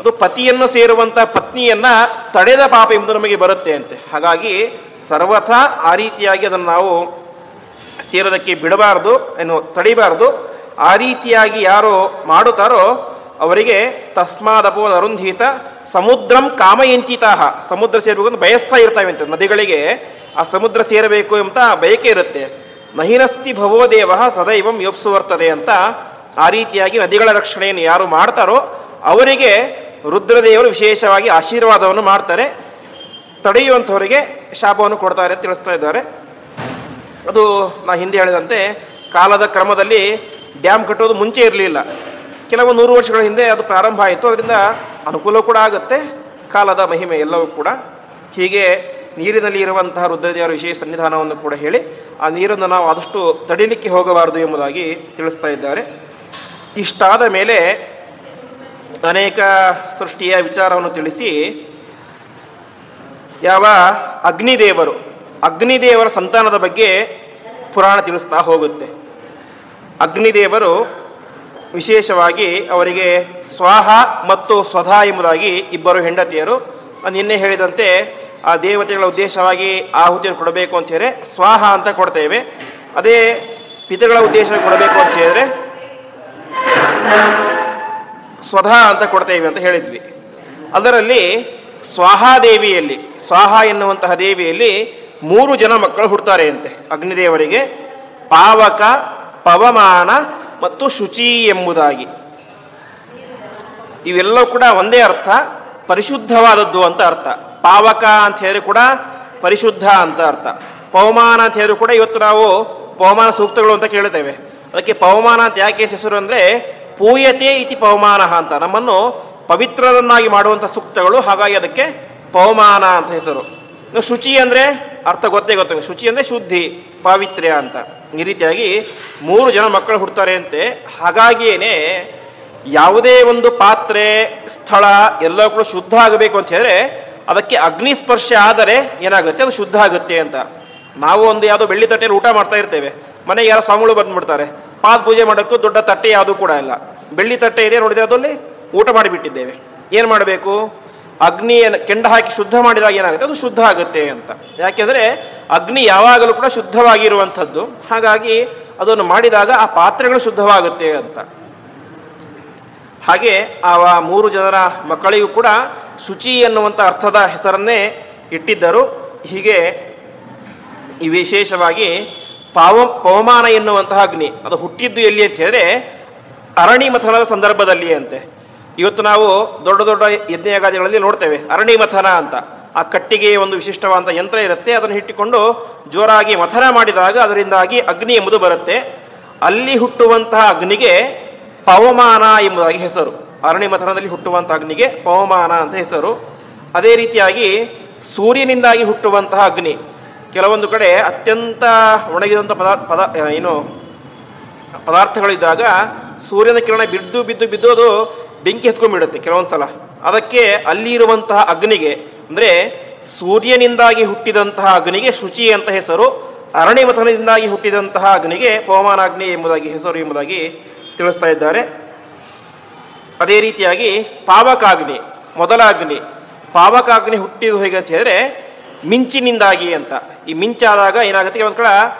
ಅದು ಪತಿಯನ್ನು ಸೇರುವಂಥ ಪತ್ನಿಯನ್ನು ತಡೆದ ಪಾಪ ಎಂಬುದು ನಮಗೆ ಬರುತ್ತೆ ಅಂತೆ. ಹಾಗಾಗಿ ಸರ್ವಥಾ ಆ ರೀತಿಯಾಗಿ ಅದನ್ನು ನಾವು ಸೇರೋದಕ್ಕೆ ಬಿಡಬಾರ್ದು, ತಡಿಬಾರ್ದು. ಆ ರೀತಿಯಾಗಿ ಯಾರು ಮಾಡುತ್ತಾರೋ ಅವರಿಗೆ ತಸ್ಮಾದಪೋ ಅರುಂಧೀತ ಸಮುದ್ರಂ ಕಾಮಯಂತಿತಾಹ, ಸಮುದ್ರ ಸೇರಬೇಕು ಅಂತ ಬಯಸ್ತಾ ಇರ್ತಾವೆ ಅಂತ. ನದಿಗಳಿಗೆ ಆ ಸಮುದ್ರ ಸೇರಬೇಕು ಅಂತ ಬಯಕೆ ಇರುತ್ತೆ. ನಹಿನಸ್ತಿ ಭವೋ ದೇವ ಸದೈವಂ ಯೋಪ್ಸುವರ್ತದೆ ಅಂತ. ಆ ರೀತಿಯಾಗಿ ನದಿಗಳ ರಕ್ಷಣೆಯನ್ನು ಯಾರು ಮಾಡ್ತಾರೋ ಅವರಿಗೆ ರುದ್ರದೇವರು ವಿಶೇಷವಾಗಿ ಆಶೀರ್ವಾದವನ್ನು ಮಾಡ್ತಾರೆ, ತಡೆಯುವಂಥವರಿಗೆ ಶಾಪವನ್ನು ಕೊಡ್ತಾರೆ ಅಂತ ತಿಳಿಸ್ತಾ ಇದ್ದಾರೆ. ಅದು ನಾ ಹಿಂದೆ ಹೇಳಿದಂತೆ ಕಾಲದ ಕ್ರಮದಲ್ಲಿ ಡ್ಯಾಮ್ ಕಟ್ಟೋದು ಮುಂಚೆ ಇರಲಿಲ್ಲ, ಕೆಲವು 100 ವರ್ಷಗಳ ಹಿಂದೆ ಅದು ಪ್ರಾರಂಭ ಆಯಿತು. ಅದರಿಂದ ಅನುಕೂಲ ಕೂಡ ಆಗುತ್ತೆ, ಕಾಲದ ಮಹಿಮೆ ಎಲ್ಲವೂ ಕೂಡ. ಹೀಗೆ ನೀರಿನಲ್ಲಿ ಇರುವಂತಹ ರುದ್ರದೇವರ ವಿಶೇಷ ಸನ್ನಿಧಾನವನ್ನು ಕೂಡ ಹೇಳಿ ಆ ನೀರನ್ನು ನಾವು ಆದಷ್ಟು ತಡಿಲಿಕ್ಕೆ ಹೋಗಬಾರದು ಎಂಬುದಾಗಿ ತಿಳಿಸ್ತಾ ಇದ್ದಾರೆ. ಇಷ್ಟಾದ ಮೇಲೆ ಅನೇಕ ಸೃಷ್ಟಿಯ ವಿಚಾರವನ್ನು ತಿಳಿಸಿ ಯಾವ ಅಗ್ನಿದೇವರ ಸಂತಾನದ ಬಗ್ಗೆ ಪುರಾಣ ತಿಳಿಸ್ತಾ ಹೋಗುತ್ತೆ. ಅಗ್ನಿದೇವರು ವಿಶೇಷವಾಗಿ ಅವರಿಗೆ ಸ್ವಾಹ ಮತ್ತು ಸ್ವಧಾ ಎಂಬುದಾಗಿ ಇಬ್ಬರು ಹೆಂಡತಿಯರು. ನಾನು ನಿನ್ನೆ ಹೇಳಿದಂತೆ ಆ ದೇವತೆಗಳ ಉದ್ದೇಶವಾಗಿ ಆಹುತಿಯನ್ನು ಕೊಡಬೇಕು ಅಂತ ಹೇಳಿದ್ರೆ ಸ್ವಾಹ ಅಂತ ಕೊಡ್ತೇವೆ. ಅದೇ ಪಿತೃಗಳ ಉದ್ದೇಶ ಕೊಡಬೇಕು ಅಂತ ಹೇಳಿದ್ರೆ ಸ್ವಧಾ ಅಂತ ಕೊಡ್ತೇವೆ ಅಂತ ಹೇಳಿದ್ವಿ. ಅದರಲ್ಲಿ ಸ್ವಾಹ ಎನ್ನುವಂತಹ ದೇವಿಯಲ್ಲಿ 3 ಜನ ಮಕ್ಕಳು ಹುಡ್ತಾರೆ ಅಂತೆ ಅಗ್ನಿದೇವರಿಗೆ. ಪಾವಕ, ಪವಮಾನ ಮತ್ತು ಶುಚಿ ಎಂಬುದಾಗಿ. ಇವೆಲ್ಲವೂ ಕೂಡ ಒಂದೇ ಅರ್ಥ, ಪರಿಶುದ್ಧವಾದದ್ದು ಅಂತ ಅರ್ಥ. ಪಾವಕ ಅಂತ ಹೇಳಿದ್ರೆ ಕೂಡ ಪರಿಶುದ್ಧ ಅಂತ ಅರ್ಥ. ಪವಮಾನ ಅಂತ ಹೇಳಿದ್ರು ಕೂಡ ಇವತ್ತು ನಾವು ಪವಮಾನ ಸೂಕ್ತಗಳು ಅಂತ ಕೇಳ್ತೇವೆ. ಅದಕ್ಕೆ ಪವಮಾನ ಅಂತ ಯಾಕೆ ಅಂತ ಹೆಸರು ಅಂದರೆ ಪೂಯತೆ ಇತಿ ಪವಮಾನ ಅಂತ, ನಮ್ಮನ್ನು ಪವಿತ್ರರನ್ನಾಗಿ ಮಾಡುವಂಥ ಸೂಕ್ತಗಳು. ಹಾಗಾಗಿ ಅದಕ್ಕೆ ಪವಮಾನ ಅಂತ ಹೆಸರು. ಇನ್ನು ಶುಚಿ ಅಂದರೆ ಅರ್ಥ ಗೊತ್ತೇ. ಶುಚಿ ಅಂದರೆ ಶುದ್ಧಿ, ಪಾವಿತ್ರ್ಯ ಅಂತ. ಈ ರೀತಿಯಾಗಿ 3 ಜನ ಮಕ್ಕಳು ಹುಡ್ತಾರೆ ಅಂತೆ. ಹಾಗಾಗಿಯೇ ಯಾವುದೇ ಒಂದು ಪಾತ್ರೆ, ಸ್ಥಳ ಎಲ್ಲ ಕೂಡ ಶುದ್ಧ ಆಗಬೇಕು ಅಂತ ಹೇಳಿದ್ರೆ ಅದಕ್ಕೆ ಅಗ್ನಿ ಸ್ಪರ್ಶ ಆದರೆ ಏನಾಗುತ್ತೆ, ಅದು ಶುದ್ಧ ಆಗುತ್ತೆ ಅಂತ. ನಾವು ಒಂದು ಯಾವುದೋ ಬೆಳ್ಳಿ ತಟ್ಟೆಯಲ್ಲಿ ಊಟ ಮಾಡ್ತಾ ಇರ್ತೇವೆ, ಮನೆಗೆ ಯಾರೋ ಸ್ವಾಮಿಗಳು ಬಂದುಬಿಡ್ತಾರೆ, ಪಾದ ಪೂಜೆ ಮಾಡೋಕ್ಕೂ ದೊಡ್ಡ ತಟ್ಟೆ ಯಾವುದೂ ಕೂಡ ಇಲ್ಲ, ಬೆಳ್ಳಿ ತಟ್ಟೆ ಇದೆ ನೋಡಿದ್ರೆ ಅದರಲ್ಲಿ ಊಟ ಮಾಡಿಬಿಟ್ಟಿದ್ದೇವೆ. ಏನು ಮಾಡಬೇಕು, ಅಗ್ನಿಯನ್ನು ಕೆಂಡ ಹಾಕಿ ಶುದ್ಧ ಮಾಡಿದಾಗ ಏನಾಗುತ್ತೆ, ಅದು ಶುದ್ಧ ಆಗುತ್ತೆ ಅಂತ. ಯಾಕೆಂದರೆ ಅಗ್ನಿ ಯಾವಾಗಲೂ ಕೂಡ ಶುದ್ಧವಾಗಿರುವಂಥದ್ದು. ಹಾಗಾಗಿ ಅದನ್ನು ಮಾಡಿದಾಗ ಆ ಪಾತ್ರೆಗಳು ಶುದ್ಧವಾಗುತ್ತೆ ಅಂತ. ಹಾಗೆ ಆ 3 ಜನರ ಮಕ್ಕಳಿಗೂ ಕೂಡ ಶುಚಿ ಎನ್ನುವಂಥ ಅರ್ಥದ ಹೆಸರನ್ನೇ ಇಟ್ಟಿದ್ದರು. ಹೀಗೆ ಈ ವಿಶೇಷವಾಗಿ ಪವಮಾನ ಎನ್ನುವಂತಹ ಅಗ್ನಿ ಅದು ಹುಟ್ಟಿದ್ದು ಎಲ್ಲಿ ಅಂತ ಹೇಳಿದ್ರೆ ಅರಣಿ ಮಥನದ ಸಂದರ್ಭದಲ್ಲಿ ಅಂತೆ. ಇವತ್ತು ನಾವು ದೊಡ್ಡ ದೊಡ್ಡ ಯಜ್ಞಯಾಗಾದಿಗಳಲ್ಲಿ ನೋಡ್ತೇವೆ ಅರಣಿ ಮಥನ ಅಂತ. ಆ ಕಟ್ಟಿಗೆ ಒಂದು ವಿಶಿಷ್ಟವಾದ ಯಂತ್ರ ಇರುತ್ತೆ, ಅದನ್ನು ಇಟ್ಟುಕೊಂಡು ಜೋರಾಗಿ ಮಥನ ಮಾಡಿದಾಗ ಅದರಿಂದಾಗಿ ಅಗ್ನಿ ಎಂಬುದು ಬರುತ್ತೆ. ಅಲ್ಲಿ ಹುಟ್ಟುವಂತಹ ಅಗ್ನಿಗೆ ಪವಮಾನ ಎಂಬುದಾಗಿ ಹೆಸರು. ಅರಣಿ ಮಥನದಲ್ಲಿ ಹುಟ್ಟುವಂತಹ ಅಗ್ನಿಗೆ ಪವಮಾನ ಅಂತ ಹೆಸರು. ಅದೇ ರೀತಿಯಾಗಿ ಸೂರ್ಯನಿಂದಾಗಿ ಹುಟ್ಟುವಂತಹ ಅಗ್ನಿ, ಕೆಲವೊಂದು ಕಡೆ ಅತ್ಯಂತ ಒಣಗಿದಂಥ ಪದಾರ್ಥಗಳಿದ್ದಾಗ ಸೂರ್ಯನ ಕಿರಣ ಬಿದ್ದು ಅದು ಬೆಂಕಿ ಹತ್ಕೊಂಡ್ಬಿಡುತ್ತೆ ಕೆಲವೊಂದು ಸಲ. ಅದಕ್ಕೆ ಅಲ್ಲಿ ಇರುವಂತಹ ಅಗ್ನಿಗೆ ಅಂದರೆ ಸೂರ್ಯನಿಂದಾಗಿ ಹುಟ್ಟಿದಂತಹ ಅಗ್ನಿಗೆ ಶುಚಿ ಅಂತ ಹೆಸರು. ಅರಣಿ ಮಥನದಿಂದಾಗಿ ಹುಟ್ಟಿದಂತಹ ಅಗ್ನಿಗೆ ಪವಮಾನಾಗ್ನಿ ಎಂಬುದಾಗಿ ಹೆಸರು ಎಂಬುದಾಗಿ ತಿಳಿಸ್ತಾ ಇದ್ದಾರೆ. ಅದೇ ರೀತಿಯಾಗಿ ಪಾವಕಾಗ್ನಿ, ಮೊದಲ ಅಗ್ನಿ. ಪಾವಕಾಗ್ನಿ ಹುಟ್ಟಿದ್ದು ಹೇಗೆ ಅಂತ ಹೇಳಿದ್ರೆ ಮಿಂಚಿನಿಂದಾಗಿ ಅಂತ. ಈ ಮಿಂಚಾದಾಗ ಏನಾಗುತ್ತೆ, ಕೆಲವೊಂದು ಕಡೆ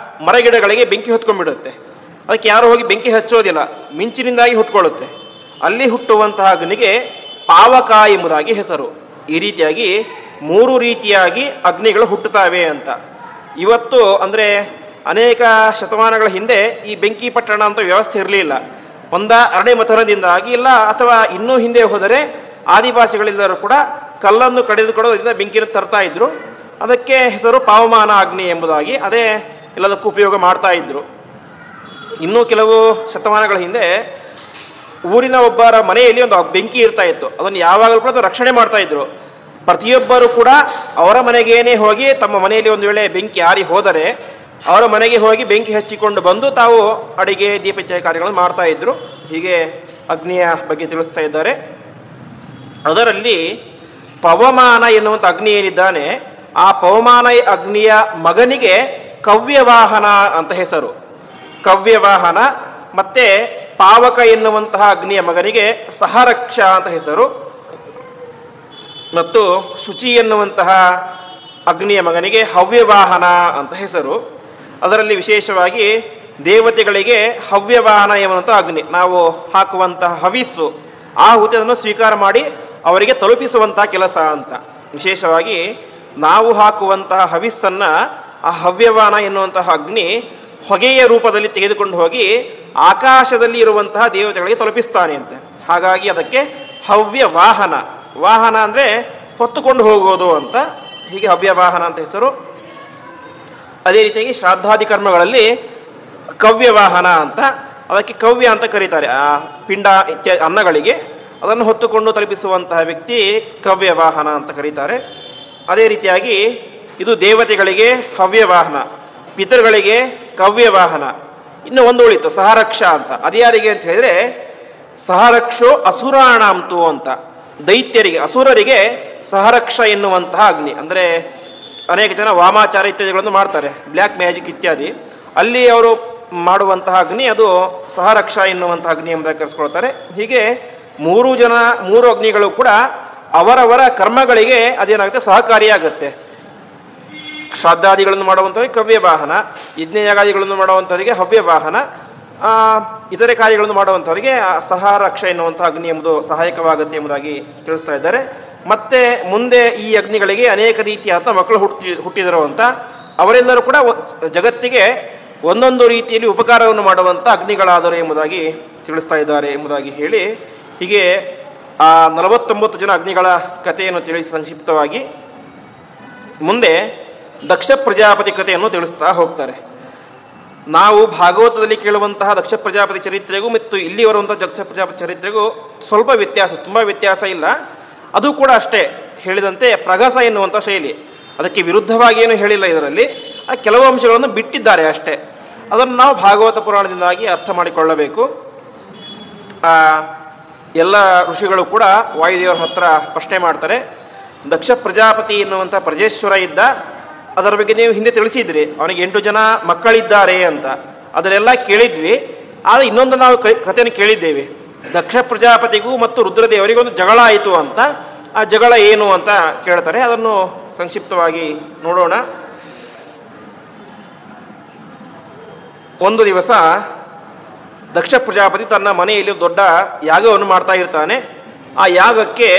ಮರಗಿಡಗಳಿಗೆ ಬೆಂಕಿ ಹೊತ್ಕೊಂಡ್ಬಿಡುತ್ತೆ, ಅದಕ್ಕೆ ಯಾರು ಹೋಗಿ ಬೆಂಕಿ ಹಚ್ಚೋದಿಲ್ಲ, ಮಿಂಚಿನಿಂದಾಗಿ ಹುಟ್ಕೊಳ್ಳುತ್ತೆ. ಅಲ್ಲಿ ಹುಟ್ಟುವಂತಹ ಅಗ್ನಿಗೆ ಪಾವಕ ಎಂಬುದಾಗಿ ಹೆಸರು. ಈ ರೀತಿಯಾಗಿ 3 ರೀತಿಯಾಗಿ ಅಗ್ನಿಗಳು ಹುಟ್ಟುತ್ತವೆ ಅಂತ. ಇವತ್ತು ಅಂದರೆ ಅನೇಕ ಶತಮಾನಗಳ ಹಿಂದೆ ಈ ಬೆಂಕಿ ಪಟ್ಟಣ ಅಂತ ವ್ಯವಸ್ಥೆ ಇರಲಿಲ್ಲ. ಅರಣಿ ಮಥನದಿಂದಾಗಿ ಇಲ್ಲ, ಅಥವಾ ಇನ್ನೂ ಹಿಂದೆ ಹೋದರೆ ಆದಿವಾಸಿಗಳೆಲ್ಲರೂ ಕೂಡ ಕಲ್ಲನ್ನು ಕಡಿದುಕೊಡೋದ್ರಿಂದ ಬೆಂಕಿಯನ್ನು ತರ್ತಾ ಇದ್ರು. ಅದಕ್ಕೆ ಹೆಸರು ಪವಮಾನ ಅಗ್ನಿ ಎಂಬುದಾಗಿ, ಅದೇ ಎಲ್ಲದಕ್ಕೂ ಉಪಯೋಗ ಮಾಡ್ತಾ ಇದ್ರು. ಇನ್ನೂ ಕೆಲವು ಶತಮಾನಗಳ ಹಿಂದೆ ಊರಿನ ಒಬ್ಬರ ಮನೆಯಲ್ಲಿ ಒಂದು ಬೆಂಕಿ ಇರ್ತಾ ಇತ್ತು, ಅದನ್ನು ಯಾವಾಗಲೂ ಕೂಡ ರಕ್ಷಣೆ ಮಾಡ್ತಾ ಇದ್ರು. ಪ್ರತಿಯೊಬ್ಬರು ಕೂಡ ಅವರ ಮನೆಗೇನೆ ಹೋಗಿ ತಮ್ಮ ಮನೆಯಲ್ಲಿ ಒಂದು ವೇಳೆ ಬೆಂಕಿ ಆರಿ ಹೋದರೆ ಅವರ ಮನೆಗೆ ಹೋಗಿ ಬೆಂಕಿ ಹಚ್ಚಿಕೊಂಡು ಬಂದು ತಾವು ಅಡಿಗೆ ದೀಪ ಇತ್ಯಾದಿ ಕಾರ್ಯಗಳನ್ನು ಮಾಡ್ತಾ ಇದ್ರು. ಹೀಗೆ ಅಗ್ನಿಯ ಬಗ್ಗೆ ತಿಳಿಸ್ತಾ ಇದ್ದಾರೆ. ಅದರಲ್ಲಿ ಪವಮಾನ ಎನ್ನುವಂಥ ಅಗ್ನಿ ಏನಿದ್ದಾನೆ, ಆ ಪವಮಾನ ಅಗ್ನಿಯ ಮಗನಿಗೆ ಕವ್ಯವಾಹನ ಅಂತ ಹೆಸರು. ಕವ್ಯವಾಹನ. ಮತ್ತೆ ಪಾವಕ ಎನ್ನುವಂತಹ ಅಗ್ನಿಯ ಮಗನಿಗೆ ಸಹರಕ್ಷ ಅಂತ ಹೆಸರು. ಮತ್ತು ಶುಚಿ ಎನ್ನುವಂತಹ ಅಗ್ನಿಯ ಮಗನಿಗೆ ಹವ್ಯವಾಹನ ಅಂತ ಹೆಸರು. ಅದರಲ್ಲಿ ವಿಶೇಷವಾಗಿ ದೇವತೆಗಳಿಗೆ ಹವ್ಯವಾಹನ ಎನ್ನುವಂಥ ಅಗ್ನಿ, ನಾವು ಹಾಕುವಂತಹ ಹವಿಸ್ಸು, ಆ ಹುದ್ದೆಯನ್ನು ಸ್ವೀಕಾರ ಮಾಡಿ ಅವರಿಗೆ ತಲುಪಿಸುವಂತಹ ಕೆಲಸ ಅಂತ. ವಿಶೇಷವಾಗಿ ನಾವು ಹಾಕುವಂತಹ ಹವಿಸ್ಸನ್ನು ಆ ಹವ್ಯವಾಹನ ಎನ್ನುವಂತಹ ಅಗ್ನಿ ಹೊಗೆಯ ರೂಪದಲ್ಲಿ ತೆಗೆದುಕೊಂಡು ಹೋಗಿ ಆಕಾಶದಲ್ಲಿ ಇರುವಂತಹ ದೇವತೆಗಳಿಗೆ ತಲುಪಿಸ್ತಾನೆ ಅಂತೆ. ಹಾಗಾಗಿ ಅದಕ್ಕೆ ಹವ್ಯವಾಹನ. ವಾಹನ ಅಂದರೆ ಹೊತ್ತುಕೊಂಡು ಹೋಗೋದು ಅಂತ, ಹೀಗೆ ಹವ್ಯವಾಹನ ಅಂತ ಹೆಸರು. ಅದೇ ರೀತಿಯಾಗಿ ಶ್ರಾದ್ದಾದಿ ಕರ್ಮಗಳಲ್ಲಿ ಕವ್ಯವಾಹನ ಅಂತ, ಅದಕ್ಕೆ ಕವ್ಯ ಅಂತ ಕರೀತಾರೆ. ಆ ಪಿಂಡ ಇತ್ಯಾದಿ ಅನ್ನಗಳಿಗೆ ಅದನ್ನು ಹೊತ್ತುಕೊಂಡು ತಲುಪಿಸುವಂತಹ ವ್ಯಕ್ತಿ ಕವ್ಯವಾಹನ ಅಂತ ಕರೀತಾರೆ. ಅದೇ ರೀತಿಯಾಗಿ ಇದು ದೇವತೆಗಳಿಗೆ ಹವ್ಯವಾಹನ, ಪಿತೃಗಳಿಗೆ ಕವ್ಯವಾಹನ. ಇನ್ನು ಒಂದು ಉಳಿತು ಸಹರಕ್ಷ ಅಂತ. ಅದ್ಯಾರಿಗೆ ಅಂತ ಹೇಳಿದರೆ ಸಹರಕ್ಷೋ ಅಸುರಾಣಾಂತು ಅಂತ. ದೈತ್ಯರಿಗೆ, ಅಸುರರಿಗೆ ಸಹರಕ್ಷ ಎನ್ನುವಂತಹ ಅಗ್ನಿ. ಅಂದರೆ ಅನೇಕ ಜನ ವಾಮಾಚಾರ ಇತ್ಯಾದಿಗಳನ್ನು ಮಾಡ್ತಾರೆ, ಬ್ಲ್ಯಾಕ್ ಮ್ಯಾಜಿಕ್ ಇತ್ಯಾದಿ. ಅಲ್ಲಿ ಅವರು ಮಾಡುವಂತಹ ಅಗ್ನಿ ಅದು ಸಹರಕ್ಷ ಎನ್ನುವಂತಹ ಅಗ್ನಿ ಎಂಬುದಾಗಿ ಕರೆಸ್ಕೊಳ್ತಾರೆ. ಹೀಗೆ ಮೂರು ಅಗ್ನಿಗಳು ಕೂಡ ಅವರವರ ಕರ್ಮಗಳಿಗೆ ಅದೇನಾಗುತ್ತೆ, ಸಹಕಾರಿಯಾಗುತ್ತೆ. ಶ್ರಾದ್ದಾದಿಗಳನ್ನು ಮಾಡುವಂಥವರಿಗೆ ಕವ್ಯವಾಹನ, ಯಜ್ಞಯಾಗಾದಿಗಳನ್ನು ಮಾಡುವಂಥವರಿಗೆ ಹವ್ಯವಾಹನ, ಇತರೆ ಕಾರ್ಯಗಳನ್ನು ಮಾಡುವಂಥವರಿಗೆ ಸಹರಕ್ಷ ಎನ್ನುವಂಥ ಅಗ್ನಿ ಎಂಬುದು ಸಹಾಯಕವಾಗುತ್ತೆ ಎಂಬುದಾಗಿ ತಿಳಿಸ್ತಾ ಇದ್ದಾರೆ. ಮತ್ತೆ ಮುಂದೆ ಈ ಅಗ್ನಿಗಳಿಗೆ ಅನೇಕ ರೀತಿಯಾದ ಮಕ್ಕಳು ಹುಟ್ಟಿದರು ಅಂತ, ಅವರೆಲ್ಲರೂ ಕೂಡ ಜಗತ್ತಿಗೆ ಒಂದೊಂದು ರೀತಿಯಲ್ಲಿ ಉಪಕಾರವನ್ನು ಮಾಡುವಂಥ ಅಗ್ನಿಗಳಾದರು ಎಂಬುದಾಗಿ ತಿಳಿಸ್ತಾ ಇದ್ದಾರೆ ಎಂಬುದಾಗಿ ಹೇಳಿ, ಹೀಗೆ ಆ 49 ಜನ ಅಗ್ನಿಗಳ ಕಥೆಯನ್ನು ತಿಳಿಸಿ ಸಂಕ್ಷಿಪ್ತವಾಗಿ ಮುಂದೆ ದಕ್ಷ ಪ್ರಜಾಪತಿ ಕಥೆಯನ್ನು ತಿಳಿಸ್ತಾ ಹೋಗ್ತಾರೆ. ನಾವು ಭಾಗವತದಲ್ಲಿ ಕೇಳುವಂತಹ ದಕ್ಷ ಪ್ರಜಾಪತಿ ಚರಿತ್ರೆಗೂ ಮತ್ತು ಇಲ್ಲಿ ಬರುವಂಥ ದಕ್ಷ ಪ್ರಜಾಪತಿ ಚರಿತ್ರೆಗೂ ಸ್ವಲ್ಪ ವ್ಯತ್ಯಾಸ, ತುಂಬ ವ್ಯತ್ಯಾಸ ಇಲ್ಲ. ಅದು ಕೂಡ ಅಷ್ಟೇ ಹೇಳಿದಂತೆ ಪ್ರಗಸ ಎನ್ನುವಂಥ ಶೈಲಿ, ಅದಕ್ಕೆ ವಿರುದ್ಧವಾಗಿ ಏನು ಹೇಳಿಲ್ಲ ಇದರಲ್ಲಿ, ಕೆಲವು ಅಂಶಗಳನ್ನು ಬಿಟ್ಟಿದ್ದಾರೆ ಅಷ್ಟೇ. ಅದನ್ನು ನಾವು ಭಾಗವತ ಪುರಾಣದಿಂದಾಗಿ ಅರ್ಥ ಮಾಡಿಕೊಳ್ಳಬೇಕು. ಎಲ್ಲ ಋಷಿಗಳು ಕೂಡ ವಾಯುದೇವರ ಹತ್ರ ಪ್ರಶ್ನೆ ಮಾಡ್ತಾರೆ. ದಕ್ಷ ಪ್ರಜಾಪತಿ ಎನ್ನುವಂಥ ಪ್ರಜೇಶ್ವರ ಇದ್ದ, ಅದರ ಬಗ್ಗೆ ನೀವು ಹಿಂದೆ ತಿಳಿಸಿದ್ರಿ, ಅವನಿಗೆ 8 ಜನ ಮಕ್ಕಳಿದ್ದಾರೆ ಅಂತ, ಅದನ್ನೆಲ್ಲ ಕೇಳಿದ್ವಿ. ಆದರೆ ಇನ್ನೊಂದು ನಾವು ಕಥೆಯನ್ನು ಕೇಳಿದ್ದೇವೆ, ದಕ್ಷ ಪ್ರಜಾಪತಿಗೂ ಮತ್ತು ರುದ್ರದೇವರಿಗೂ ಒಂದು ಜಗಳ ಆಯಿತು ಅಂತ. ಆ ಜಗಳ ಏನು ಅಂತ ಕೇಳ್ತಾರೆ, ಅದನ್ನು ಸಂಕ್ಷಿಪ್ತವಾಗಿ ನೋಡೋಣ. ಒಂದು ದಿವಸ ದಕ್ಷ ಪ್ರಜಾಪತಿ ತನ್ನ ಮನೆಯಲ್ಲಿ ದೊಡ್ಡ ಯಾಗವನ್ನು ಮಾಡ್ತಾ ಇರ್ತಾನೆ. ಆ ಯಾಗಕ್ಕೆ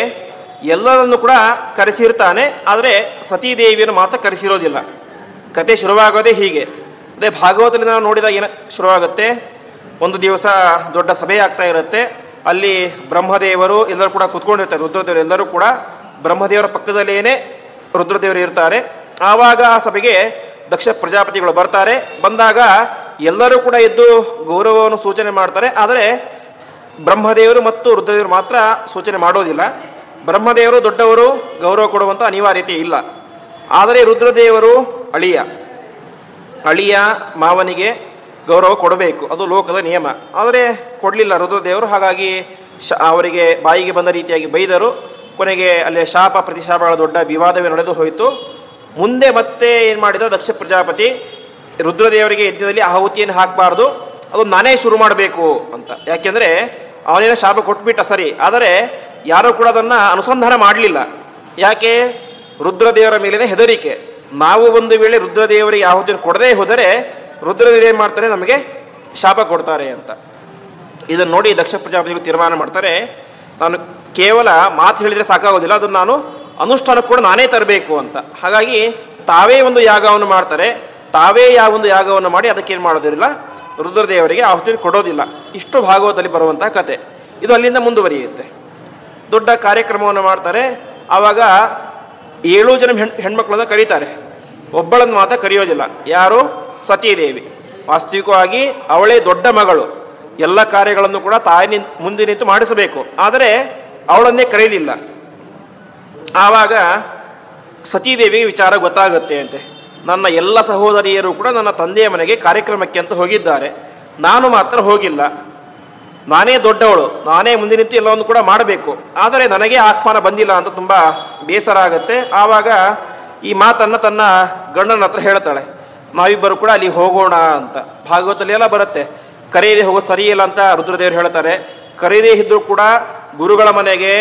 ಎಲ್ಲರನ್ನು ಕೂಡ ಕರೆಸಿರ್ತಾನೆ, ಆದರೆ ಸತೀದೇವಿಯನ್ನು ಮಾತ್ರ ಕರೆಸಿರೋದಿಲ್ಲ. ಕತೆ ಶುರುವಾಗೋದೇ ಹೀಗೆ. ಅದೇ ಭಾಗವತದಲ್ಲಿ ನಾವು ನೋಡಿದಾಗ ಏನು ಶುರುವಾಗುತ್ತೆ, ಒಂದು ದಿವಸ ದೊಡ್ಡ ಸಭೆ ಆಗ್ತಾ ಇರುತ್ತೆ. ಅಲ್ಲಿ ಬ್ರಹ್ಮದೇವರು ಎಲ್ಲರೂ ಕೂಡ ಕೂತ್ಕೊಂಡಿರ್ತಾರೆ, ರುದ್ರದೇವರು ಎಲ್ಲರೂ ಕೂಡ ಬ್ರಹ್ಮದೇವರ ಪಕ್ಕದಲ್ಲೇನೆ ರುದ್ರದೇವರು ಇರ್ತಾರೆ. ಆವಾಗ ಆ ಸಭೆಗೆ ದಕ್ಷ ಪ್ರಜಾಪತಿಗಳು ಬರ್ತಾರೆ. ಬಂದಾಗ ಎಲ್ಲರೂ ಕೂಡ ಎದ್ದು ಗೌರವವನ್ನು ಸೂಚನೆ ಮಾಡ್ತಾರೆ, ಆದರೆ ಬ್ರಹ್ಮದೇವರು ಮತ್ತು ರುದ್ರದೇವರು ಮಾತ್ರ ಸೂಚನೆ ಮಾಡೋದಿಲ್ಲ. ಬ್ರಹ್ಮದೇವರು ದೊಡ್ಡವರು, ಗೌರವ ಕೊಡುವಂಥ ಅನಿವಾರ್ಯತೆ ಇಲ್ಲ. ಆದರೆ ರುದ್ರದೇವರು ಅಳಿಯ ಮಾವನಿಗೆ ಗೌರವ ಕೊಡಬೇಕು, ಅದು ಲೋಕದ ನಿಯಮ. ಆದರೆ ಕೊಡಲಿಲ್ಲ ರುದ್ರದೇವರು. ಹಾಗಾಗಿ ಅವರಿಗೆ ಬಾಯಿಗೆ ಬಂದ ರೀತಿಯಾಗಿ ಬೈದರು. ಕೊನೆಗೆ ಅಲ್ಲಿ ಶಾಪ ಪ್ರತಿಶಾಪಗಳ ದೊಡ್ಡ ವಿವಾದವೇ ನಡೆದು ಹೋಯಿತು. ಮುಂದೆ ಮತ್ತೆ ಏನು ಮಾಡಿದ ದಕ್ಷ ಪ್ರಜಾಪತಿ, ರುದ್ರದೇವರಿಗೆ ಯಜ್ಞದಲ್ಲಿ ಆಹುತಿಯನ್ನು ಹಾಕಬಾರ್ದು, ಅದು ನಾನೇ ಶುರು ಮಾಡಬೇಕು ಅಂತ. ಯಾಕೆಂದರೆ ಅವನೇನೋ ಶಾಪ ಕೊಟ್ಬಿಟ್ಟ ಸರಿ, ಆದರೆ ಯಾರೂ ಕೂಡ ಅದನ್ನು ಅನುಸಂಧಾನ ಮಾಡಲಿಲ್ಲ. ಯಾಕೆ? ರುದ್ರದೇವರ ಮೇಲಿನ ಹೆದರಿಕೆ. ನಾವು ಒಂದು ವೇಳೆ ರುದ್ರದೇವರಿಗೆ ಆಹುತಿಯನ್ನು ಕೊಡದೇ ಹೋದರೆ ರುದ್ರದೇವರು ಏನು ಮಾಡ್ತಾರೆ, ನಮಗೆ ಶಾಪ ಕೊಡ್ತಾರೆ ಅಂತ. ಇದನ್ನು ನೋಡಿ ದಕ್ಷ ಪ್ರಜಾಪತಿಗಳು ತೀರ್ಮಾನ ಮಾಡ್ತಾರೆ, ನಾನು ಕೇವಲ ಮಾತು ಹೇಳಿದರೆ ಸಾಕಾಗೋದಿಲ್ಲ, ಅದನ್ನು ನಾನು ಅನುಷ್ಠಾನಕ್ಕೆ ಕೂಡ ನಾನೇ ತರಬೇಕು ಅಂತ. ಹಾಗಾಗಿ ತಾವೇ ಒಂದು ಯಾಗವನ್ನು ಮಾಡ್ತಾರೆ. ತಾವೇ ಯಾವೊಂದು ಯಾಗವನ್ನು ಮಾಡಿ ಅದಕ್ಕೇನು ಮಾಡೋದಿಲ್ಲ, ರುದ್ರದೇವರಿಗೆ ಆಹುತಿಯನ್ನು ಕೊಡೋದಿಲ್ಲ. ಇಷ್ಟು ಭಾಗವತದಲ್ಲಿ ಬರುವಂತಹ ಕತೆ. ಇದು ಅಲ್ಲಿಂದ ಮುಂದುವರಿಯುತ್ತೆ. ದೊಡ್ಡ ಕಾರ್ಯಕ್ರಮವನ್ನು ಮಾಡ್ತಾರೆ. ಆವಾಗ 7 ಜನ ಹೆಣ್ಮಕ್ಳನ್ನು ಕರೀತಾರೆ, ಒಬ್ಬಳನ್ನು ಮಾತ್ರ ಕರೆಯೋದಿಲ್ಲ. ಯಾರು? ಸತೀದೇವಿ. ವಾಸ್ತವಿಕವಾಗಿ ಅವಳೇ ದೊಡ್ಡ ಮಗಳು, ಎಲ್ಲ ಕಾರ್ಯಗಳನ್ನು ಕೂಡ ತಾಯಿ ಮುಂದೆ ನಿಂತು ಮಾಡಿಸಬೇಕು. ಆದರೆ ಅವಳನ್ನೇ ಕರೆಯಲಿಲ್ಲ. ಆವಾಗ ಸತೀದೇವಿಗೆ ವಿಚಾರ ಗೊತ್ತಾಗುತ್ತೆ ಅಂತೆ, ನನ್ನ ಎಲ್ಲ ಸಹೋದರಿಯರು ಕೂಡ ನನ್ನ ತಂದೆಯ ಮನೆಗೆ ಕಾರ್ಯಕ್ರಮಕ್ಕೆ ಅಂತ ಹೋಗಿದ್ದಾರೆ, ನಾನು ಮಾತ್ರ ಹೋಗಿಲ್ಲ. ನಾನೇ ದೊಡ್ಡವಳು, ನಾನೇ ಮುಂದೆ ನಿಂತು ಎಲ್ಲವನ್ನು ಕೂಡ ಮಾಡಬೇಕು, ಆದರೆ ನನಗೆ ಆಹ್ವಾನ ಬಂದಿಲ್ಲ ಅಂತ ತುಂಬ ಬೇಸರ ಆಗುತ್ತೆ. ಆವಾಗ ಈ ಮಾತನ್ನು ತನ್ನ ಗಂಡನ ಹತ್ರ ಹೇಳ್ತಾಳೆ, ನಾವಿಬ್ಬರು ಕೂಡ ಅಲ್ಲಿ ಹೋಗೋಣ ಅಂತ. ಭಾಗವತದಲ್ಲಿ ಎಲ್ಲ ಬರುತ್ತೆ, ಕರೆಯದೇ ಹೋಗೋದು ಸರಿಯಿಲ್ಲ ಅಂತ ರುದ್ರದೇವರು ಹೇಳ್ತಾರೆ. ಕರೆಯದೇ ಇದ್ದರೂ ಕೂಡ ಗುರುಗಳ ಮನೆಗೆ,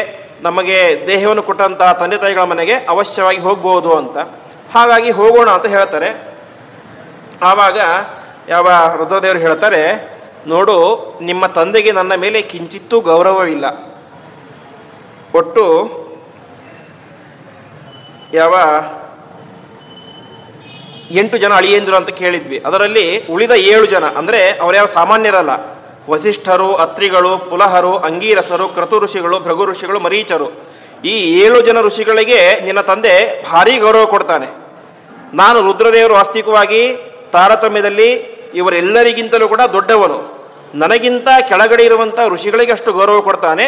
ನಮಗೆ ದೇಹವನ್ನು ಕೊಟ್ಟಂಥ ತಂದೆ ತಾಯಿಗಳ ಮನೆಗೆ ಅವಶ್ಯವಾಗಿ ಹೋಗ್ಬೋದು ಅಂತ. ಹಾಗಾಗಿ ಹೋಗೋಣ ಅಂತ ಹೇಳ್ತಾರೆ. ಆವಾಗ ಯಾವ ರುದ್ರದೇವರು ಹೇಳ್ತಾರೆ, ನೋಡು, ನಿಮ್ಮ ತಂದೆಗೆ ನನ್ನ ಮೇಲೆ ಕಿಂಚಿತ್ತೂ ಗೌರವವಿಲ್ಲ. ಒಟ್ಟು 8 ಜನ ಅಳಿಯೇಂದ್ರು ಅಂತ ಕೇಳಿದ್ವಿ. ಅದರಲ್ಲಿ ಉಳಿದ 7 ಜನ ಅಂದರೆ ಅವರ್ಯಾವ ಸಾಮಾನ್ಯರಲ್ಲ. ವಸಿಷ್ಠರು, ಅತ್ರಿಗಳು, ಪುಲಹರು, ಅಂಗೀರಸರು, ಕ್ರತು ಋಷಿಗಳು, ಭೃಗು ಋಷಿಗಳು, ಮರೀಚರು. ಈ 7 ಜನ ಋಷಿಗಳಿಗೆ ನಿನ್ನ ತಂದೆ ಭಾರೀ ಗೌರವ ಕೊಡ್ತಾನೆ. ನಾನು ರುದ್ರದೇವರು ವಾಸ್ತವಿಕವಾಗಿ ತಾರತಮ್ಯದಲ್ಲಿ ಇವರೆಲ್ಲರಿಗಿಂತಲೂ ಕೂಡ ದೊಡ್ಡವನು. ನನಗಿಂತ ಕೆಳಗಡೆ ಇರುವಂಥ ಋಷಿಗಳಿಗೆ ಅಷ್ಟು ಗೌರವ ಕೊಡ್ತಾನೆ,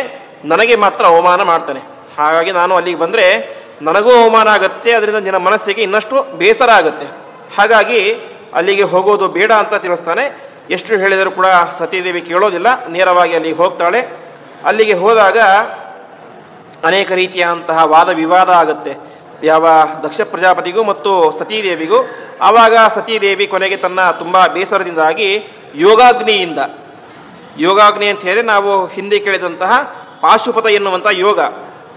ನನಗೆ ಮಾತ್ರ ಅವಮಾನ ಮಾಡ್ತಾನೆ. ಹಾಗಾಗಿ ನಾನು ಅಲ್ಲಿಗೆ ಬಂದರೆ ನನಗೂ ಅವಮಾನ ಆಗುತ್ತೆ, ಅದರಿಂದ ನಿನ್ನ ಮನಸ್ಸಿಗೆ ಇನ್ನಷ್ಟು ಬೇಸರ ಆಗುತ್ತೆ. ಹಾಗಾಗಿ ಅಲ್ಲಿಗೆ ಹೋಗೋದು ಬೇಡ ಅಂತ ತಿಳಿಸ್ತಾನೆ. ಎಷ್ಟು ಹೇಳಿದರೂ ಕೂಡ ಸತೀದೇವಿ ಕೇಳೋದಿಲ್ಲ, ನೇರವಾಗಿ ಅಲ್ಲಿಗೆ ಹೋಗ್ತಾಳೆ. ಅಲ್ಲಿಗೆ ಹೋದಾಗ ಅನೇಕ ರೀತಿಯಾದಂತಹ ವಾದ ವಿವಾದ ಆಗುತ್ತೆ ಯಾವ ದಕ್ಷ ಪ್ರಜಾಪತಿಗೂ ಮತ್ತು ಸತೀದೇವಿಗೂ. ಆವಾಗ ಸತೀದೇವಿ ಕೊನೆಗೆ ತನ್ನ ತುಂಬ ಬೇಸರದಿಂದಾಗಿ ಯೋಗಾಗ್ನಿ ಅಂತ ಹೇಳಿದ್ರೆ ನಾವು ಹಿಂದೆ ಕೇಳಿದಂತಹ ಪಾಶುಪತ ಎನ್ನುವಂಥ ಯೋಗ,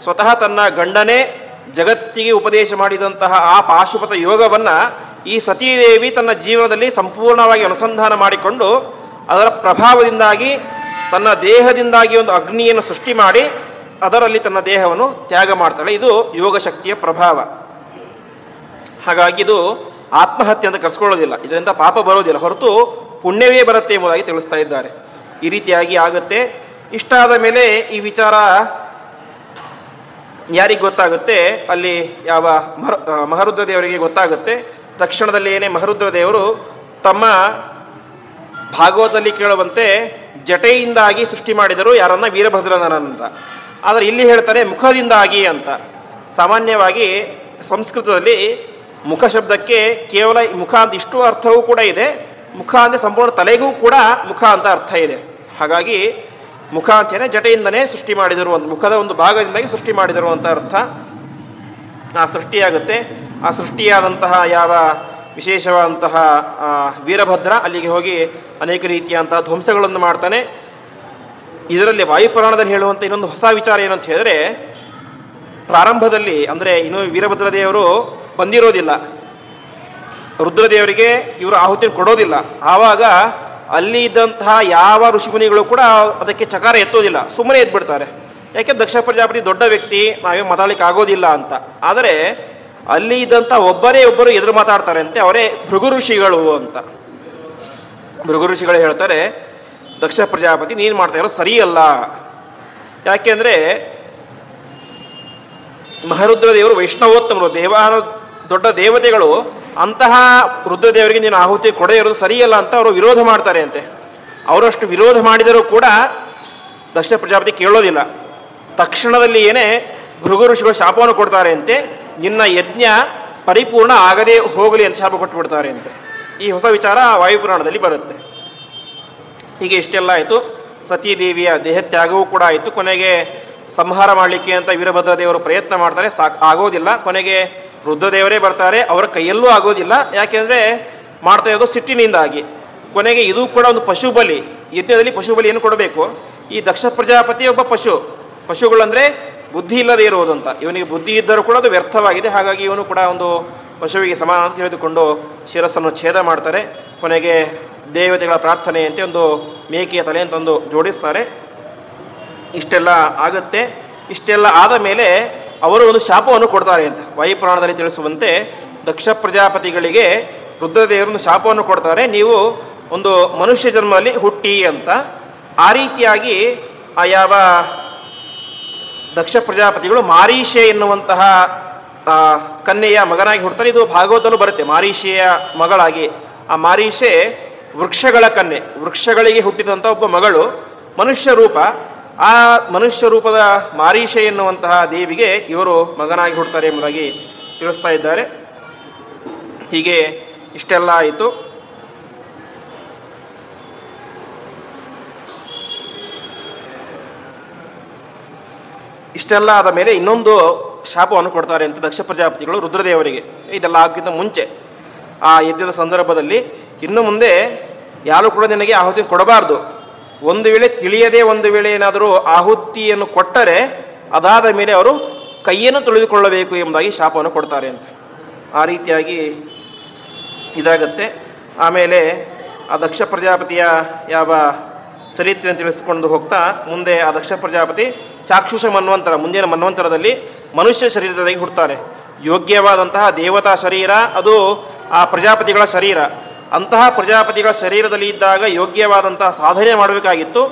ಸ್ವತಃ ತನ್ನ ಗಂಡನೇ ಜಗತ್ತಿಗೆ ಉಪದೇಶ ಮಾಡಿದಂತಹ ಆ ಪಾಶುಪತ ಯೋಗವನ್ನು ಈ ಸತೀದೇವಿ ತನ್ನ ಜೀವನದಲ್ಲಿ ಸಂಪೂರ್ಣವಾಗಿ ಅನುಸಂಧಾನ ಮಾಡಿಕೊಂಡು ಅದರ ಪ್ರಭಾವದಿಂದಾಗಿ ತನ್ನ ದೇಹದಿಂದಾಗಿ ಒಂದು ಅಗ್ನಿಯನ್ನು ಸೃಷ್ಟಿ ಮಾಡಿ ಅದರಲ್ಲಿ ತನ್ನ ದೇಹವನ್ನು ತ್ಯಾಗ ಮಾಡ್ತಾಳೆ. ಇದು ಯೋಗ ಶಕ್ತಿಯ ಪ್ರಭಾವ. ಹಾಗಾಗಿ ಇದು ಆತ್ಮಹತ್ಯೆ ಅಂತ ಕರೆಸ್ಕೊಳ್ಳೋದಿಲ್ಲ, ಇದರಿಂದ ಪಾಪ ಬರೋದಿಲ್ಲ, ಹೊರತು ಪುಣ್ಯವೇ ಬರುತ್ತೆ ಎಂಬುದಾಗಿ ತಿಳಿಸ್ತಾ ಇದ್ದಾರೆ. ಈ ರೀತಿಯಾಗಿ ಆಗುತ್ತೆ. ಇಷ್ಟಾದ ಮೇಲೆ ಈ ವಿಚಾರ ಯಾರಿಗೆ ಗೊತ್ತಾಗುತ್ತೆ? ಅಲ್ಲಿ ಯಾವ ಮಹರುದ್ರ ದೇವರಿಗೆ ಗೊತ್ತಾಗುತ್ತೆ. ತಕ್ಷಣದಲ್ಲಿ ಏನೇ ಮಹರುದ್ರ ದೇವರು ತಮ್ಮ ಭಾಗವತದಲ್ಲಿ ಕೇಳುವಂತೆ ಜಟೆಯಿಂದಾಗಿ ಸೃಷ್ಟಿ ಮಾಡಿದರು ಯಾರನ್ನ? ವೀರಭದ್ರನಂತ. ಆದರೆ ಇಲ್ಲಿ ಹೇಳ್ತಾರೆ ಮುಖದಿಂದಾಗಿ ಅಂತ. ಸಾಮಾನ್ಯವಾಗಿ ಸಂಸ್ಕೃತದಲ್ಲಿ ಮುಖ ಶಬ್ದಕ್ಕೆ ಕೇವಲ ಮುಖ ಅಂತ ಇಷ್ಟು ಅರ್ಥವೂ ಕೂಡ ಇದೆ. ಮುಖ ಅಂದರೆ ಸಂಪೂರ್ಣ ತಲೆಗೂ ಕೂಡ ಮುಖ ಅಂತ ಅರ್ಥ ಇದೆ. ಹಾಗಾಗಿ ಮುಖ ಅಂತೇನೆ ಜಟೆಯಿಂದನೇ ಸೃಷ್ಟಿ ಮಾಡಿದರು ಅಂತ, ಮುಖದ ಒಂದು ಭಾಗದಿಂದಾಗಿ ಸೃಷ್ಟಿ ಮಾಡಿದರು ಅಂತ ಅರ್ಥ. ಆ ಸೃಷ್ಟಿಯಾಗುತ್ತೆ. ಆ ಸೃಷ್ಟಿಯಾದಂತಹ ಯಾವ ವಿಶೇಷವಾದಂತಹ ವೀರಭದ್ರ ಅಲ್ಲಿಗೆ ಹೋಗಿ ಅನೇಕ ರೀತಿಯಾದಂತಹ ಧ್ವಂಸಗಳನ್ನು ಮಾಡ್ತಾನೆ. ಇದರಲ್ಲಿ ವಾಯುಪುರಾಣದಲ್ಲಿ ಹೇಳುವಂಥ ಇನ್ನೊಂದು ಹೊಸ ವಿಚಾರ ಏನಂತ ಹೇಳಿದ್ರೆ, ಪ್ರಾರಂಭದಲ್ಲಿ ಅಂದರೆ ಇನ್ನೂ ವೀರಭದ್ರ ದೇವರು ಬಂದಿರೋದಿಲ್ಲ, ರುದ್ರದೇವರಿಗೆ ಇವರು ಆಹುತಿ ಕೊಡೋದಿಲ್ಲ. ಆವಾಗ ಅಲ್ಲಿ ಇದ್ದಂತಹ ಯಾವ ಋಷಿಮುನಿಗಳು ಕೂಡ ಅದಕ್ಕೆ ಚಕಾರ ಎತ್ತೋದಿಲ್ಲ, ಸುಮ್ಮನೆ ಎದ್ಬಿಡ್ತಾರೆ. ಯಾಕೆ? ದಕ್ಷ ಪ್ರಜಾಪತಿ ದೊಡ್ಡ ವ್ಯಕ್ತಿ, ನಾವೇ ಮಾತಾಡ್ಲಿಕ್ಕೆ ಆಗೋದಿಲ್ಲ ಅಂತ. ಆದರೆ ಅಲ್ಲಿ ಇದ್ದಂಥ ಒಬ್ಬರು ಎದುರು ಮಾತಾಡ್ತಾರೆ ಅಂತೆ, ಅವರೇ ಭೃಗು ಋಷಿಗಳು ಅಂತ. ಭೃಗು ಋಷಿಗಳು ಹೇಳ್ತಾರೆ, ದಕ್ಷ ಪ್ರಜಾಪತಿ ನೀನು ಮಾಡ್ತಾ ಇರೋ ಸರಿಯಲ್ಲ. ಯಾಕೆಂದರೆ ಮಹರುದ್ರ ದೇವರು ವೈಷ್ಣವೋತ್ತಮರು, ದೊಡ್ಡ ದೇವತೆಗಳು, ಅಂತಹ ರುದ್ರದೇವರಿಗೆ ನೀನು ಆಹುತಿ ಕೊಡದೇ ಇರೋದು ಸರಿಯಲ್ಲ ಅಂತ ಅವರು ವಿರೋಧ ಮಾಡ್ತಾರೆ ಅಂತೆ. ಅವರಷ್ಟು ವಿರೋಧ ಮಾಡಿದರೂ ಕೂಡ ದಕ್ಷ ಪ್ರಜಾಪತಿ ಕೇಳೋದಿಲ್ಲ. ತಕ್ಷಣದಲ್ಲಿ ಏನೇ ಭೃಗು ಋಷಿಗಳು ಶಾಪವನ್ನು ಕೊಡ್ತಾರೆ ಅಂತೆ, ನಿನ್ನ ಯಜ್ಞ ಪರಿಪೂರ್ಣ ಆಗದೇ ಹೋಗಲಿ ಅಂತ ಶಾಪ ಕೊಟ್ಟುಬಿಡ್ತಾರೆ ಅಂತೆ. ಈ ಹೊಸ ವಿಚಾರ ವಾಯುಪುರಾಣದಲ್ಲಿ ಬರುತ್ತೆ. ಹೀಗೆ ಇಷ್ಟೆಲ್ಲ ಆಯಿತು. ಸತೀದೇವಿಯ ದೇಹತ್ಯಾಗವೂ ಕೂಡ ಆಯಿತು. ಕೊನೆಗೆ ಸಂಹಾರ ಮಾಡಲಿಕ್ಕೆ ಅಂತ ವೀರಭದ್ರ ದೇವರು ಪ್ರಯತ್ನ ಮಾಡ್ತಾರೆ, ಆಗೋದಿಲ್ಲ. ಕೊನೆಗೆ ರುದ್ರದೇವರೇ ಬರ್ತಾರೆ, ಅವರ ಕೈಯಲ್ಲೂ ಆಗೋದಿಲ್ಲ. ಯಾಕೆಂದರೆ ಮಾಡ್ತಾ ಇರೋದು ಸಿಟ್ಟಿನಿಂದಾಗಿ. ಕೊನೆಗೆ ಇದು ಕೂಡ ಒಂದು ಪಶು ಬಲಿ, ಯಜ್ಞದಲ್ಲಿ ಪಶು ಬಲಿಯನ್ನು ಕೊಡಬೇಕು. ಈ ದಕ್ಷ ಪ್ರಜಾಪತಿ ಒಬ್ಬ ಪಶುಗಳಂದರೆ ಬುದ್ಧಿ ಇಲ್ಲದೆ ಇರುವುದು ಅಂತ. ಇವನಿಗೆ ಬುದ್ಧಿ ಇದ್ದರೂ ಕೂಡ ಅದು ವ್ಯರ್ಥವಾಗಿದೆ. ಹಾಗಾಗಿ ಇವನು ಕೂಡ ಒಂದು ಪಶುವಿಗೆ ಸಮಾನ ಅಂತ ತಿಳಿದುಕೊಂಡು ಶಿರಸ್ಸನ್ನು ಛೇದ ಮಾಡ್ತಾರೆ. ಕೊನೆಗೆ ದೇವತೆಗಳ ಪ್ರಾರ್ಥನೆಯಂತೆ ಒಂದು ಮೇಕೆಯ ತಲೆ ಅಂತಂದು ಜೋಡಿಸ್ತಾರೆ. ಇಷ್ಟೆಲ್ಲ ಆಗುತ್ತೆ. ಇಷ್ಟೆಲ್ಲ ಆದ ಮೇಲೆ ಅವರು ಒಂದು ಶಾಪವನ್ನು ಕೊಡ್ತಾರೆ ಅಂತ ವಾಯುಪುರಾಣದಲ್ಲಿ ತಿಳಿಸುವಂತೆ ದಕ್ಷ ಪ್ರಜಾಪತಿಗಳಿಗೆ ರುದ್ರದೇವರನ್ನು ಶಾಪವನ್ನು ಕೊಡ್ತಾರೆ, ನೀವು ಒಂದು ಮನುಷ್ಯ ಜನ್ಮದಲ್ಲಿ ಹುಟ್ಟಿ ಅಂತ. ಆ ರೀತಿಯಾಗಿ ಆ ಯಾವ ದಕ್ಷ ಪ್ರಜಾಪತಿಗಳು ಮಾರೀಷೆ ಎನ್ನುವಂತಹ ಕನ್ಯೆಯ ಮಗನಾಗಿ ಹುಡ್ತಾರೆ. ಇದು ಭಾಗವತದಲ್ಲೂ ಬರುತ್ತೆ, ಮಾರೀಷೆಯ ಮಗಳಾಗಿ. ಆ ಮಾರೀಷೆ ವೃಕ್ಷಗಳ ಕನ್ಯೆ, ವೃಕ್ಷಗಳಿಗೆ ಹುಟ್ಟಿದಂಥ ಒಬ್ಬ ಮಗಳು, ಮನುಷ್ಯ ರೂಪ. ಆ ಮನುಷ್ಯ ರೂಪದ ಮಾರೀಷೆ ಎನ್ನುವಂತಹ ದೇವಿಗೆ ಇವರು ಮಗನಾಗಿ ಹುಡ್ತಾರೆ ಎಂಬುದಾಗಿ ತಿಳಿಸ್ತಾ ಇದ್ದಾರೆ. ಹೀಗೆ ಇಷ್ಟೆಲ್ಲ ಆಯಿತು. ಇಷ್ಟೆಲ್ಲ ಆದ ಮೇಲೆ ಇನ್ನೊಂದು ಶಾಪವನ್ನು ಕೊಡ್ತಾರೆ ಅಂತ ದಕ್ಷ ಪ್ರಜಾಪತಿಗಳು ರುದ್ರದೇವರಿಗೆ. ಇದೆಲ್ಲ ಆಗಿದ್ದ ಮುಂಚೆ ಆ ಯಜ್ಞದ ಸಂದರ್ಭದಲ್ಲಿ, ಇನ್ನು ಮುಂದೆ ಯಾರು ಕೂಡ ನಿನಗೆ ಆಹುತಿ ಕೊಡಬಾರ್ದು. ಒಂದು ವೇಳೆ ತಿಳಿಯದೆ ಒಂದು ವೇಳೆ ಏನಾದರೂ ಆಹುತಿಯನ್ನು ಕೊಟ್ಟರೆ ಅದಾದ ಮೇಲೆ ಅವರು ಕೈಯನ್ನು ತುಳಿದುಕೊಳ್ಳಬೇಕು ಎಂಬುದಾಗಿ ಶಾಪವನ್ನು ಕೊಡ್ತಾರೆ ಅಂತ. ಆ ರೀತಿಯಾಗಿ ಇದಾಗತ್ತೆ. ಆಮೇಲೆ ಆ ದಕ್ಷ ಪ್ರಜಾಪತಿಯ ಯಾವ ಚರಿತ್ರೆಯನ್ನು ತಿಳಿಸಿಕೊಂಡು ಹೋಗ್ತಾ ಮುಂದೆ ಆ ದಕ್ಷ ಪ್ರಜಾಪತಿ ಚಾಕ್ಷುಷ ಮನ್ವಂತರ, ಮುಂದಿನ ಮನ್ವಂತರದಲ್ಲಿ ಮನುಷ್ಯ ಶರೀರದಲ್ಲಿ ಹುಡ್ತಾರೆ. ಯೋಗ್ಯವಾದಂತಹ ದೇವತಾ ಶರೀರ ಅದು ಆ ಪ್ರಜಾಪತಿಗಳ ಶರೀರ. ಅಂತಹ ಪ್ರಜಾಪತಿಗಳ ಶರೀರದಲ್ಲಿ ಇದ್ದಾಗ ಯೋಗ್ಯವಾದಂತಹ ಸಾಧನೆ ಮಾಡಬೇಕಾಗಿತ್ತು.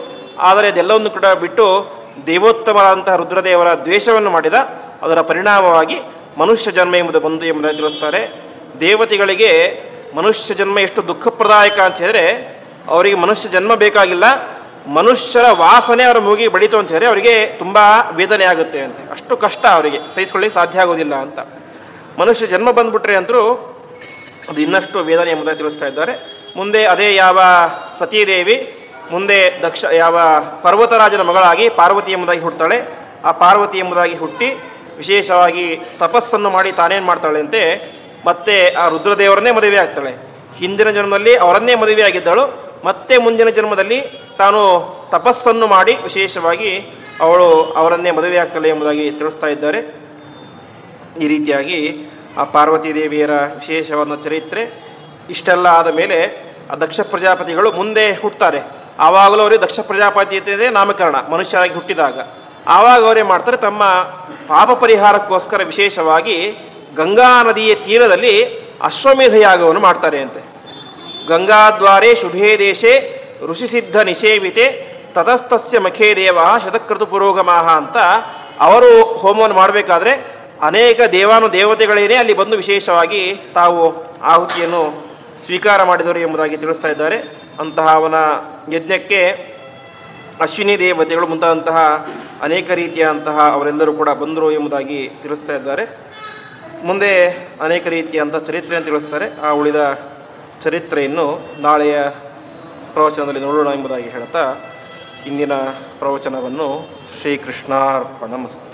ಆದರೆ ಅದೆಲ್ಲವನ್ನು ಕೂಡ ಬಿಟ್ಟು ದೇವೋತ್ತಮರಾದಂತಹ ರುದ್ರದೇವರ ದ್ವೇಷವನ್ನು ಮಾಡಿದ. ಅದರ ಪರಿಣಾಮವಾಗಿ ಮನುಷ್ಯ ಜನ್ಮ ಎಂಬುದು ಬಂದು ಎಂಬುದನ್ನು ತಿಳಿಸ್ತಾರೆ. ದೇವತೆಗಳಿಗೆ ಮನುಷ್ಯ ಜನ್ಮ ಎಷ್ಟು ದುಃಖಪ್ರದಾಯಕ ಅಂತ ಹೇಳಿದ್ರೆ, ಅವರಿಗೆ ಮನುಷ್ಯ ಜನ್ಮ ಬೇಕಾಗಿಲ್ಲ, ಮನುಷ್ಯರ ವಾಸನೆ ಅವರ ಮೂಗಿಗೆ ಬಡಿತು ಅಂತ ಹೇಳಿದ್ರೆ ಅವರಿಗೆ ತುಂಬ ವೇದನೆ ಆಗುತ್ತೆ ಅಂತೆ. ಅಷ್ಟು ಕಷ್ಟ ಅವರಿಗೆ ಸಹಿಸ್ಕೊಳ್ಳಿಕ್ಕೆ ಸಾಧ್ಯ ಆಗೋದಿಲ್ಲ ಅಂತ. ಮನುಷ್ಯ ಜನ್ಮ ಬಂದ್ಬಿಟ್ರೆ ಅಂತರೂ ಅದು ಇನ್ನಷ್ಟು ವೇದನೆ ಎಂಬುದಾಗಿ ತಿಳಿಸ್ತಾ ಇದ್ದಾರೆ. ಮುಂದೆ ಅದೇ ಯಾವ ಸತೀದೇವಿ ಮುಂದೆ ಯಾವ ಪರ್ವತರಾಜನ ಮಗಳಾಗಿ ಪಾರ್ವತಿ ಎಂಬುದಾಗಿ ಹುಡ್ತಾಳೆ. ಆ ಪಾರ್ವತಿ ಎಂಬುದಾಗಿ ಹುಟ್ಟಿ ವಿಶೇಷವಾಗಿ ತಪಸ್ಸನ್ನು ಮಾಡಿ ತಾನೇನು ಮಾಡ್ತಾಳೆ ಅಂತೆ ಮತ್ತೆ ಆ ರುದ್ರದೇವರನ್ನೇ ಮದುವೆ ಆಗ್ತಾಳೆ. ಹಿಂದಿನ ಜನ್ಮದಲ್ಲಿ ಅವರನ್ನೇ ಮದುವೆ ಆಗಿದ್ದಳು, ಮತ್ತೆ ಮುಂದಿನ ಜನ್ಮದಲ್ಲಿ ತಾನು ತಪಸ್ಸನ್ನು ಮಾಡಿ ವಿಶೇಷವಾಗಿ ಅವಳು ಅವರನ್ನೇ ಮದುವೆ ಆಗ್ತಾಳೆ ಎಂಬುದಾಗಿ ತಿಳಿಸ್ತಾ ಇದ್ದಾರೆ. ಈ ರೀತಿಯಾಗಿ ಆ ಪಾರ್ವತಿ ದೇವಿಯರ ವಿಶೇಷವಾದ ಚರಿತ್ರೆ. ಇಷ್ಟೆಲ್ಲ ಆದ ಮೇಲೆ ಆ ದಕ್ಷ ಪ್ರಜಾಪತಿಗಳು ಮುಂದೆ ಹುಟ್ಟುತ್ತಾರೆ. ಆವಾಗಲೂ ಅವರಿಗೆ ದಕ್ಷ ಪ್ರಜಾಪತಿ ಅಂತೇಳಿ ನಾಮಕರಣ, ಮನುಷ್ಯರಾಗಿ ಹುಟ್ಟಿದಾಗ. ಆವಾಗ ಅವರೇ ಮಾಡ್ತಾರೆ, ತಮ್ಮ ಪಾಪ ಪರಿಹಾರಕ್ಕೋಸ್ಕರ ವಿಶೇಷವಾಗಿ ಗಂಗಾ ನದಿಯ ತೀರದಲ್ಲಿ ಅಶ್ವಮೇಧ ಯಾಗವನ್ನು ಮಾಡ್ತಾರೆ ಅಂತೆ. ಗಂಗಾದ್ವಾರೇ ಶುಭೇ ದೇಶೇ ಋಷಿಸಿದ್ಧ ನಿಷೇವಿತೆ ತತಸ್ತಸ್ಯ ಮಖೇ ದೇವ ಶತಕೃತು ಪುರೋಗಮಾಹ ಅಂತ ಅವರು ಹೋಮವನ್ನು ಮಾಡಬೇಕಾದ್ರೆ ಅನೇಕ ದೇವತೆಗಳೇನೇ ಅಲ್ಲಿ ಬಂದು ವಿಶೇಷವಾಗಿ ತಾವು ಆಹುತಿಯನ್ನು ಸ್ವೀಕಾರ ಮಾಡಿದರು ಎಂಬುದಾಗಿ ತಿಳಿಸ್ತಾ ಇದ್ದಾರೆ. ಅಂತಹ ಅವನ ಯಜ್ಞಕ್ಕೆ ಅಶ್ವಿನಿ ದೇವತೆಗಳು ಮುಂತಾದಂತಹ ಅನೇಕ ರೀತಿಯಂತಹ ಅವರೆಲ್ಲರೂ ಕೂಡ ಬಂದರು ಎಂಬುದಾಗಿ ತಿಳಿಸ್ತಾ ಇದ್ದಾರೆ. ಮುಂದೆ ಅನೇಕ ರೀತಿಯಂಥ ಚರಿತ್ರೆಯನ್ನು ತಿಳಿಸ್ತಾರೆ. ಆ ಉಳಿದ ಚರಿತ್ರೆಯನ್ನು ನಾಳೆಯ ಪ್ರವಚನದಲ್ಲಿ ನೋಡೋಣ ಎಂಬುದಾಗಿ ಹೇಳ್ತಾ ಇಂದಿನ ಪ್ರವಚನವನ್ನು ಶ್ರೀಕೃಷ್ಣಾರ್ಪಣಮಸ್ತು.